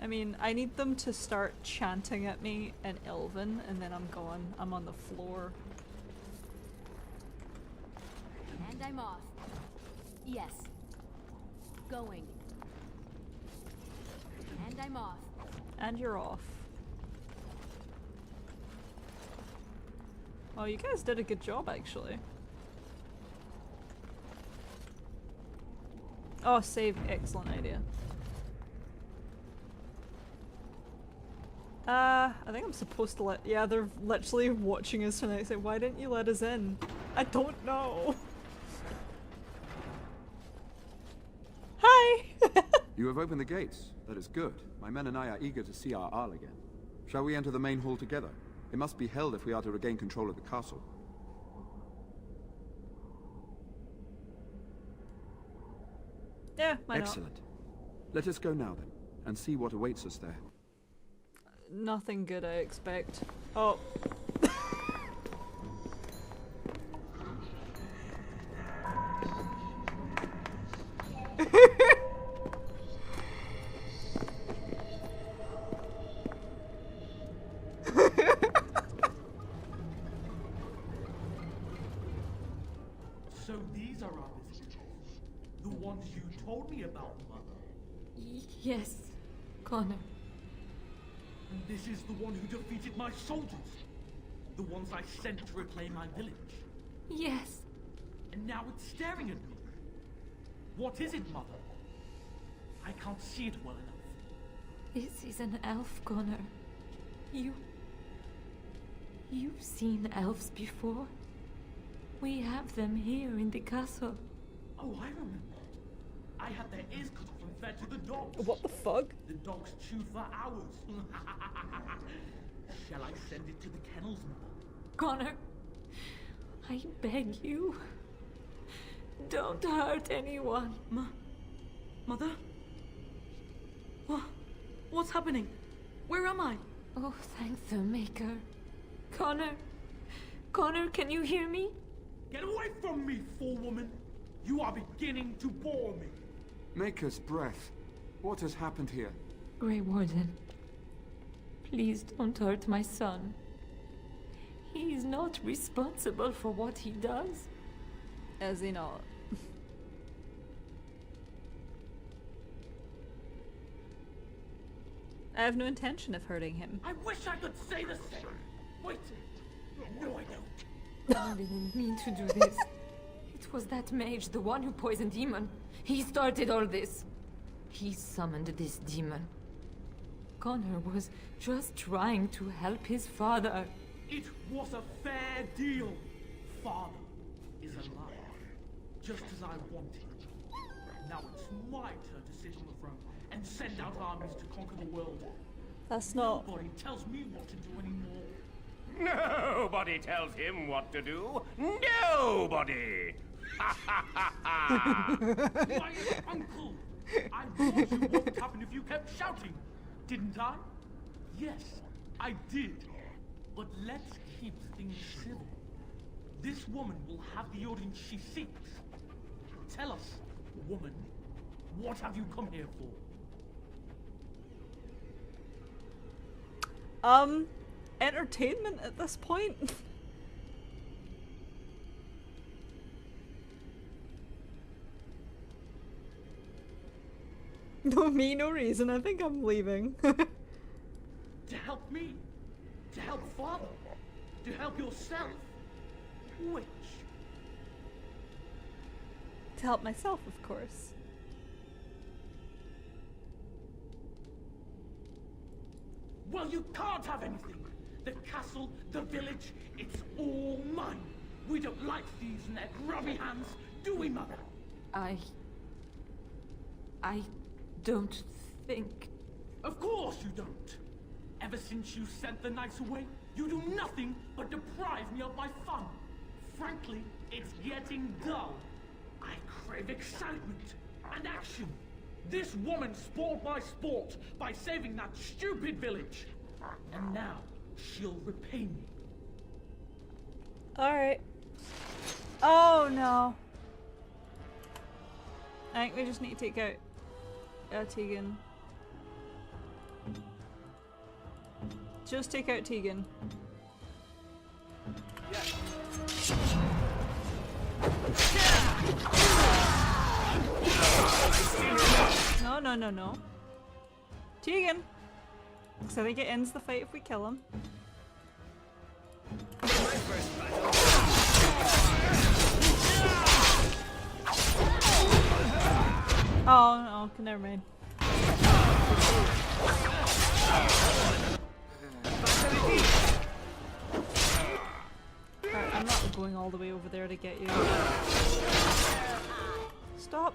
S1: I mean, I need them to start chanting at me in Elven, and then I'm gone. I'm on the floor.
S11: And I'm off. Yes. Going. And I'm off.
S1: And you're off. Oh, you guys did a good job, actually. Oh, save. Excellent idea. I think I'm supposed to let- yeah, they're literally watching us tonight. Say, why didn't you let us in? I don't know. Hi!
S15: You have opened the gates. That is good. My men and I are eager to see our Arl again. Shall we enter the main hall together? It must be held if we are to regain control of the castle.
S1: Yeah, why not?
S15: Excellent. Let us go now then, and see what awaits us there.
S1: Nothing good, I expect. Oh.
S22: So these are our visitors. The ones you told me about, Mother.
S14: Yes, Connor.
S22: And this is the one who defeated my soldiers. The ones I sent to reclaim my village.
S14: Yes.
S22: And now it's staring at me. What is it, Mother? I can't see it well enough.
S14: This is an elf, Connor. You've seen elves before? We have them here in the castle.
S22: Oh, I remember. I had their ears cut off and fed to the dogs.
S1: What the fuck?
S22: The dogs chewed for hours. Shall I send it to the kennels now?
S14: Connor, I beg you. Don't hurt anyone.
S22: Mother? What's happening? Where am I?
S14: Oh, thank the Maker. Connor, can you hear me?
S22: Get away from me, fool-woman! You are beginning to bore me.
S15: Maker's breath. What has happened here?
S14: Grey Warden, please don't hurt my son. He is not responsible for what he does.
S1: Is he not? I have no intention of hurting him.
S22: I wish I could say the same. Wait. No, I don't.
S14: I didn't mean to do this. It was that mage, the one who poisoned Demon. He started all this. He summoned this demon. Connor was just trying to help his father.
S22: It was a fair deal. Father is alive, just as I wanted. Now it's my turn to sit on the throne and send out armies to conquer the world.
S1: That's not...
S22: Nobody tells me what to do anymore.
S5: Nobody tells him what to do. Nobody!
S22: Why, Uncle! I warned you what would happen if you kept shouting, didn't I? Yes, I did. But let's keep things civil. This woman will have the audience she seeks. Tell us, woman, what have you come here for?
S1: Entertainment at this point? No, me, no reason. I think I'm leaving.
S22: To help me? To help Father? To help yourself? Which?
S1: To help myself, of course.
S22: Well, you can't have anything. The castle, the village, it's all mine. We don't like thieves and their grubby hands, do we, Mother?
S14: I don't think...
S22: Of course you don't. Ever since you sent the knights away, you do nothing but deprive me of my fun. Frankly, it's getting dull. I crave excitement and action. This woman spoiled my sport by saving that stupid village. And now, she'll repay me.
S1: Alright. Oh no. I think we just need to take out Tegan. Just take out Tegan. No. Tegan! Because I think it ends the fight if we kill him. Oh, no, never mind. Alright, I'm not going all the way over there to get you. Stop!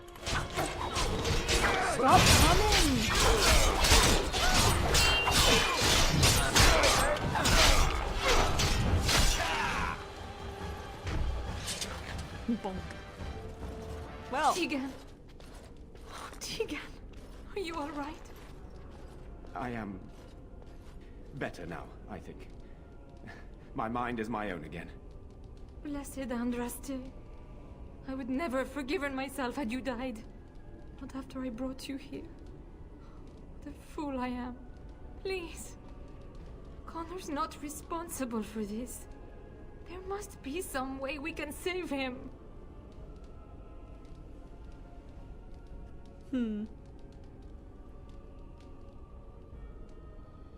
S1: Stop coming! Bonk. Well.
S14: Tegan. Oh, Tegan. Are you alright?
S5: I am better now, I think. My mind is my own again.
S14: Blessed Andraste. I would never have forgiven myself had you died. Not after I brought you here. The fool I am. Please. Connor's not responsible for this. There must be some way we can save him.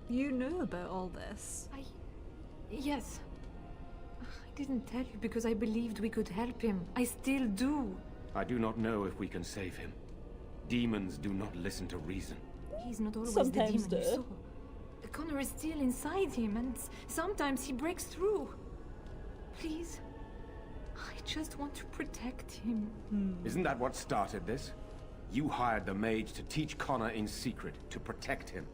S1: You knew about all this.
S14: Yes. I didn't tell you because I believed we could help him. I still do.
S5: I do not know if we can save him. Demons do not listen to reason.
S14: He's not always
S1: Sometimes
S14: the demon you
S1: do.
S14: saw. Connor is still inside him, and sometimes he breaks through. Please, I just want to protect him.
S5: Isn't that what started this? You hired the mage to teach Connor in secret, to protect him.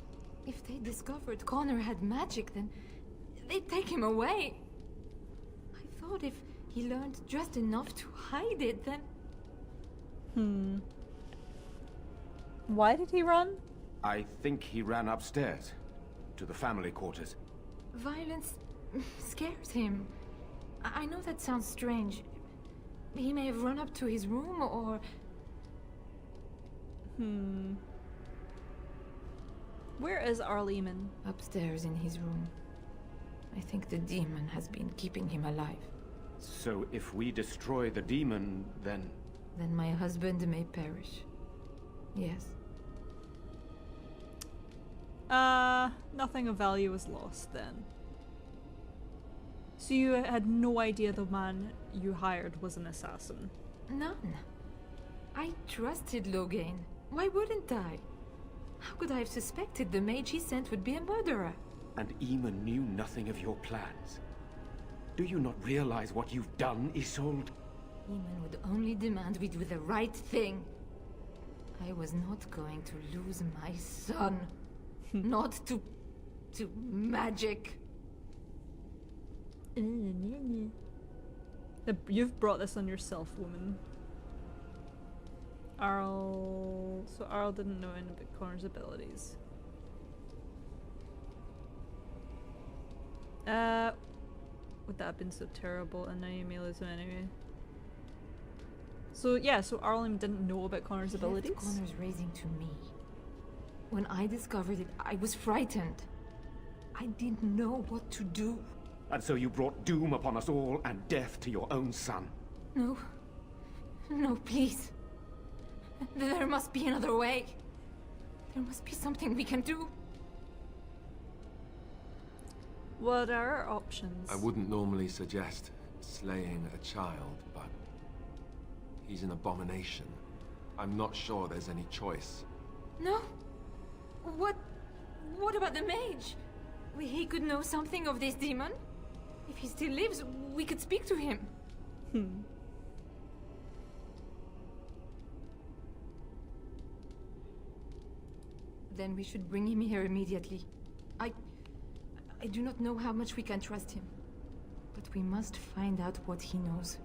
S14: If they discovered Connor had magic, then they'd take him away. I thought if he learned just enough to hide it, then...
S1: Why did he run?
S5: I think he ran upstairs, to the family quarters.
S14: Violence scares him. I know that sounds strange. He may have run up to his room, or...
S1: Where is Arleman?
S14: Upstairs in his room. I think the demon has been keeping him alive.
S5: So if we destroy the demon, then...
S14: Then my husband may perish. Yes.
S1: Nothing of value was lost then. So you had no idea the man you hired was an assassin?
S14: None. I trusted Logain. Why wouldn't I? How could I have suspected the mage he sent would be a murderer?
S5: And Eamon knew nothing of your plans. Do you not realize what you've done, Isolde?
S14: Eamon would only demand we do the right thing. I was not going to lose my son. Not to magic.
S1: You've brought this on yourself, woman. So Arl didn't know any of Connor's abilities. Would that have been so terrible? And now you may lose him anyway. So yeah, so Arlen didn't know about Connor's abilities?
S14: Left Connor's raising to me. When I discovered it, I was frightened. I didn't know what to do.
S5: And so you brought doom upon us all and death to your own son.
S14: No. No, please. There must be another way. There must be something we can do.
S1: What are our options?
S3: I wouldn't normally suggest slaying a child, but he's an abomination. I'm not sure there's any choice.
S14: No? What about the mage? He could know something of this demon. If he still lives, we could speak to him. Then we should bring him here immediately. I do not know how much we can trust him. But we must find out what he knows.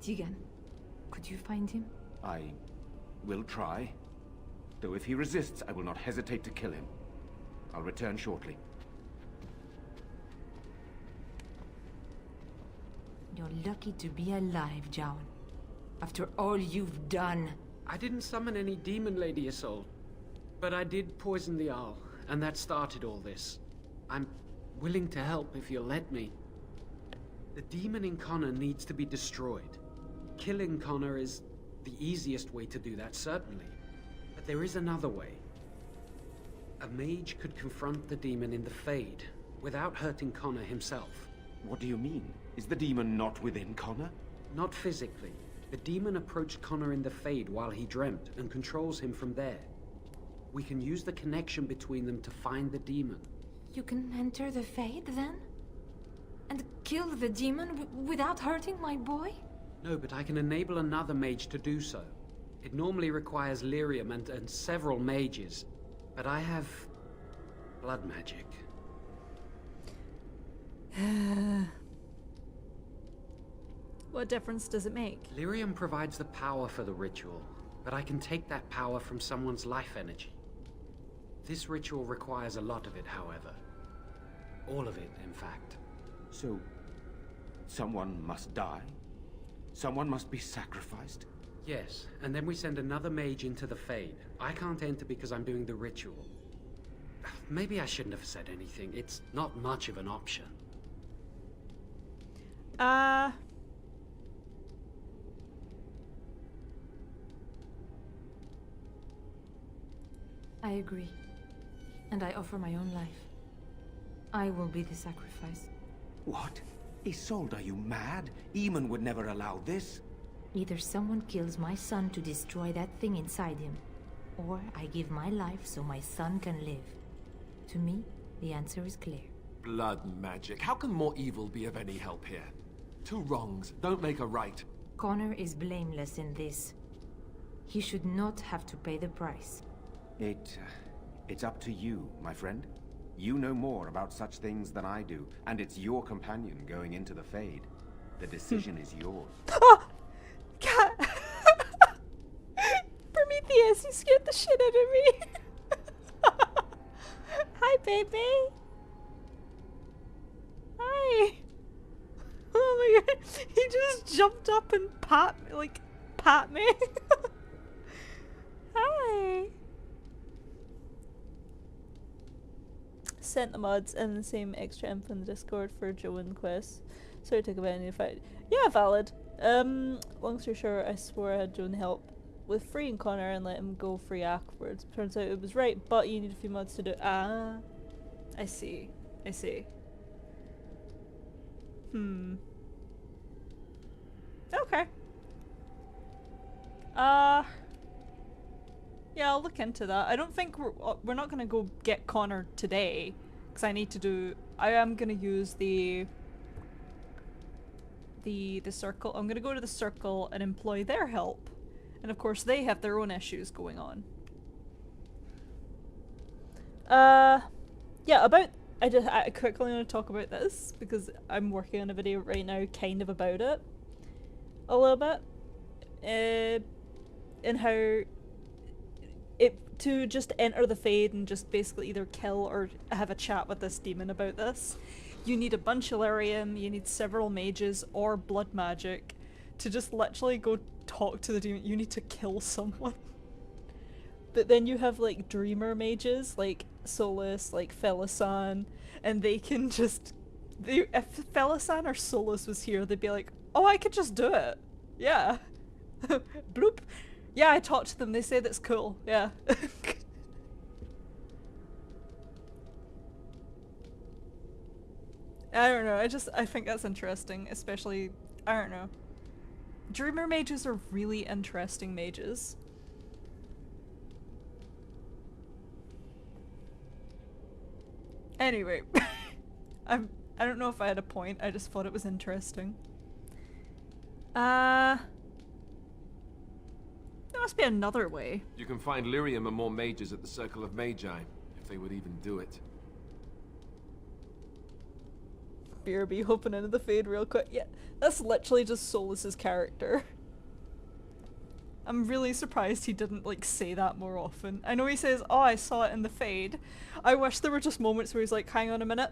S14: Tegan, could you find him?
S5: I will try. Though if he resists, I will not hesitate to kill him. I'll return shortly.
S14: You're lucky to be alive, Jown. After all you've done.
S20: I didn't summon any demon, Lady Isolde. But I did poison the owl, and that started all this. I'm willing to help if you'll let me. The demon in Connor needs to be destroyed. Killing Connor is the easiest way to do that, certainly. But there is another way. A mage could confront the demon in the Fade, without hurting Connor himself.
S5: What do you mean? Is the demon not within Connor?
S20: Not physically. The demon approached Connor in the Fade while he dreamt, and controls him from there. We can use the connection between them to find the demon.
S14: You can enter the Fade, then? And kill the demon without hurting my boy?
S20: No, but I can enable another mage to do so. It normally requires lyrium and several mages. But I have... blood magic.
S1: What difference does it make?
S20: Lyrium provides the power for the ritual, but I can take that power from someone's life energy. This ritual requires a lot of it, however. All of it, in fact.
S5: So, someone must die? Someone must be sacrificed?
S20: Yes, and then we send another mage into the Fade. I can't enter because I'm doing the ritual. Maybe I shouldn't have said anything. It's not much of an option.
S14: I agree. And I offer my own life. I will be the sacrifice.
S5: What? Isolde, are you mad? Eamon would never allow this.
S13: Either someone kills my son to destroy that thing inside him, or I give my life so my son can live. To me, the answer is clear.
S3: Blood magic. How can more evil be of any help here? Two wrongs don't make a right.
S13: Connor is blameless in this. He should not have to pay the price.
S5: It's up to you, my friend. You know more about such things than I do, and it's your companion going into the Fade. The decision is yours.
S1: Oh! Cat! Prometheus, you scared the shit out of me! Hi, baby! Hi! Oh my god, he just jumped up and pat me. Hi! Sent the mods and the same extra info in the Discord for Joe and Quest. Sorry to talk about any fight. Yeah, valid. Long story short, I swore I had Joan help with freeing Connor and let him go free afterwards. Turns out it was right, but you need a few mods to do it. Ah, I see. I see. Okay. Yeah, I'll look into that. I don't think we're not gonna go get Connor today, because I am gonna use the circle. I'm gonna go to the circle and employ their help, and of course they have their own issues going on. Yeah, I quickly want to talk about this because I'm working on a video right now kind of about it a little bit, and how to just enter the Fade and just basically either kill or have a chat with this demon about this. You need a bunch of lyrium, you need several mages or blood magic to just literally go talk to the demon. You need to kill someone. But then you have like dreamer mages like Solus, like Felisan, and they can just... if Felisan or Solus was here, they'd be like, oh, I could just do it. Yeah. Bloop. Yeah, I talked to them, they say that's cool. Yeah. I don't know, I think that's interesting, especially, I don't know. Dreamer mages are really interesting mages. Anyway, I don't know if I had a point, I just thought it was interesting. There must be another way.
S3: You can find lyrium and more mages at the Circle of Magi, if they would even do it.
S1: BRB hopping into the Fade real quick. Yeah, that's literally just Solus's character. I'm really surprised he didn't like say that more often. I know he says, oh, I saw it in the Fade. I wish there were just moments where he's like, hang on a minute.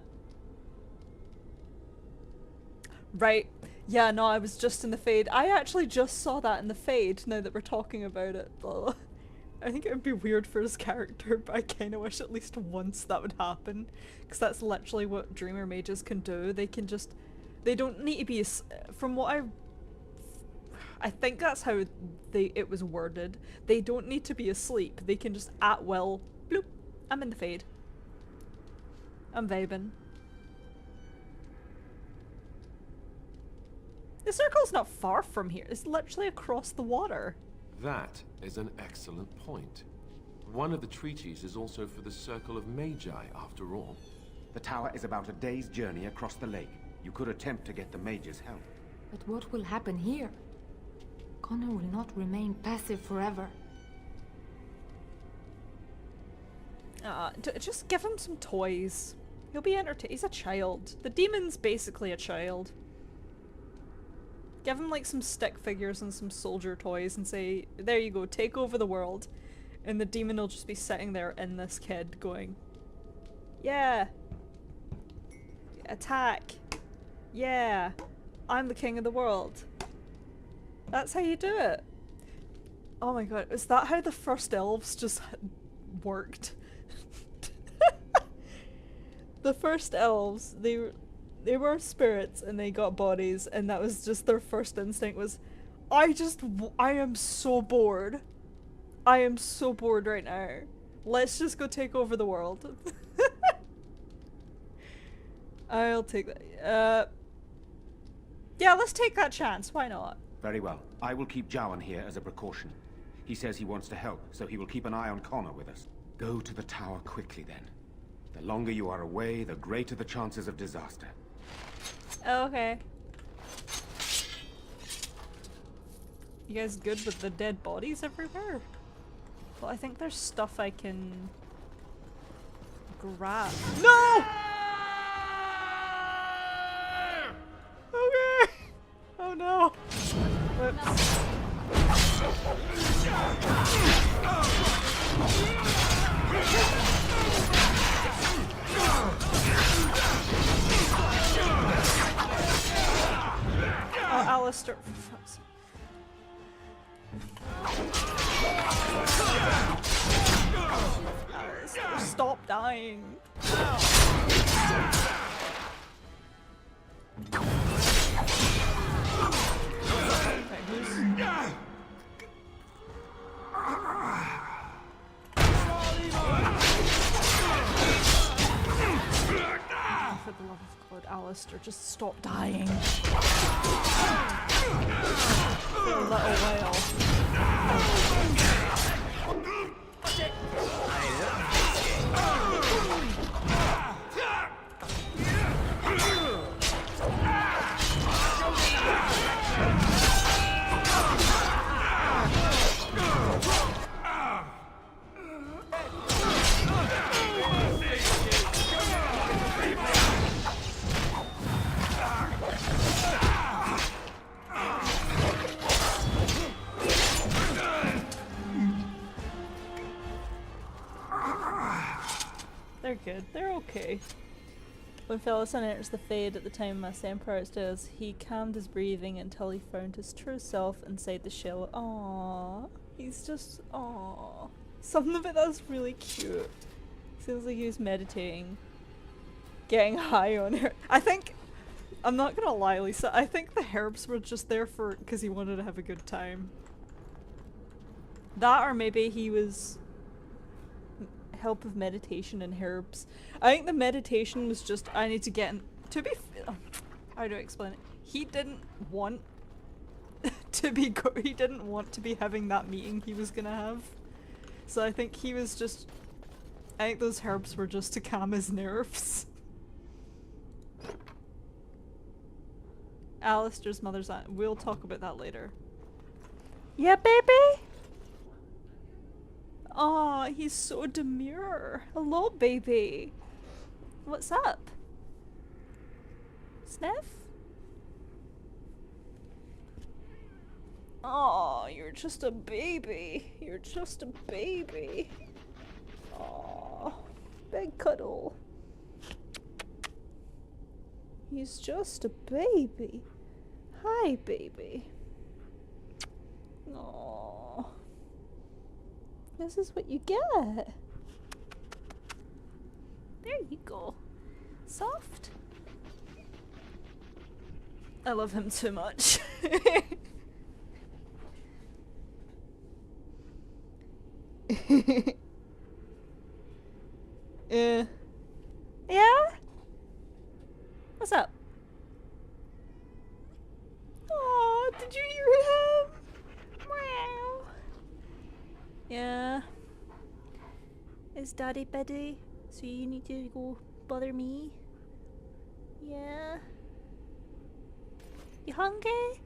S1: Right. Yeah, no, I was just in the Fade. I actually just saw that in the Fade, now that we're talking about it. I think it would be weird for his character, but I kind of wish at least once that would happen. Because that's literally what Dreamer Mages can do. They can just... They don't need to be... From what I think that's how it was worded. They don't need to be asleep. They can just at will... Bloop. I'm in the Fade. I'm vibing. The circle's not far from here. It's literally across the water.
S3: That is an excellent point. One of the treaties is also for the Circle of Magi, after all.
S5: The tower is about a day's journey across the lake. You could attempt to get the mage's help.
S13: But what will happen here? Connor will not remain passive forever.
S1: Just give him some toys. He'll be entertained. He's a child. The demon's basically a child. Give him like some stick figures and some soldier toys and say, there you go, take over the world. And the demon will just be sitting there in this kid going, yeah. Attack. Yeah. I'm the king of the world. That's how you do it. Oh my god, is that how the first elves just worked? The first elves, they were spirits and they got bodies, and that was just their first instinct was, I am so bored. I am so bored right now. Let's just go take over the world. I'll take that. Yeah, let's take that chance. Why not?
S5: Very well. I will keep Jowan here as a precaution. He says he wants to help, so he will keep an eye on Connor with us. Go to the tower quickly, then. The longer you are away, the greater the chances of disaster.
S1: Okay. You guys good with the dead bodies everywhere? Well, I think there's stuff I can grab. No! Okay. Oh no. Whoops. Oh, Alistair. For fuck's sake. Alistair, stop dying. Okay, who's... For the love of God, Alistair, just stop dying. For a little while. They're good. They're okay. When Felison enters the Fade at the time Mass Emperor does, he calmed his breathing until he found his true self inside the shell. Aww. He's just... aww. Something about that's really cute. Seems like he was meditating. Getting high on her. I think... I'm not gonna lie, Lisa. I think the herbs were just there for... because he wanted to have a good time. That, or maybe he was... help of meditation and herbs. I think the meditation was just, I need to get in, to be how do I explain it? He didn't want to be he didn't want to be having that meeting he was gonna have. So I think he was just, I think those herbs were just to calm his nerves. Alistair's mother's aunt. We'll talk about that later. Yeah, baby? Aw, he's so demure. Hello, baby. What's up? Sniff? Aw, you're just a baby. You're just a baby. Aw, big cuddle. He's just a baby. Hi, baby. Aw. This is what you get. There you go. Soft. I love him too much. Yeah? What's up? Aw, did you hear him? Meow. Yeah. Is Daddy busy? So you need to go bother me? Yeah. You hungry?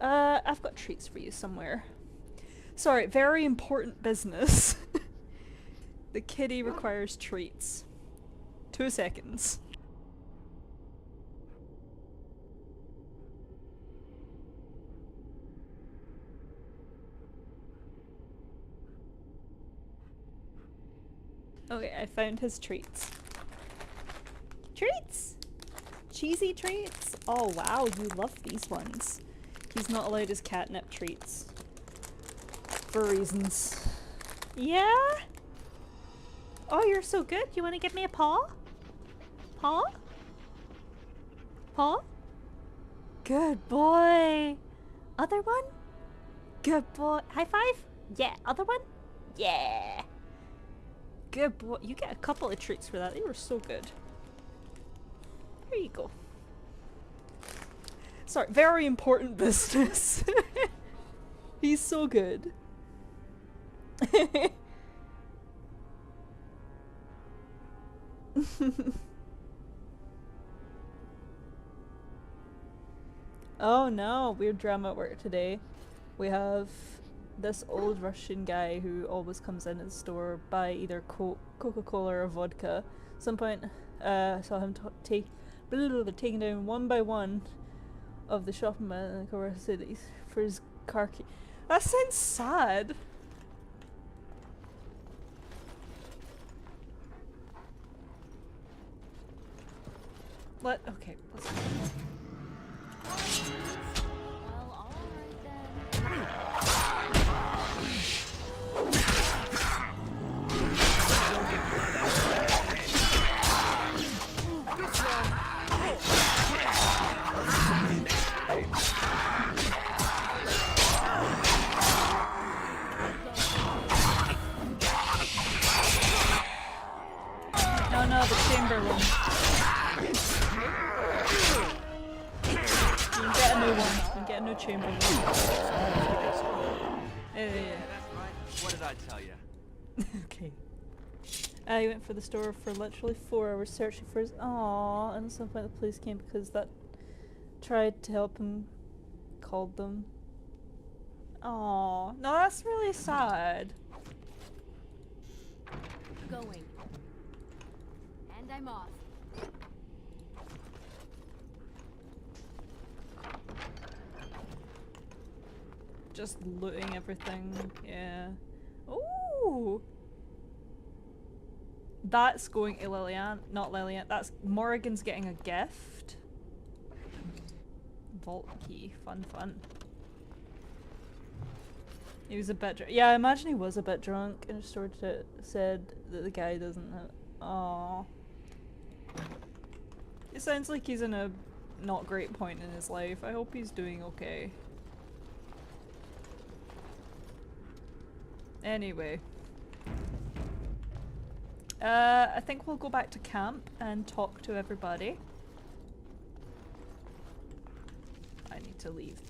S1: I've got treats for you somewhere. Sorry, very important business. The kitty requires treats. 2 seconds. Okay, I found his treats. Treats! Cheesy treats? Oh wow, you love these ones. He's not allowed his catnip treats. For reasons. Yeah? Oh, you're so good. You want to give me a paw? Paw? Paw? Good boy. Other one? Good boy. High five? Yeah. Other one? Yeah. Good boy. You get a couple of treats for that. They were so good. Here you go. Sorry, very important business. He's so good. Oh no, weird drama at work today. We have this old Russian guy who always comes in at the store, buy either Coca-Cola or vodka. At some point, saw him taking down one by one of the shopping men in the core cities for his car key. That sounds sad. Okay, let's go. No, the chamber room. You can get a new one. You can get a new chamber room. Yeah.
S2: That's right. What did I tell you?
S1: Okay. He went for the store for literally 4 hours searching for his... Aww, and at some point the police came because that tried to help him called them. Aww. No, that's really sad.
S11: Going. And I'm off.
S1: Just looting everything, yeah. Ooh! That's going to Lillian, not Lillian. That's Morrigan's getting a gift. Vault key, fun. He was a bit drunk. Yeah, I imagine he was a bit drunk and just sort of said that the guy doesn't have. Aww. It sounds like he's in a not great point in his life. I hope he's doing okay. Anyway. I think we'll go back to camp and talk to everybody. I need to leave.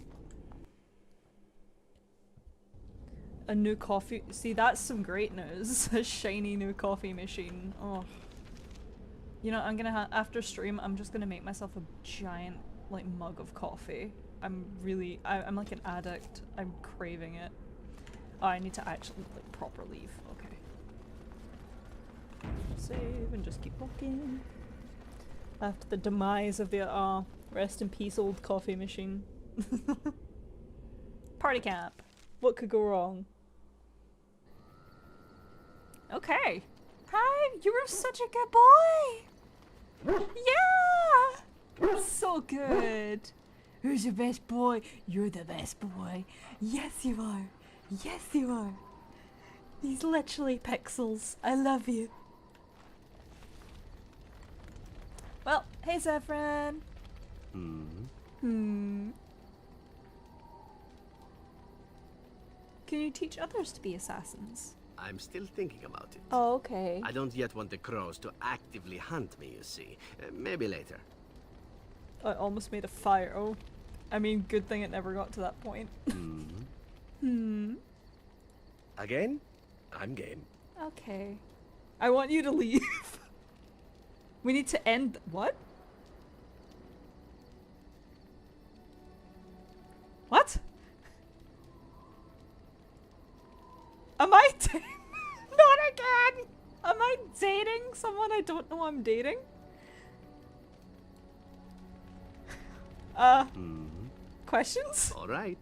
S1: A new coffee- see, that's some great news. A shiny new coffee machine. Oh. You know, I'm gonna after stream, I'm just gonna make myself a giant, like, mug of coffee. I'm really- I'm like an addict. I'm craving it. Oh, I need to actually, like, proper leave. Okay. Save and just keep walking. After the demise of the, rest in peace old coffee machine. Party camp. What could go wrong? Okay. Hi, you were such a good boy! Yeah! So good! Who's your best boy? You're the best boy. Yes, you are. Yes, you are. He's literally pixels. I love you. Well, hey Zephyrin. Can you teach others to be assassins?
S10: I'm still thinking about it.
S1: Oh, okay.
S10: I don't yet want the crows to actively hunt me, you see. Maybe later.
S1: I almost made a fire. Oh. I mean, good thing it never got to that point.
S10: Again? I'm game.
S1: Okay. I want you to leave. We need to end- what? What? Am I not again? Am I dating someone I don't know I'm dating? Questions?
S10: Alright,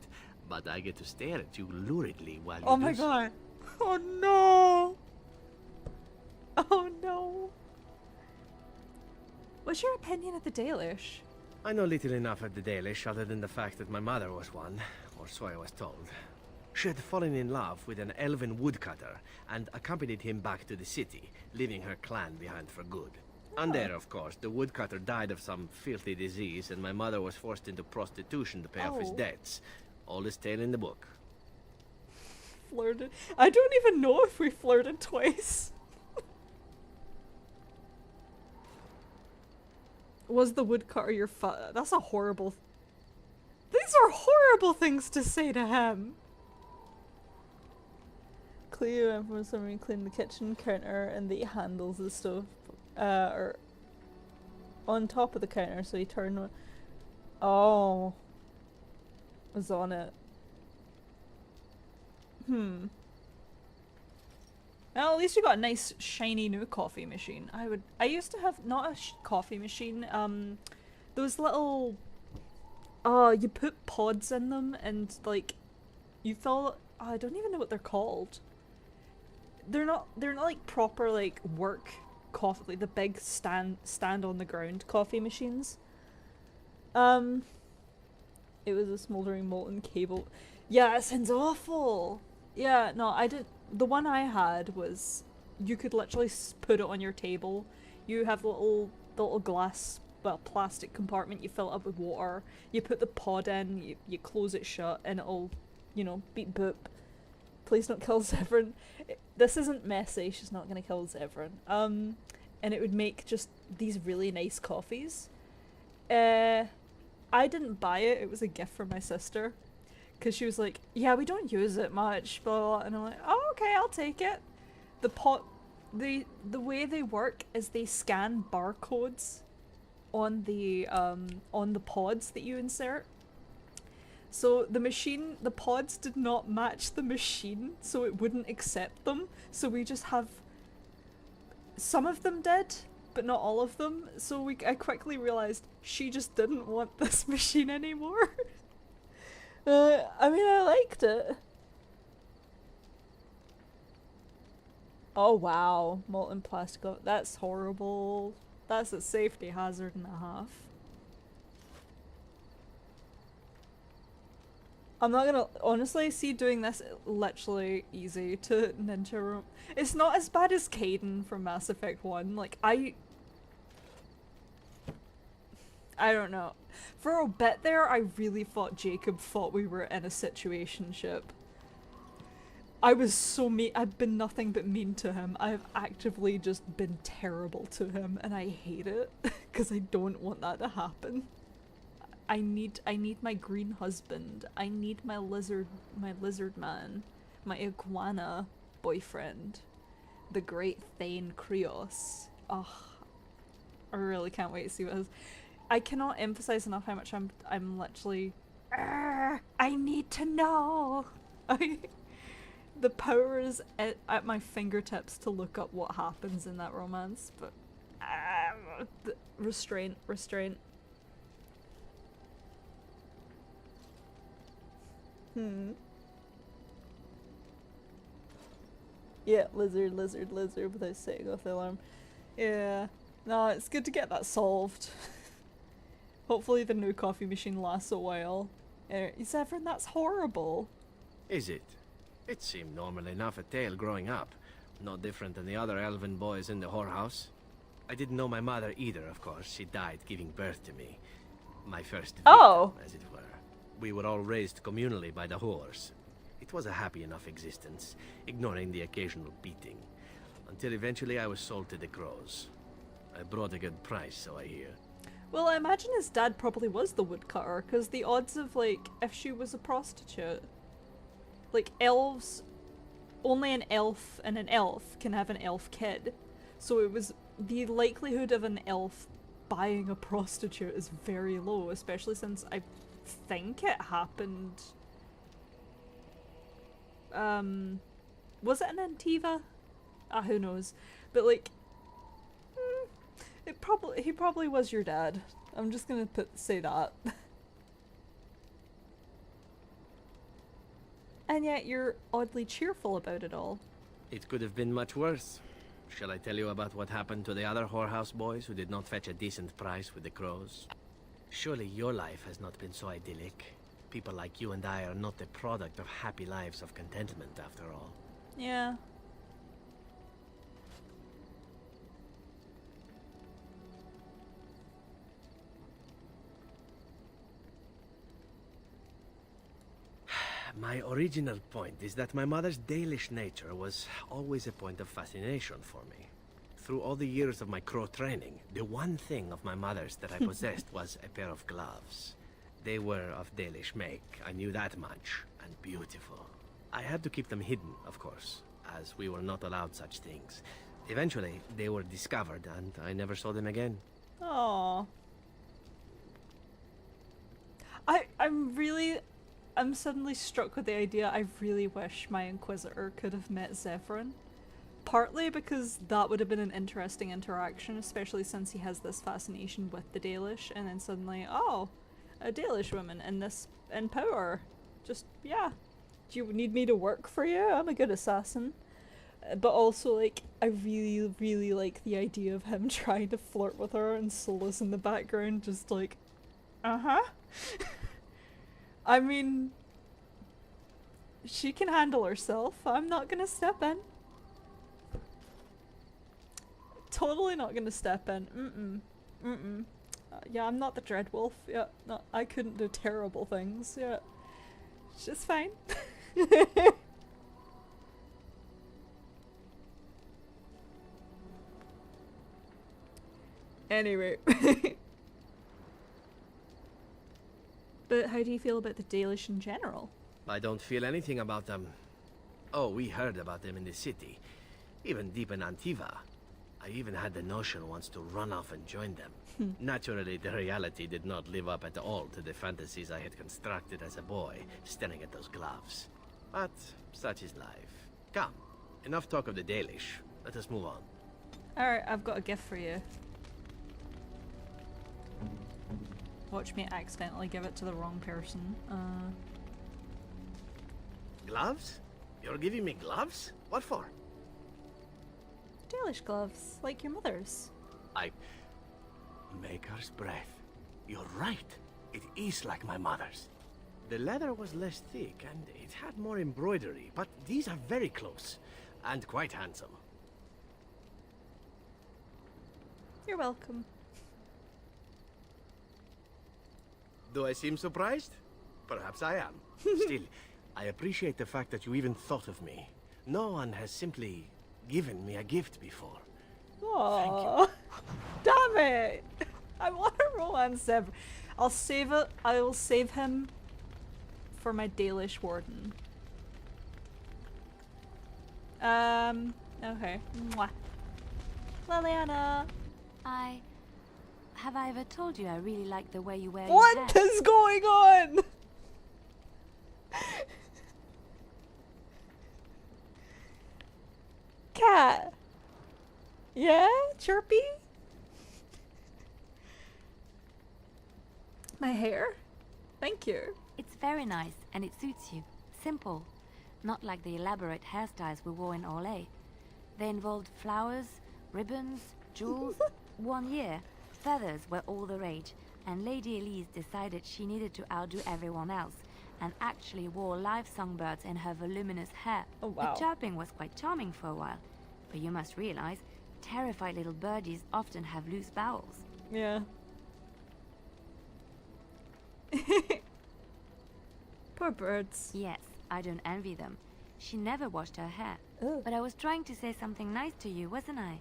S10: but I get to stare at you luridly while you
S1: Oh my god. Oh no. Oh no. What's your opinion of the Dalish?
S10: I know little enough of the Dalish other than the fact that my mother was one, or so I was told. She had fallen in love with an elven woodcutter and accompanied him back to the city, leaving her clan behind for good. And there, of course, the woodcutter died of some filthy disease and my mother was forced into prostitution to pay off his debts. Oldest tale in the book.
S1: Flirted? I don't even know if we flirted twice. Was the woodcutter your That's a horrible... These are horrible things to say to him. Cleo and from somebody clean the kitchen counter and the handles the stove are on top of the counter, so he turned one. Oh, was on it. Well, at least you got a nice shiny new coffee machine. I used to have not a coffee machine. Those little. You put pods in them and like, you fill. I don't even know what they're called. They're not like proper like work coffee, like the big stand on the ground coffee machines. It was a smoldering molten cable. Yeah, it sounds awful. Yeah, no, I did. The one I had was, you could literally put it on your table. You have the little glass, well, plastic compartment. You fill it up with water. You put the pod in. You close it shut, and it'll, you know, beep boop. Please don't kill Zevran. This isn't messy. She's not gonna kill Zevran. And it would make just these really nice coffees. I didn't buy it. It was a gift from my sister. Because she was like, yeah, we don't use it much, blah, blah, blah. And I'm like, oh, okay, I'll take it. The way they work is they scan barcodes on the pods that you insert. So the pods did not match the machine, so it wouldn't accept them. So we just have, some of them did, but not all of them. So I quickly realized she just didn't want this machine anymore. I mean, I liked it. Oh wow, molten plastic. That's horrible. That's a safety hazard and a half. I'm not gonna honestly see doing this literally easy to ninja room. It's not as bad as Caden from Mass Effect 1. Like I don't know. For a bit there, I really thought Jacob thought we were in a situationship. I was so mean. I've been nothing but mean to him. I've actively just been terrible to him, and I hate it because I don't want that to happen. I need my green husband. I need my lizard man, my iguana boyfriend, the great Thane Krios. Ugh, I really can't wait to see what his. I cannot emphasize enough how much I'm literally. I need to know. The power is at my fingertips to look up what happens in that romance, but restraint. Yeah, lizard without setting off the alarm. Yeah, no, it's good to get that solved. Hopefully the new coffee machine lasts a while. Zevran, that's horrible.
S10: Is it? It seemed normal enough at Tale growing up. No different than the other elven boys in the whorehouse. I didn't know my mother either, of course. She died giving birth to me. My first victim, as it were. We were all raised communally by the whores. It was a happy enough existence, ignoring the occasional beating. Until eventually I was sold to the crows. I brought a good price, so I hear.
S1: Well, I imagine his dad probably was the woodcutter, because the odds of, like, if she was a prostitute... Like, elves... Only an elf and an elf can have an elf kid. So it was... The likelihood of an elf buying a prostitute is very low, especially since I think it happened... Was it an Antiva? Who knows. But, like... He probably was your dad. I'm just gonna say that. And yet you're oddly cheerful about it all.
S10: It could have been much worse. Shall I tell you about what happened to the other whorehouse boys who did not fetch a decent price with the crows? Surely your life has not been so idyllic. People like you and I are not the product of happy lives of contentment, after all.
S1: Yeah.
S10: My original point is that my mother's Dalish nature was always a point of fascination for me. Through all the years of my crow training, the one thing of my mother's that I possessed was a pair of gloves. They were of Dalish make, I knew that much, and beautiful. I had to keep them hidden, of course, as we were not allowed such things. Eventually, they were discovered, and I never saw them again.
S1: Aww. I'm suddenly struck with the idea. I really wish my Inquisitor could have met Zephyrin. Partly because that would have been an interesting interaction, especially since he has this fascination with the Dalish, and then suddenly, oh, a Dalish woman in power. Just, yeah. Do you need me to work for you? I'm a good assassin. But also, like, I really, really like the idea of him trying to flirt with her and Solus in the background, just like, uh-huh. I mean, she can handle herself. I'm not gonna step in. Totally not gonna step in. Yeah, I'm not the Dreadwolf. Yeah, no, I couldn't do terrible things. Yeah. It's just fine. Anyway. But how do you feel about the Dalish in general?
S10: I don't feel anything about them. Oh, we heard about them in the city. Even deep in Antiva. I even had the notion once to run off and join them. Naturally, the reality did not live up at all to the fantasies I had constructed as a boy, staring at those gloves. But such is life. Come, enough talk of the Dalish. Let us move on.
S1: Alright, I've got a gift for you. Watch me accidentally give it to the wrong person.
S10: Gloves? You're giving me gloves? What for?
S1: Dalish gloves, like your mother's.
S10: Maker's breath. You're right. It is like my mother's. The leather was less thick and it had more embroidery, but these are very close and quite handsome.
S1: You're welcome.
S10: Do I seem surprised? Perhaps I am. Still, I appreciate the fact that you even thought of me. No one has simply given me a gift before.
S1: Aww. Damn it! I want to romance him. I'll save it. I will save him for my Dalish warden. Okay. Mwah. Liliana.
S6: Have I ever told you I really like the way you wear
S1: What
S6: your hair?
S1: is going on? Cat. Yeah? Chirpy? My hair? Thank you.
S6: It's very nice, and it suits you. Simple. Not like the elaborate hairstyles we wore in Orlais. They involved flowers, ribbons, jewels. 1 year, feathers were all the rage, and Lady Elise decided she needed to outdo everyone else, and actually wore live songbirds in her voluminous hair.
S1: Oh, wow.
S6: The chirping was quite charming for a while, but you must realize, terrified little birdies often have loose bowels.
S1: Yeah. Poor birds.
S6: Yes, I don't envy them. She never washed her hair.
S1: Ugh.
S6: But I was trying to say something nice to you, wasn't I?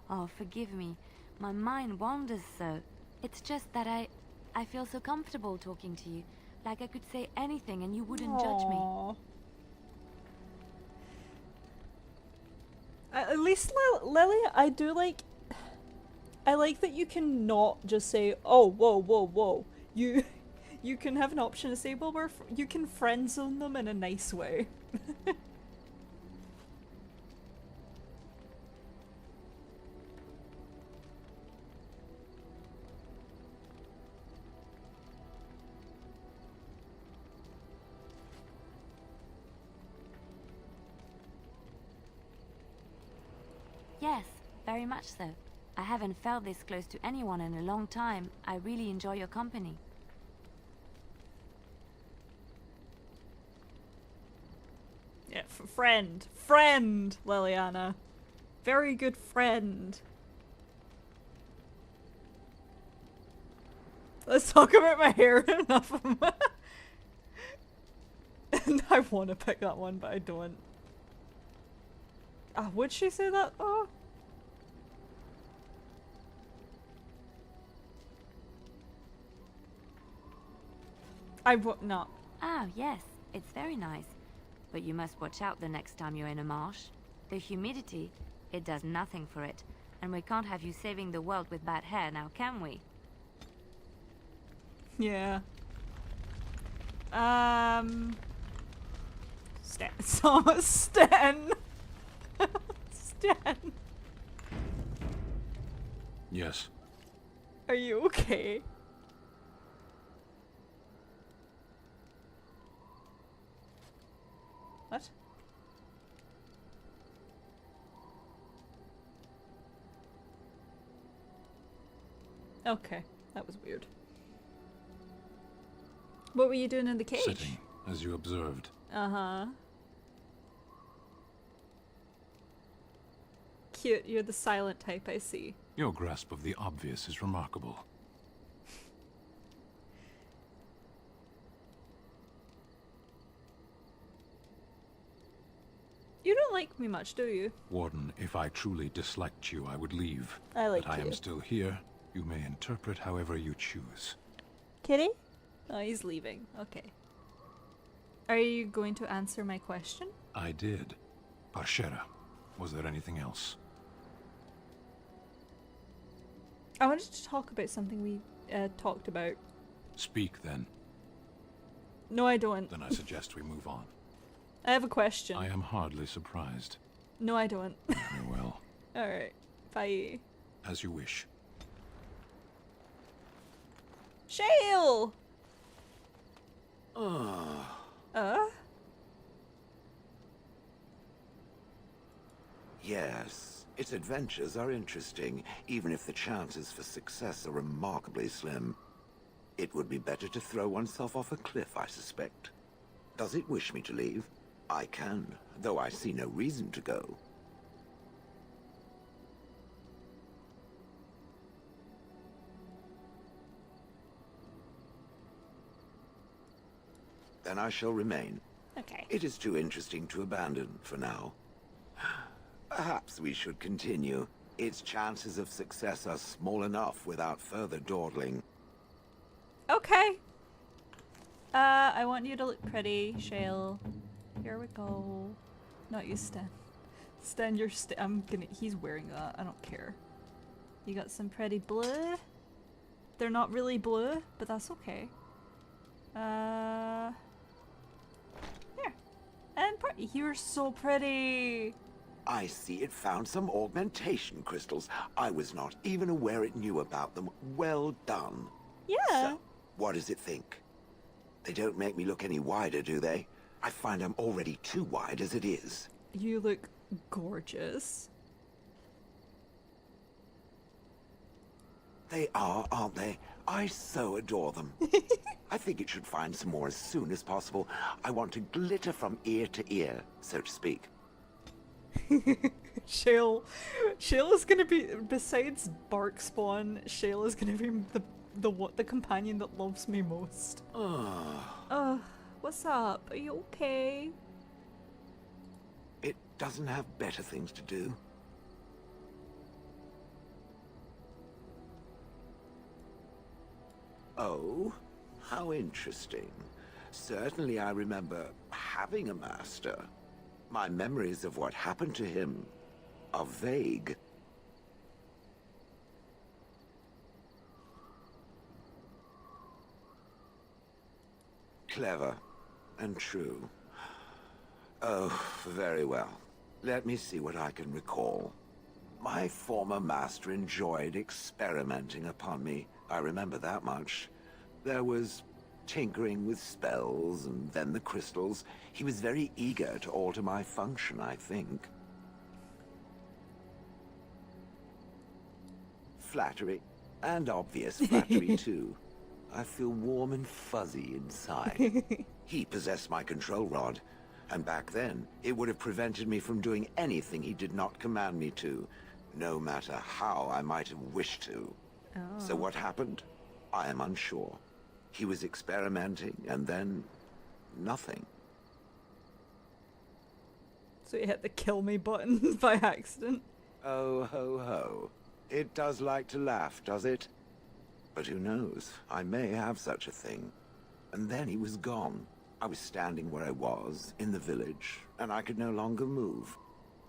S6: Oh, forgive me. My mind wanders so. It's just that I feel so comfortable talking to you. Like I could say anything and you wouldn't judge me.
S1: Aww. At least, Lily, I do like... I like that you can not just say, oh, whoa, whoa, whoa. You can have an option to say, well, you can friend zone them in a nice way.
S6: Yes, very much so. I haven't felt this close to anyone in a long time. I really enjoy your company.
S1: Yeah, friend, Liliana. Very good friend. Let's talk about my hair. Enough of my... And I want to pick that one, but I don't. Would she say that? Oh. I would not.
S16: Ah, yes, it's very nice. But you must watch out the next time you're in a marsh. The humidity, it does nothing for it. And we can't have you saving the world with bad hair now, can we?
S1: Yeah. Stan. Stan. Stan.
S17: Yes.
S1: Are you okay? What? Okay, that was weird. What were you doing in the cage?
S17: Sitting, as you observed.
S1: Uh-huh. Cute, you're the silent type, I see.
S17: Your grasp of the obvious is remarkable.
S1: You don't like me much, do you?
S17: Warden, if I truly disliked you, I would leave.
S1: I like
S17: but I
S1: you.
S17: am still here. You may interpret however you choose.
S1: Kitty? Oh, he's leaving. Okay. Are you going to answer my question?
S17: I did. Parshera, was there anything else?
S1: I wanted to talk about something we talked about.
S17: Speak, then.
S1: No, I don't.
S17: Then I suggest we move on.
S1: I have a question.
S17: I am hardly surprised.
S1: No, I don't.
S17: Very well.
S1: Alright. Bye.
S17: As you wish.
S1: Shale!
S23: Yes, its adventures are interesting, even if the chances for success are remarkably slim. It would be better to throw oneself off a cliff, I suspect. Does it wish me to leave? I can, though I see no reason to go. Then I shall remain.
S1: Okay.
S23: It is too interesting to abandon for now. Perhaps we should continue. Its chances of success are small enough without further dawdling.
S1: Okay. I want you to look pretty, Shale. Here we go. Not you, Stan. Stan, you're he's wearing that. I don't care. You got some pretty blue. They're not really blue, but that's okay. Here. And you're so pretty.
S23: I see it found some augmentation crystals. I was not even aware it knew about them. Well done.
S1: Yeah.
S23: So, what does it think? They don't make me look any wider, do they? I find I'm already too wide as it is.
S1: You look gorgeous.
S23: They are, aren't they? I so adore them. I think it should find some more as soon as possible. I want to glitter from ear to ear, so to speak.
S1: Shale is gonna be, besides Bark Spawn, Shale is gonna be the companion that loves me most. What's up? Are you okay?
S23: It doesn't have better things to do. Oh, how interesting. Certainly I remember having a master. My memories of what happened to him are vague. Clever and true. Oh, very well. Let me see what I can recall. My former master enjoyed experimenting upon me. I remember that much. There was tinkering with spells, and then the crystals. He was very eager to alter my function, I think. Flattery, and obvious flattery too. I feel warm and fuzzy inside. He possessed my control rod, and back then, it would have prevented me from doing anything he did not command me to, no matter how I might have wished to. So what happened? I am unsure. He was experimenting, and then nothing.
S1: So you hit the kill me button by accident.
S23: Oh ho ho. It does like to laugh, does it? But who knows? I may have such a thing. and then he was gone. I was standing where I was, in the village, and I could no longer move.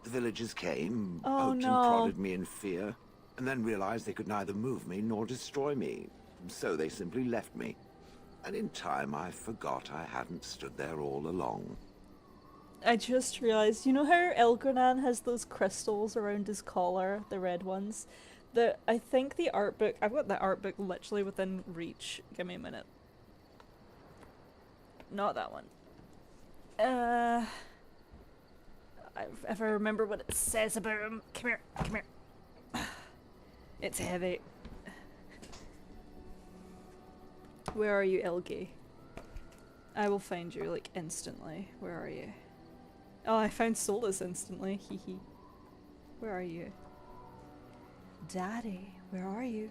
S23: The villagers came, poked and prodded me in fear, and then realized they could neither move me nor destroy me. So they simply left me. And in time, I forgot I hadn't stood there all along.
S1: I just realized, you know how Elgranan has those crystals around his collar, the red ones? I think the art book, I've got the art book literally within reach. Give me a minute. Not that one. If I remember what it says about him. Come here, come here. It's heavy. Where are you, Elgi? I will find you, like, instantly. Where are you? Oh, I found Solus instantly. Hee hee. Where are you? Daddy, where are you?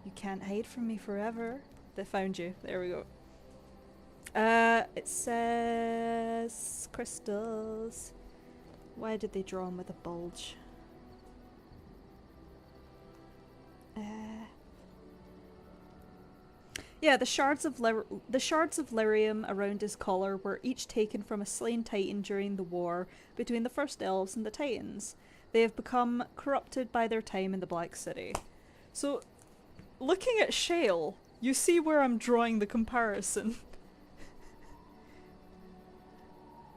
S1: You can't hide from me forever. They found you. There we go. It says crystals. Why did they draw him with a bulge? Yeah, the shards of lyrium around his collar were each taken from a slain titan during the war between the first elves and the titans. They have become corrupted by their time in the Black City. So, looking at Shale, you see where I'm drawing the comparison.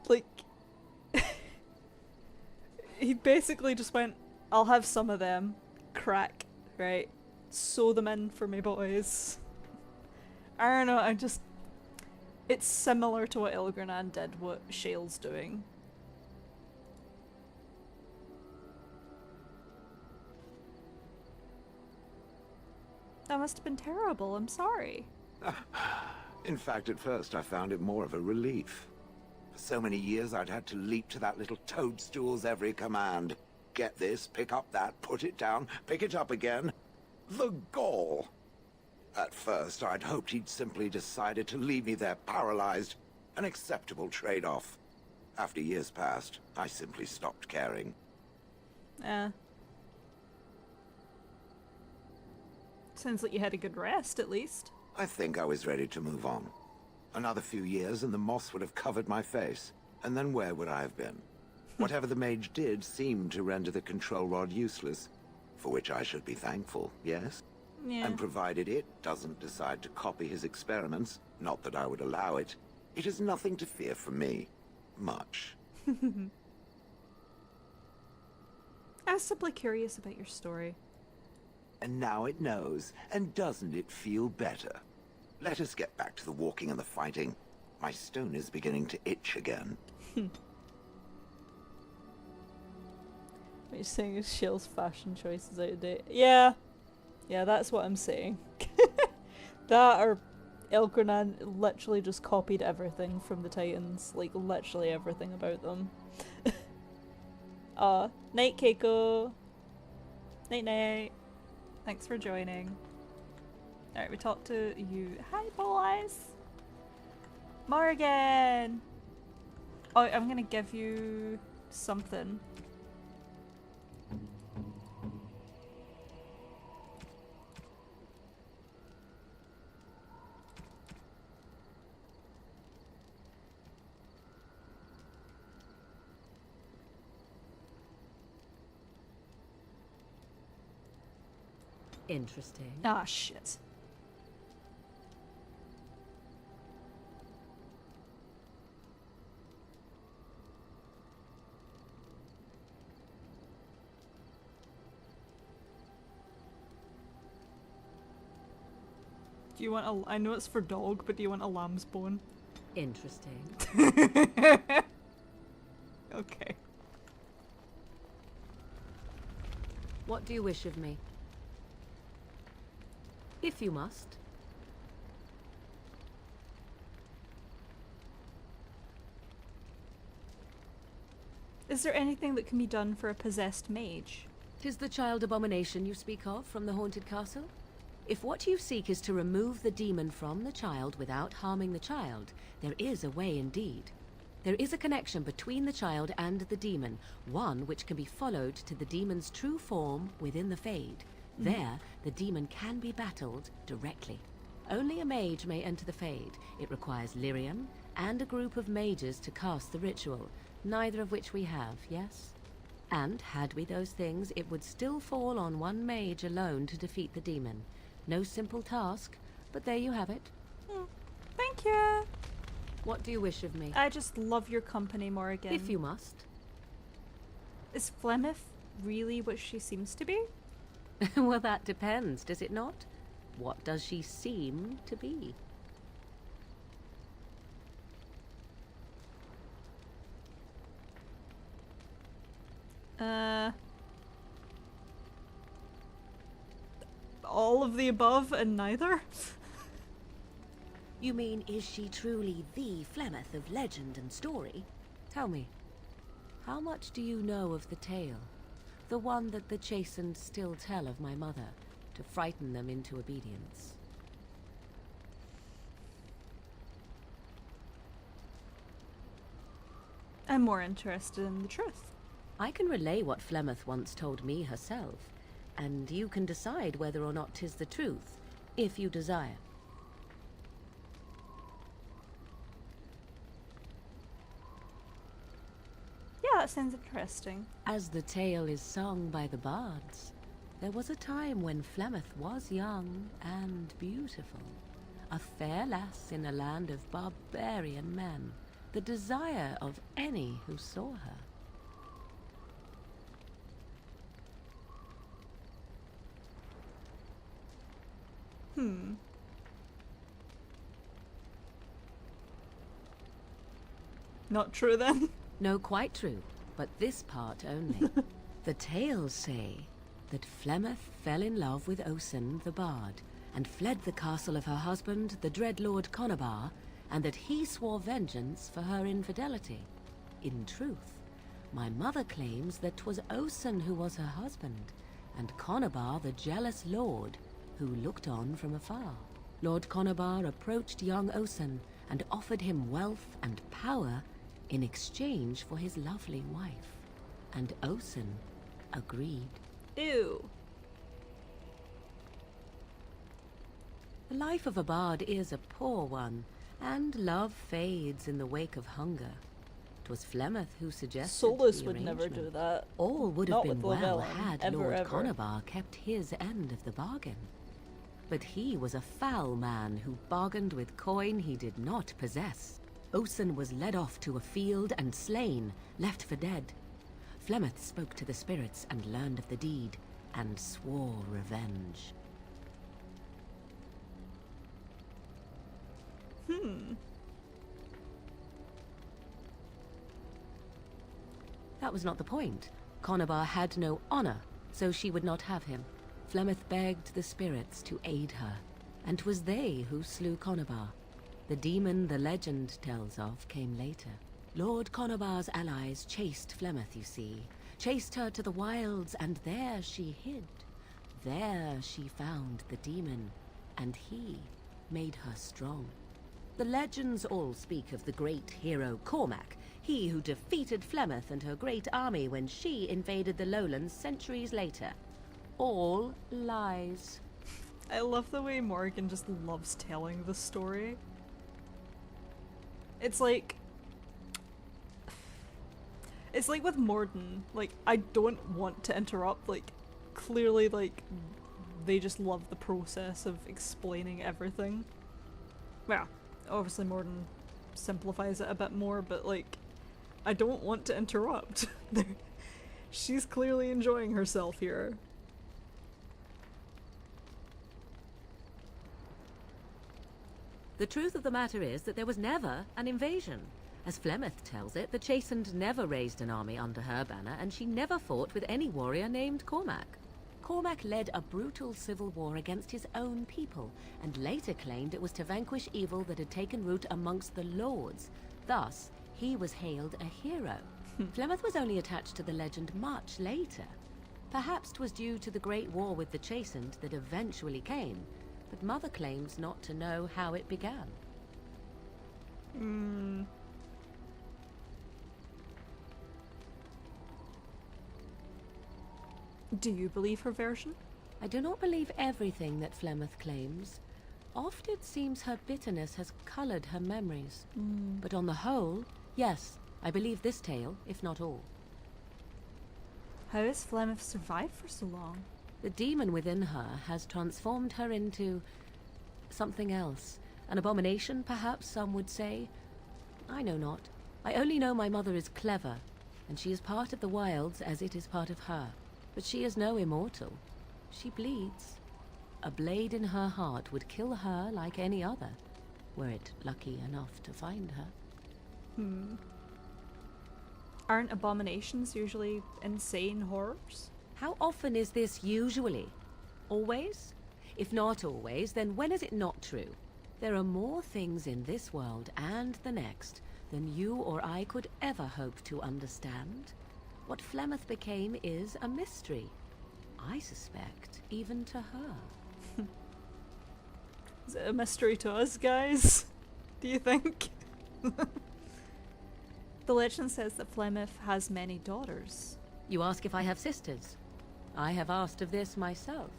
S1: Like, he basically just went, I'll have some of them, crack, right? Sew them in for me, boys. I don't know, it's similar to what Elgranan did, what Shale's doing. That must have been terrible, I'm sorry.
S23: In fact, at first I found it more of a relief. For so many years I'd had to leap to that little toadstool's every command. Get this, pick up that, put it down, pick it up again. The gall! At first I'd hoped he'd simply decided to leave me there paralyzed, an acceptable trade-off. After years passed, I simply stopped caring.
S1: Sounds like you had a good rest, at least.
S23: I think I was ready to move on. Another few years and the moss would have covered my face. And then where would I have been? Whatever the mage did seemed to render the control rod useless. For which I should be thankful, yes?
S1: Yeah.
S23: And provided it doesn't decide to copy his experiments, not that I would allow it, it has nothing to fear from me. Much.
S1: I was simply curious about your story.
S23: And now it knows, and doesn't it feel better? Let us get back to the walking and the fighting. My stone is beginning to itch again.
S1: What you're saying is Shale's fashion choice is out of date. Yeah. Yeah, that's what I'm saying. That or Elgranan literally just copied everything from the Titans. Like, literally everything about them. Night, Keiko. Night, night. Thanks for joining. Alright, we talked to you. Hi, boys! Morgan! Oh, I'm gonna give you something.
S9: Interesting.
S1: Ah, shit. Do you want a... I know it's for dog, but do you want a lamb's bone?
S9: Interesting.
S1: Okay.
S9: What do you wish of me? If you must.
S1: Is there anything that can be done for a possessed mage?
S9: 'Tis the child abomination you speak of from the haunted castle? If what you seek is to remove the demon from the child without harming the child, there is a way indeed. There is a connection between the child and the demon, one which can be followed to the demon's true form within the Fade. There, the demon can be battled directly. Only a mage may enter the Fade. It requires lyrium and a group of mages to cast the ritual, neither of which we have, yes? And had we those things, it would still fall on one mage alone to defeat the demon. No simple task, but there you have it.
S1: Thank you.
S9: What do you wish of me?
S1: I just love your company, Morgan.
S9: If you must.
S1: Is Flemeth really what she seems to be?
S9: Well, that depends, does it not? What does she seem to be?
S1: All of the above and neither?
S9: You mean, is she truly the Flemeth of legend and story? Tell me, how much do you know of the tale? The one that the chastened still tell of my mother, to frighten them into obedience.
S1: I'm more interested in the truth.
S9: I can relay what Flemeth once told me herself, and you can decide whether or not 'tis the truth, if you desire.
S1: Yeah, that sounds interesting.
S9: As the tale is sung by the bards, there was a time when Flemeth was young and beautiful, a fair lass in a land of barbarian men, the desire of any who saw her.
S1: Not true then?
S9: No, quite true, but this part only. The tales say that Flemeth fell in love with Osen the Bard, and fled the castle of her husband, the dread Lord Conabar, and that he swore vengeance for her infidelity. In truth, my mother claims that 'twas Osen who was her husband, and Conabar the jealous lord, who looked on from afar. Lord Conabar approached young Osen and offered him wealth and power in exchange for his lovely wife, and Osen agreed.
S1: Ew.
S9: The life of a bard is a poor one, and love fades in the wake of hunger. 'Twas Flemeth who suggested
S1: Solus
S9: the
S1: would never do
S9: arrangement.
S1: that.
S9: All would have
S1: Not
S9: been
S1: with
S9: well
S1: Llewellyn,
S9: had
S1: ever,
S9: Lord
S1: ever.
S9: Conabar kept his end of the bargain. But he was a foul man who bargained with coin he did not possess. Osen was led off to a field and slain, left for dead. Flemeth spoke to the spirits and learned of the deed, and swore revenge. That was not the point. Conabar had no honor, so she would not have him. Flemeth begged the spirits to aid her, and 'twas they who slew Conabar. The demon the legend tells of came later. Lord Conabar's allies chased Flemeth, you see. Chased her to the wilds, and there she hid. There she found the demon, and he made her strong. The legends all speak of the great hero Cormac, he who defeated Flemeth and her great army when she invaded the lowlands centuries later. All lies.
S1: I love the way Morgan just loves telling the story. It's like with Morden, like, I don't want to interrupt, like, clearly, like, they just love the process of explaining everything. Well, obviously Morden simplifies it a bit more, but, like, I don't want to interrupt. She's clearly enjoying herself here.
S9: The truth of the matter is that there was never an invasion. As Flemeth tells it, the Chastened never raised an army under her banner, and she never fought with any warrior named Cormac. Cormac led a brutal civil war against his own people, and later claimed it was to vanquish evil that had taken root amongst the lords. Thus, he was hailed a hero. Flemeth was only attached to the legend much later. Perhaps 'twas due to the great war with the Chastened that eventually came, but Mother claims not to know how it began.
S1: Do you believe her version?
S9: I do not believe everything that Flemeth claims. Oft it seems her bitterness has colored her memories. But on the whole, yes, I believe this tale, if not all.
S1: How has Flemeth survived for so long?
S9: The demon within her has transformed her into something else. An abomination, perhaps some would say. I know not. I only know my mother is clever, and she is part of the wilds as it is part of her. But she is no immortal. She bleeds. A blade in her heart would kill her like any other, were it lucky enough to find her.
S1: Aren't abominations usually insane horrors?
S9: How often is this usually? Always? If not always, then when is it not true? There are more things in this world and the next than you or I could ever hope to understand. What Flemeth became is a mystery. I suspect, even to her.
S1: Is it a mystery to us, guys? Do you think? The legend says that Flemeth has many daughters.
S9: You ask if I have sisters? I have asked of this myself.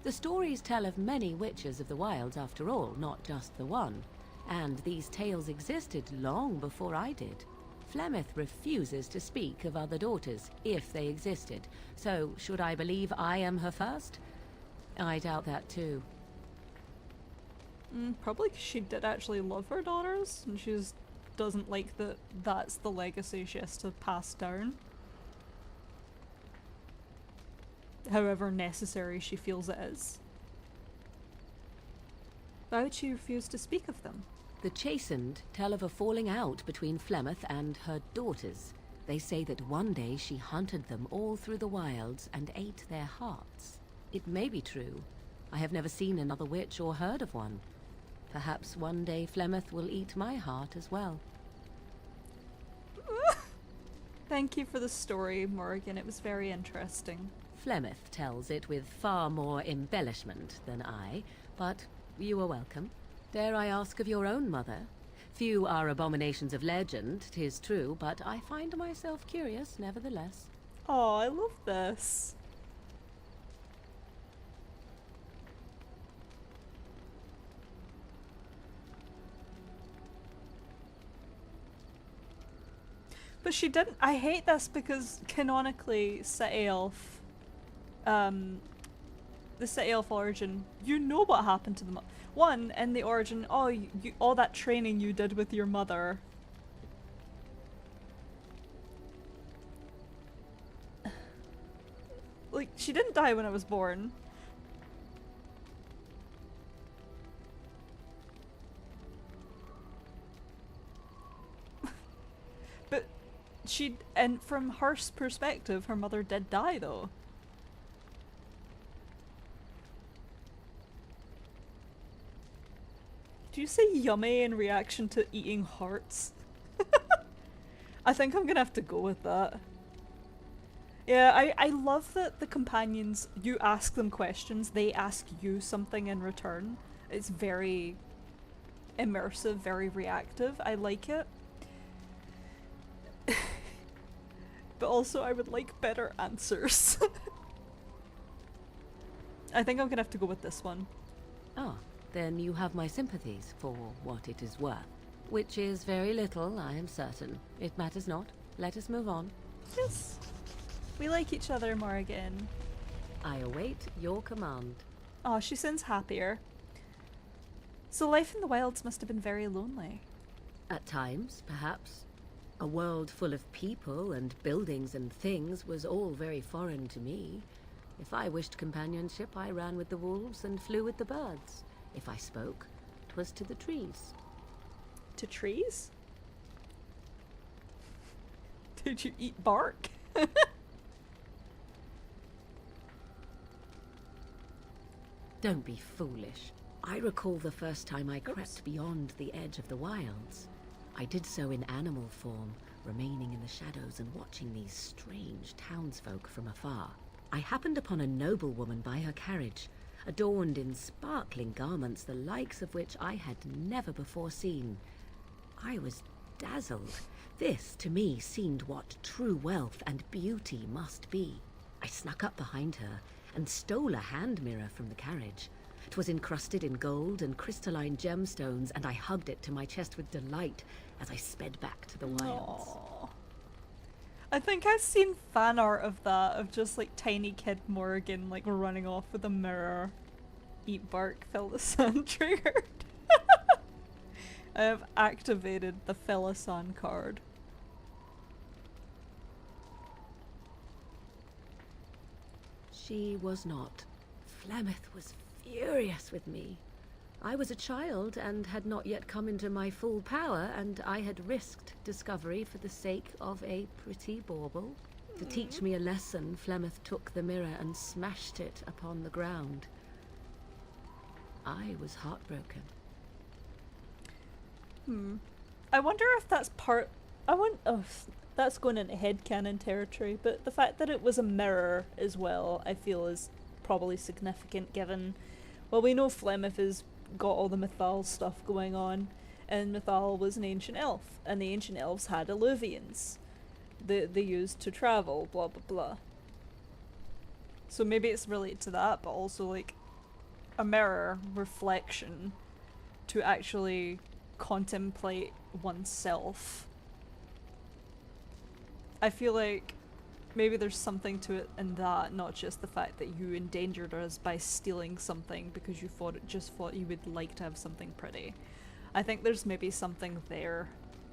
S9: The stories tell of many witches of the wilds after all, not just the one. And these tales existed long before I did. Flemeth refuses to speak of other daughters, if they existed. So, should I believe I am her first? I doubt that too.
S1: Probably 'cause she did actually love her daughters, and she just doesn't like that that's the legacy she has to pass down. However necessary she feels it is. Why would she refuse to speak of them?
S9: The Chastened tell of a falling out between Flemeth and her daughters. They say that one day she hunted them all through the wilds and ate their hearts. It may be true. I have never seen another witch or heard of one. Perhaps one day Flemeth will eat my heart as well.
S1: Thank you for the story, Morrigan. It was very interesting.
S9: Flemeth tells it with far more embellishment than I, but you are welcome. Dare I ask of your own mother? Few are abominations of legend, 'tis true, but I find myself curious nevertheless.
S1: Oh, I love this. But she didn't. I hate this because canonically, City Elf, the City Elf origin, you know what happened to them. One, in the origin, oh, you all that training you did with your mother. Like, she didn't die when I was born. But she, and from her perspective, her mother did die though. Do you say yummy in reaction to eating hearts? I think I'm gonna have to go with that. Yeah, I love that the companions, you ask them questions, they ask you something in return. It's very immersive, very reactive. I like it. But also I would like better answers. I think I'm gonna have to go with this one.
S9: Ah, then you have my sympathies for what it is worth. Which is very little, I am certain. It matters not. Let us move on.
S1: Yes. We like each other, Morrigan.
S9: I await your command.
S1: Oh, she sounds happier. So life in the wilds must have been very lonely.
S9: At times, perhaps. A world full of people and buildings and things was all very foreign to me. If I wished companionship, I ran with the wolves and flew with the birds. If I spoke, 'twas to the trees.
S1: To trees? Did you eat bark?
S9: Don't be foolish. I recall the first time I crept beyond the edge of the wilds. I did so in animal form, remaining in the shadows and watching these strange townsfolk from afar. I happened upon a noblewoman by her carriage, adorned in sparkling garments the likes of which I had never before seen. I was dazzled. This, to me, seemed what true wealth and beauty must be. I snuck up behind her and stole a hand mirror from the carriage. 'Twas encrusted in gold and crystalline gemstones, and I hugged it to my chest with delight as I sped back to the wilds.
S1: Aww. I think I've seen fan art of that, of just like tiny kid Morgan like running off with a mirror. Eat bark, fill the sun triggered. I have activated the Philoson card.
S9: She was not. Flemeth was furious with me. I was a child and had not yet come into my full power, and I had risked discovery for the sake of a pretty bauble. To teach me a lesson, Flemeth took the mirror and smashed it upon the ground. I was heartbroken.
S1: I wonder if that's part... Oh, that's going into headcanon territory, but the fact that it was a mirror as well, I feel is probably significant given... Well, we know Flemeth has got all the Mythal stuff going on, and Mythal was an ancient elf, and the ancient elves had illuvians that they used to travel, blah blah blah. So maybe it's related to that, but also like a mirror reflection to actually contemplate oneself. I feel like maybe there's something to it in that, not just the fact that you endangered us by stealing something because you thought you would like to have something pretty. I think there's maybe something there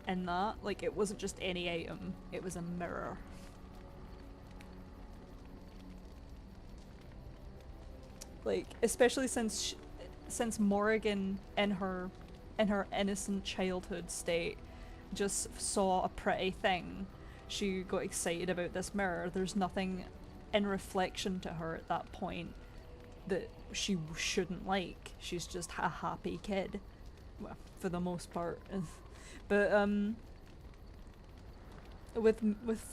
S1: in that. Like, it wasn't just any item, it was a mirror. Like, especially since Morrigan in her innocent childhood state just saw a pretty thing, she got excited about this mirror. There's nothing in reflection to her at that point that she shouldn't like. She's just a happy kid, well, for the most part. But with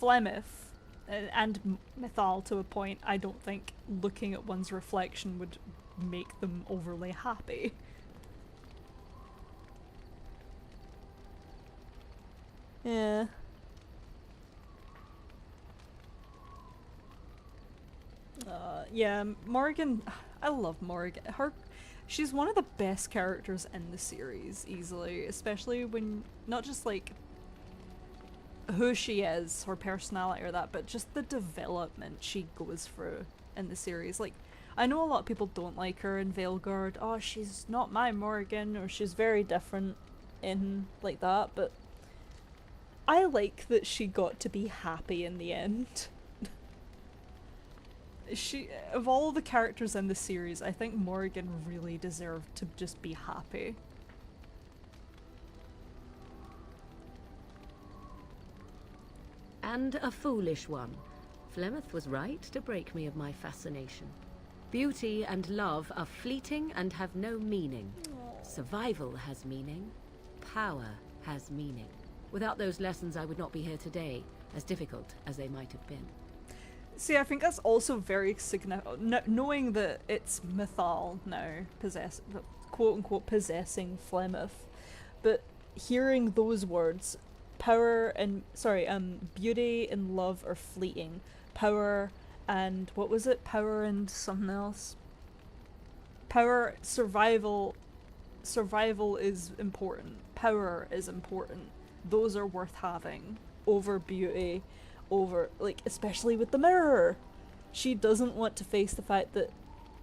S1: Flemeth and Mythal to a point, I don't think looking at one's reflection would make them overly happy. Yeah. Yeah, Morrigan, I love Morrigan. She's one of the best characters in the series, easily, especially when, not just like who she is, her personality or that, but just the development she goes through in the series. Like, I know a lot of people don't like her in Veilguard. Oh, she's not my Morrigan, or she's very different in like that, but I like that she got to be happy in the end. Of all the characters in the series, I think Morrigan really deserved to just be happy.
S9: And a foolish one. Flemeth was right to break me of my fascination. Beauty and love are fleeting and have no meaning. Survival has meaning. Power has meaning. Without those lessons, I would not be here today, as difficult as they might have been.
S1: See, I think that's also very significant, knowing that it's Mythal now, quote-unquote possessing Flemeth, but hearing those words, beauty and love are fleeting, power and, what was it, power and something else? Survival is important, power is important, those are worth having, over beauty, over, like, especially with the mirror. She doesn't want to face the fact that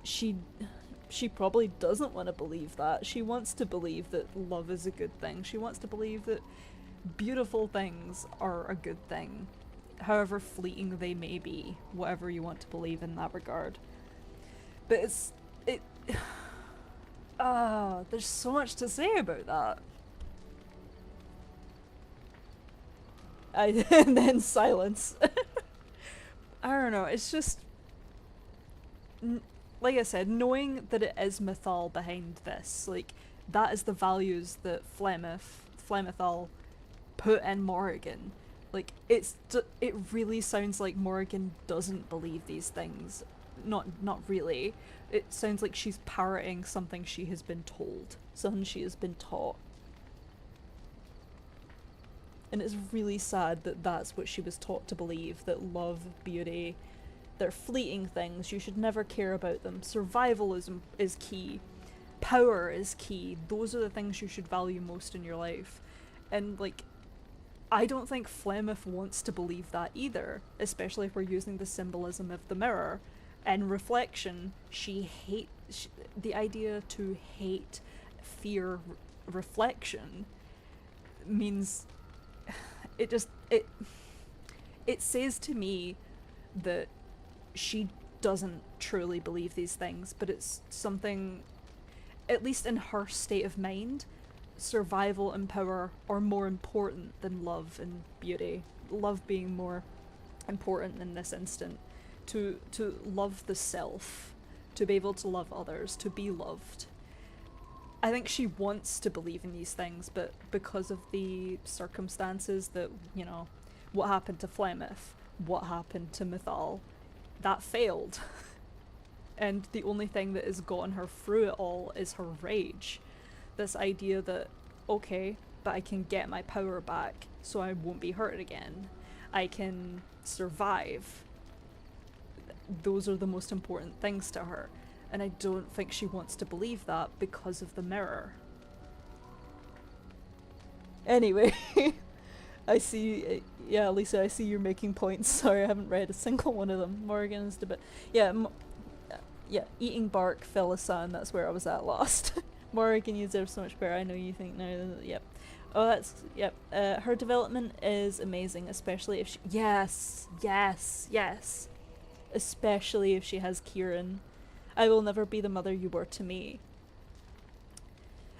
S1: she probably doesn't want to believe that. She wants to believe that love is a good thing. She wants to believe that beautiful things are a good thing, however fleeting they may be, whatever you want to believe in that regard. But there's so much to say about that. And then silence. I don't know, it's just... like I said, knowing that it is Mythal behind this, like, that is the values that Flemethal put in Morrigan. Like, it really sounds like Morrigan doesn't believe these things. Not really. It sounds like she's parroting something she has been told, something she has been taught. And it's really sad that that's what she was taught to believe, that love, beauty, they're fleeting things, you should never care about them. Survival is key. power is key. Those are the things you should value most in your life. And like, I don't think Flemeth wants to believe that either, especially if we're using the symbolism of the mirror. And reflection, she hates the idea to hate, fear reflection means it says to me that she doesn't truly believe these things, but it's something, at least in her state of mind, survival and power are more important than love and beauty. Love being more important in this instant. To love the self, to be able to love others, to be loved. I think she wants to believe in these things, but because of the circumstances that, you know, what happened to Flemeth, what happened to Mythal, that failed. And the only thing that has gotten her through it all is her rage. This idea that, okay, but I can get my power back, so I won't be hurt again. I can survive. Those are the most important things to her. And I don't think she wants to believe that because of the mirror. Anyway, I see, yeah, Lisa, I see you're making points. Sorry, I haven't read a single one of them. Morgan is a bit, yeah, yeah, eating bark, Phyllis-san, that's where I was at last. Morgan, you deserve so much better. I know you think now, yep. Oh, that's, yep. Her development is amazing, especially if she, yes, especially if she has Kieran. I will never be the mother you were to me.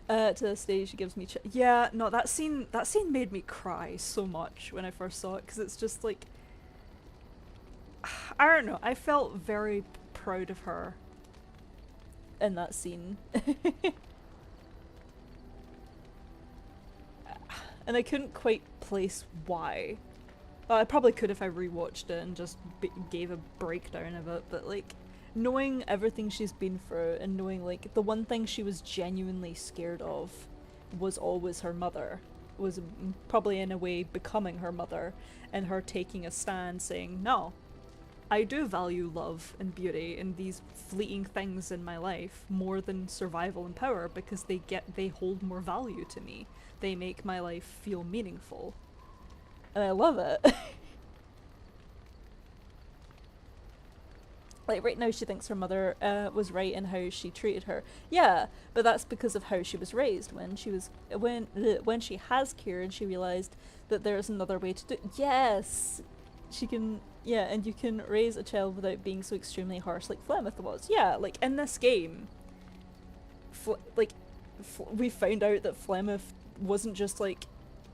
S1: To this day, she gives me yeah, no, that scene made me cry so much when I first saw it, because it's just like, I don't know, I felt very proud of her in that scene. And I couldn't quite place why. Well, I probably could if I rewatched it and just gave a breakdown of it, but like, knowing everything she's been through and knowing like the one thing she was genuinely scared of was always her mother, was probably in a way becoming her mother, and her taking a stand saying, no, I do value love and beauty and these fleeting things in my life more than survival and power, because they hold more value to me. They make my life feel meaningful. And I love it. Like, right now she thinks her mother was right in how she treated her. Yeah, but that's because of how she was raised. When she has Kieran, she realized that there's another way to do it. Yes! She can, yeah, and you can raise a child without being so extremely harsh like Flemeth was. Yeah, like, in this game, we found out that Flemeth wasn't just, like,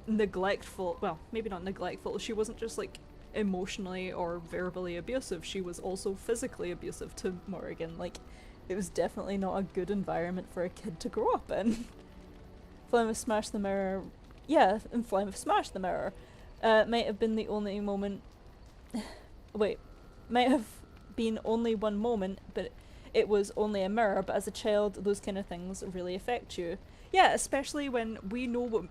S1: neglectful, well, maybe not neglectful, she wasn't just, like, emotionally or verbally abusive, she was also physically abusive to Morrigan. Like, it was definitely not a good environment for a kid to grow up in. Flemeth smashed the mirror. Yeah, and Flemeth smashed the mirror. Might have been the only moment... Wait. Might have been only one moment, but it was only a mirror, but as a child, those kind of things really affect you. Yeah, especially when we know what...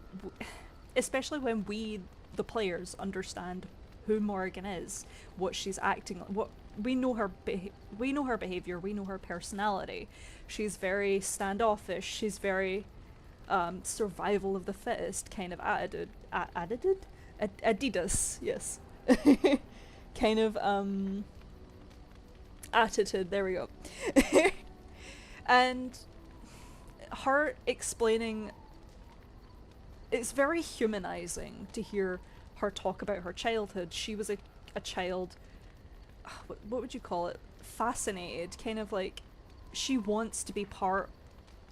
S1: Especially when we, the players, understand who Morrigan is, what she's acting like, what we know her behavior, we know her personality. She's very standoffish. She's very survival of the fittest kind of attitude. Adidas, yes. Kind of attitude. There we go. And her explaining, it's very humanizing to hear her talk about her childhood. She was a child, what would you call it, fascinated, kind of like, she wants to be part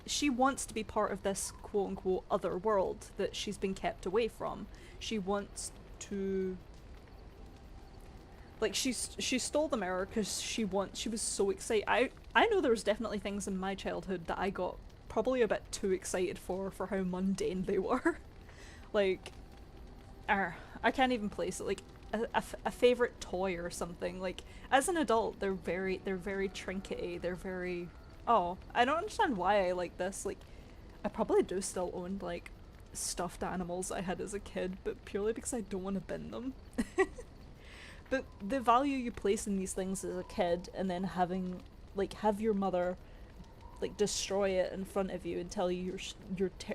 S1: of this quote-unquote other world that she's been kept away from. She wants to, like, she stole the mirror because she was so excited. I know there was definitely things in my childhood that I got probably a bit too excited for how mundane they were. Like, I can't even place it, like a favorite toy or something. Like, as an adult, they're very trinkety, they're very, oh, I don't understand why I like this. Like, I probably do still own like stuffed animals I had as a kid, but purely because I don't want to bin them. But the value you place in these things as a kid, and then having, like, have your mother, like destroy it in front of you and tell you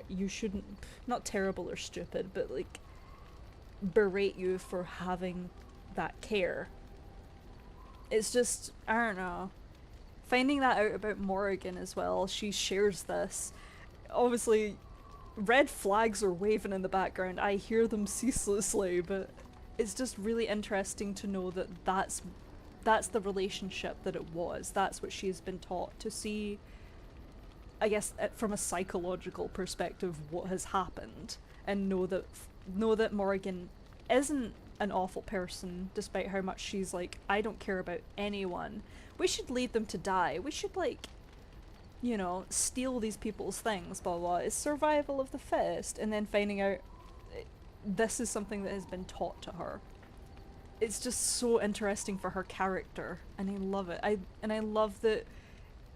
S1: you shouldn't, not terrible or stupid, but like berate you for having that care. It's just, I don't know. Finding that out about Morrigan as well, she shares this. Obviously, red flags are waving in the background. I hear them ceaselessly, but it's just really interesting to know that that's the relationship that it was. That's what she's been taught to see, I guess, from a psychological perspective, what has happened, and know that Morrigan isn't an awful person, despite how much she's like, I don't care about anyone. We should leave them to die. We should, like, you know, steal these people's things, blah blah. It's survival of the fittest, and then finding out this is something that has been taught to her. It's just so interesting for her character, and I love it. I love that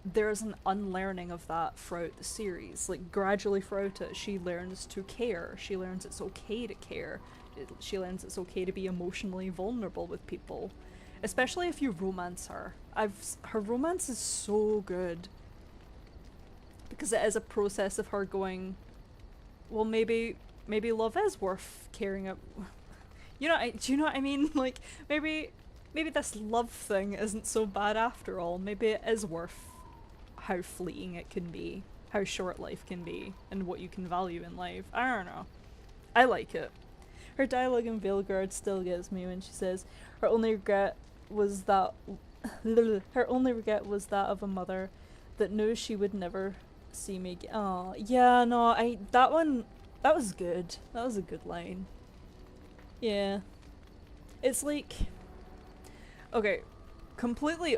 S1: there's an unlearning of that throughout the series. Like, gradually throughout it, she learns to care. She learns it's okay to care. She learns it's okay to be emotionally vulnerable with people, especially if you romance her. Her romance is so good because it is a process of her going, well, maybe love is worth caring about. Do you know what I mean? Like, maybe this love thing isn't so bad after all. Maybe it is worth how fleeting it can be, how short life can be, and what you can value in life. I don't know. I like it. Her dialogue in Veilguard still gets me when she says her only regret was that of a mother that knew she would never see me again. Oh, yeah, no, that was good. That was a good line. Yeah. It's like, okay, completely,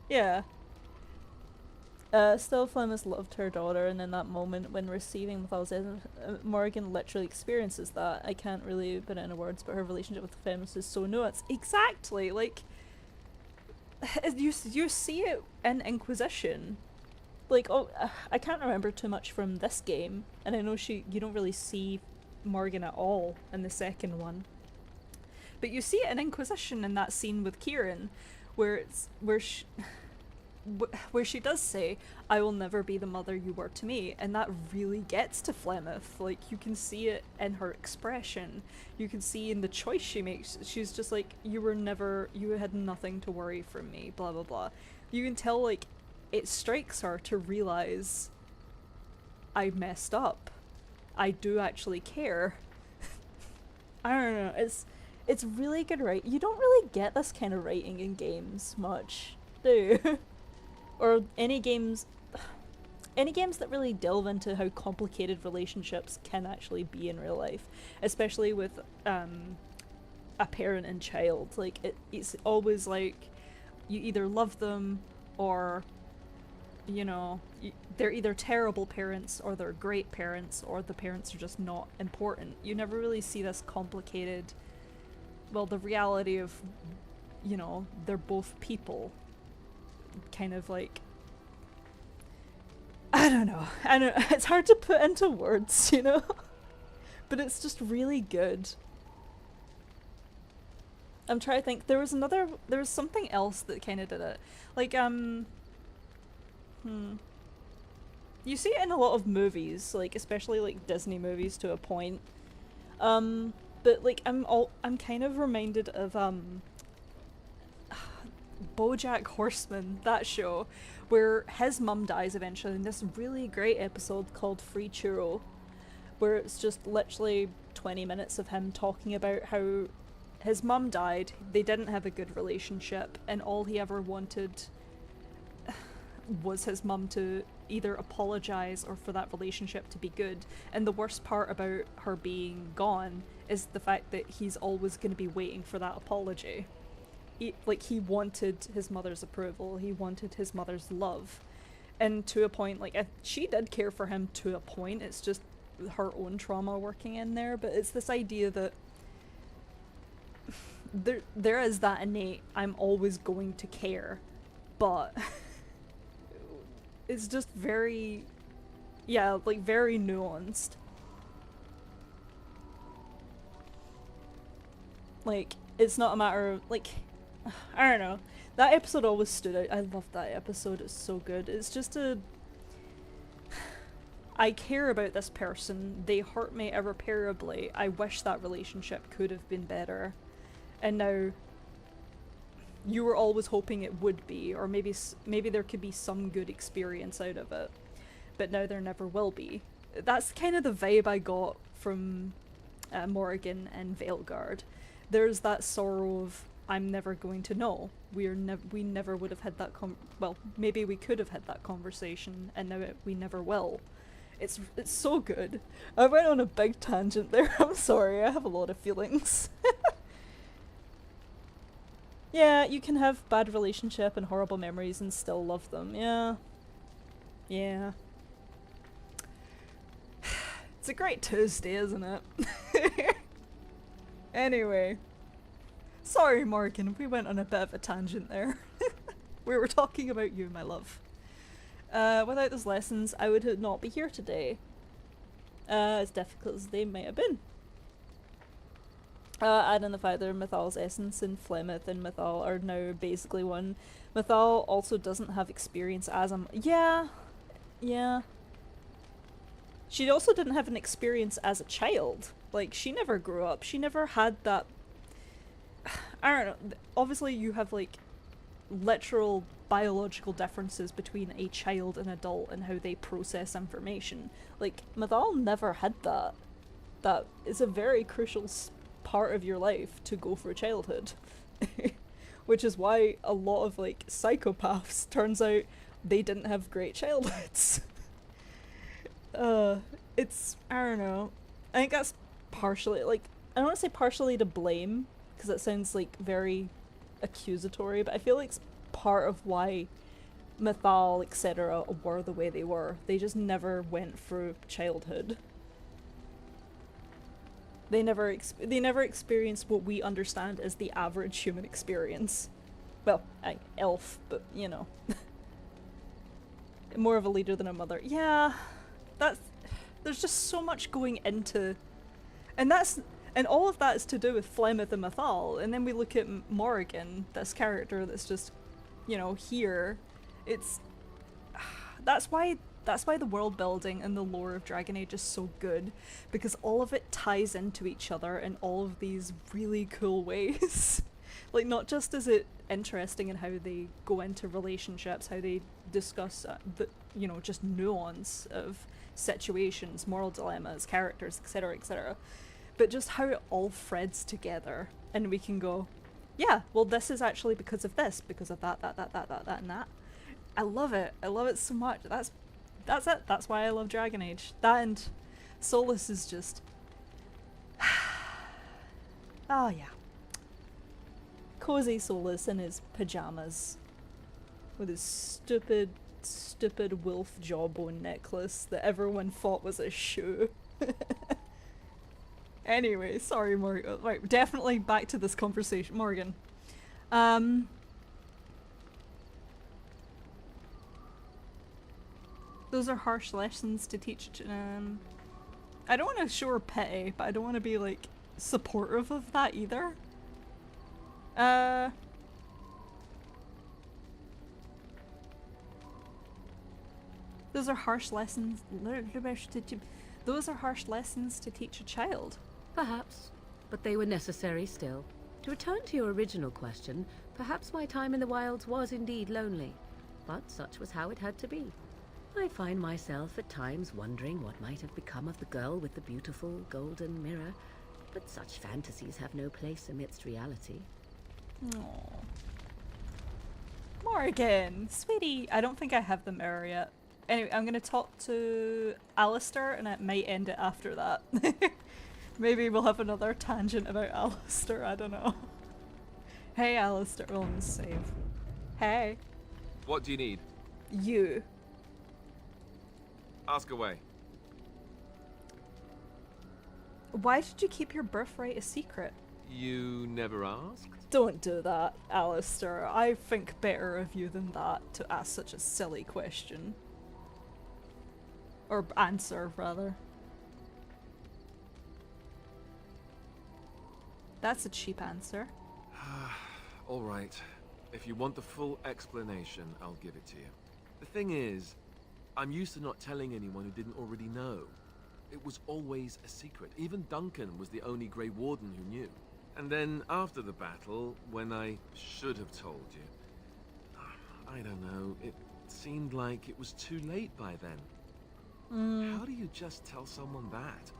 S1: yeah. Still, Flemeth loved her daughter, and in that moment when receiving Mathal's Morrigan literally experiences that. I can't really put it into words, but her relationship with the feminist is so nuanced. Exactly, like, you see it in Inquisition. Like, I can't remember too much from this game, and I know you don't really see Morrigan at all in the second one. But you see it in Inquisition in that scene with Kieran, where she does say, I will never be the mother you were to me, and that really gets to Flemeth. Like, you can see it in her expression, you can see in the choice she makes. She's just like, you had nothing to worry from me, blah blah blah. You can tell, like, it strikes her to realize, I messed up, I do actually care. I don't know, it's really good writing. You don't really get this kind of writing in games much, do you? Or any games that really delve into how complicated relationships can actually be in real life, especially with a parent and child. Like, it's always like, you either love them or, you know, they're either terrible parents or they're great parents, or the parents are just not important. You never really see this complicated, well, the reality of, you know, they're both people. Kind of like, I don't know, it's hard to put into words, you know? But it's just really good. I'm trying to think, there was something else that kind of did it. Like, you see it in a lot of movies, like, especially like Disney movies to a point. But like, I'm kind of reminded of, BoJack Horseman, that show, where his mum dies eventually in this really great episode called Free Churro, where it's just literally 20 minutes of him talking about how his mum died, they didn't have a good relationship, and all he ever wanted was his mum to either apologize or for that relationship to be good. And the worst part about her being gone is the fact that he's always going to be waiting for that apology. He wanted his mother's approval, he wanted his mother's love, and to a point, like, she did care for him to a point, it's just her own trauma working in there. But it's this idea that there is that innate, I'm always going to care, but it's just very, yeah, like, very nuanced. Like, it's not a matter of, like, I don't know. That episode always stood out. I love that episode. It's so good. It's just a... I care about this person. They hurt me irreparably. I wish that relationship could have been better. And now... you were always hoping it would be, or maybe there could be some good experience out of it. But now there never will be. That's kind of the vibe I got from Morrigan and Veilguard. There's that sorrow of, I'm never going to know. We never would have had that well, maybe we could have had that conversation, and now we never will. It's so good. I went on a big tangent there. I'm sorry, I have a lot of feelings. Yeah, you can have bad relationship and horrible memories and still love them. Yeah. Yeah. It's a great Tuesday, isn't it? Anyway. Sorry, Morgan, we went on a bit of a tangent there. We were talking about you, my love. Without those lessons, I would not be here today. As difficult as they might have been. Adding the fact that Mythal's essence and Flemeth and Mythal are now basically one. Mythal also doesn't have experience as a... Yeah. Yeah. She also didn't have an experience as a child. Like, she never grew up. She never had that... I don't know. Obviously, you have, like, literal biological differences between a child and adult and how they process information. Like, Mythal never had that. That is a very crucial part of your life to go through childhood. Which is why a lot of, like, psychopaths, turns out they didn't have great childhoods. It's, I don't know. I think that's partially, like, I don't want to say partially to blame, because it sounds, like, very accusatory, but I feel like it's part of why Mythal, etc. were the way they were. They just never went through childhood. They never experienced what we understand as the average human experience. Well, elf, but, you know. More of a leader than a mother. Yeah, there's just so much going into... And all of that is to do with Flemeth and Mythal, and then we look at Morrigan, this character that's just, you know, here. It's... That's why the world building and the lore of Dragon Age is so good, because all of it ties into each other in all of these really cool ways. Like, not just is it interesting in how they go into relationships, how they discuss the, you know, just nuance of situations, moral dilemmas, characters, etc., etc., but just how it all threads together, and we can go, yeah, well, this is actually because of this, because of that, and that. I love it. I love it so much. That's it. That's why I love Dragon Age. That and Solus is just... Oh, yeah. Cozy Solus in his pajamas. With his stupid wolf jawbone necklace that everyone thought was a shoe. Anyway, sorry, Morgan. Right, definitely back to this conversation. Morgan. Those are harsh lessons to teach. I don't want to show her pity, but I don't want to be, like, supportive of that either. Those are harsh lessons. Those are harsh lessons to teach a child.
S9: Perhaps, but they were necessary still. To return to your original question, perhaps my time in the wilds was indeed lonely, but such was how it had to be. I find myself at times wondering what might have become of the girl with the beautiful golden mirror, but such fantasies have no place amidst reality.
S1: Aww. Morgan, sweetie. I don't think I have the mirror yet. Anyway, I'm gonna talk to Alistair, and I might end it after that. Maybe we'll have another tangent about Alistair, I don't know. Hey, Alistair. Well, I'm gonna save. Hey.
S3: What do you need?
S1: You.
S3: Ask away.
S1: Why did you keep your birthright a secret?
S3: You never asked?
S1: Don't do that, Alistair. I think better of you than that to ask such a silly question. Or answer, rather. That's a cheap answer.
S3: All right. If you want the full explanation, I'll give it to you. The thing is, I'm used to not telling anyone who didn't already know. It was always a secret. Even Duncan was the only Grey Warden who knew. And then after the battle, when I should have told you, I don't know, it seemed like it was too late by then. How do you just tell someone that?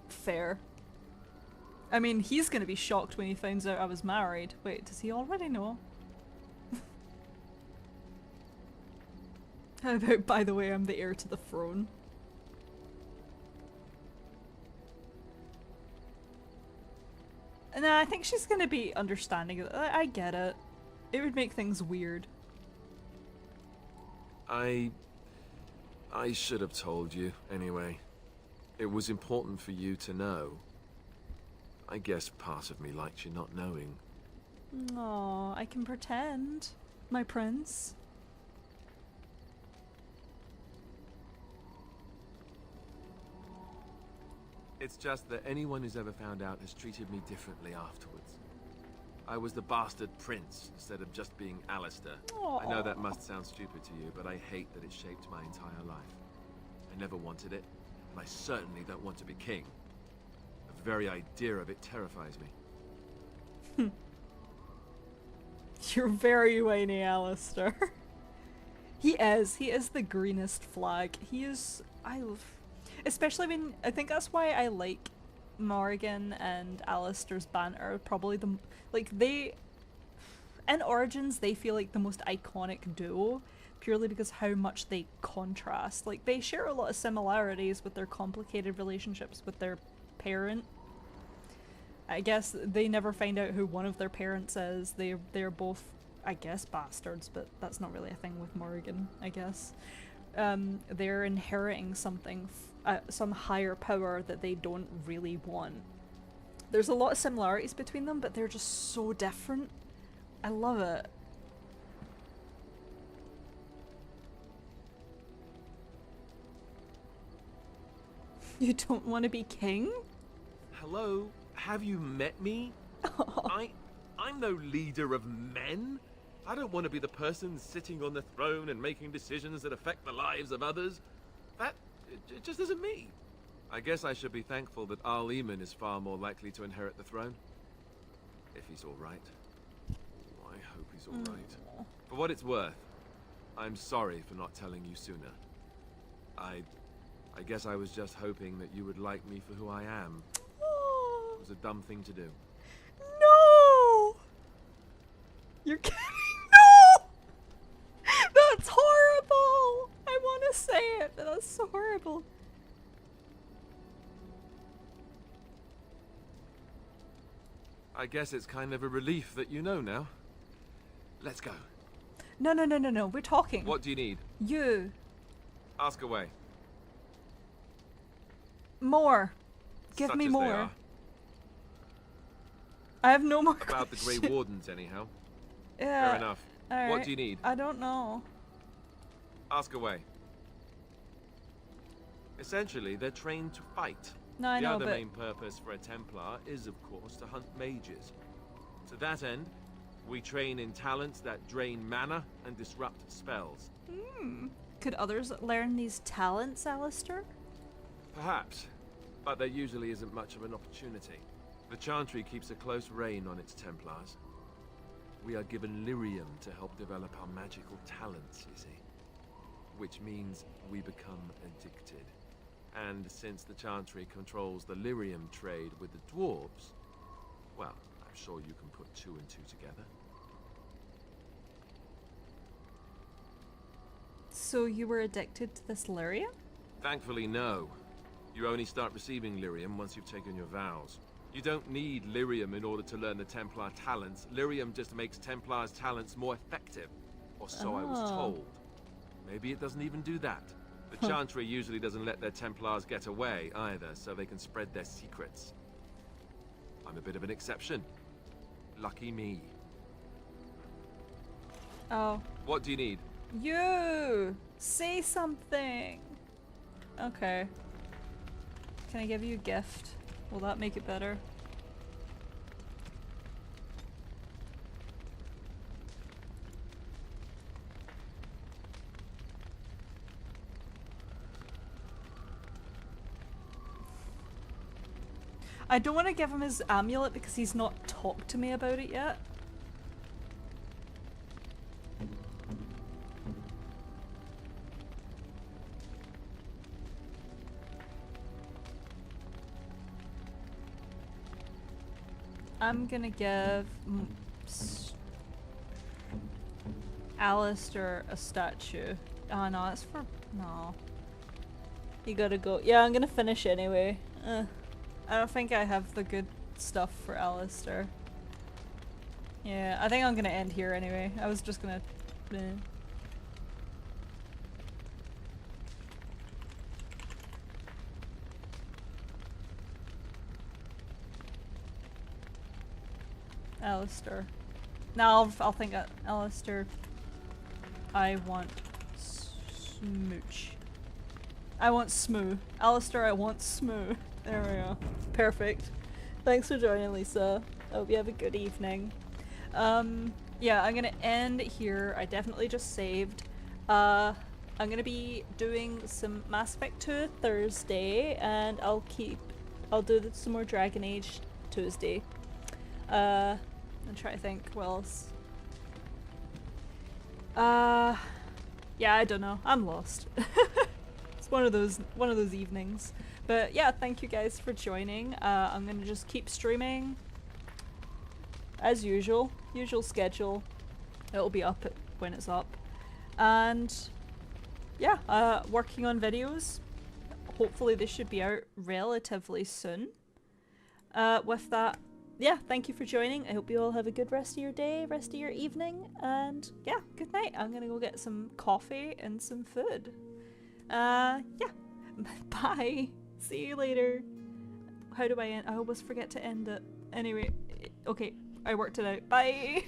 S1: Fair. I mean, he's gonna be shocked when he finds out I was married. Wait, does he already know? How about, by the way, I'm the heir to the throne? Nah, I think she's gonna be understanding of it. I get it. It would make things weird.
S3: I should have told you, anyway. It was important for you to know. I guess part of me liked you not knowing.
S1: Aw, I can pretend, my prince.
S3: It's just that anyone who's ever found out has treated me differently afterwards. I was the bastard prince instead of just being Alistair. I know that must sound stupid to you, but I hate that it shaped my entire life. I never wanted it, and I certainly don't want to be king. The very idea of it terrifies me.
S1: You're very whiny, Alistair. He is the greenest flag. He is, especially when, I think that's why I like Morrigan and Alistair's banter. Probably in Origins, they feel like the most iconic duo, purely because how much they contrast. Like, they share a lot of similarities with their complicated relationships with their parent. I guess they never find out who one of their parents is. They're both, I guess, bastards, but that's not really a thing with Morrigan, I guess. They're inheriting something, some higher power that they don't really want. There's a lot of similarities between them, but they're just so different. I love it. You don't want to be king?
S3: Hello? Have you met me? I'm no leader of men. I don't want to be the person sitting on the throne and making decisions that affect the lives of others. It just isn't me. I guess I should be thankful that Arl Eamon is far more likely to inherit the throne. If he's alright. I hope he's alright. For what it's worth, I'm sorry for not telling you sooner. I guess I was just hoping that you would like me for who I am. It was a dumb thing to do.
S1: No! You're kidding? No! That's horrible! I want to say it, but that's so horrible.
S3: I guess it's kind of a relief that you know now. Let's go.
S1: No, we're talking.
S3: What do you need?
S1: You.
S3: Ask away.
S1: More. Give
S3: Such
S1: me
S3: as
S1: more.
S3: They are.
S1: I have no more
S3: About the Grey Wardens, anyhow.
S1: Yeah.
S3: Fair enough.
S1: All
S3: What
S1: right.
S3: do you need?
S1: I don't know.
S3: Ask away. Essentially, they're trained to fight.
S1: No, I
S3: the
S1: know,
S3: other
S1: but
S3: main purpose for a Templar is, of course, to hunt mages. To that end, we train in talents that drain mana and disrupt spells.
S1: Could others learn these talents, Alistair?
S3: Perhaps, but there usually isn't much of an opportunity. The Chantry keeps a close rein on its Templars. We are given lyrium to help develop our magical talents, you see. Which means we become addicted. And since the Chantry controls the lyrium trade with the dwarves, well, I'm sure you can put two and two together.
S1: So you were addicted to this lyrium?
S3: Thankfully, no. You only start receiving lyrium once you've taken your vows. You don't need lyrium in order to learn the Templar talents. Lyrium just makes Templars' talents more effective. Or so I was told. Maybe it doesn't even do that. The Chantry usually doesn't let their Templars get away either, so they can spread their secrets. I'm a bit of an exception. Lucky me.
S1: Oh.
S3: What do you need?
S1: You! Say something! Okay. Can I give you a gift? Will that make it better? I don't want to give him his amulet because he's not talked to me about it yet. I'm gonna give Alistair a statue. Oh no, it's for... no. You gotta go. Yeah, I'm gonna finish anyway. I don't think I have the good stuff for Alistair. Yeah, I think I'm gonna end here anyway. I was just gonna... Alistair. Now I'll think that Alistair. I want smooch. I want smoo. Alistair, I want smoo. There we go. Perfect. Thanks for joining, Lisa. I hope you have a good evening. Yeah, I'm gonna end here. I definitely just saved. I'm gonna be doing some Mass Effect 2 Thursday, and I'll do some more Dragon Age Tuesday. I'm trying to think what else. Yeah, I don't know. I'm lost. It's one of those evenings. But yeah, thank you guys for joining. I'm gonna just keep streaming as usual. Usual schedule. It'll be up when it's up. And yeah, working on videos. Hopefully they should be out relatively soon. With that, yeah, thank you for joining. I hope you all have a good rest of your day, rest of your evening, and yeah, good night. I'm gonna go get some coffee and some food. Yeah. Bye. See you later. How do I end? I always forget to end it. Anyway, okay, I worked it out. Bye.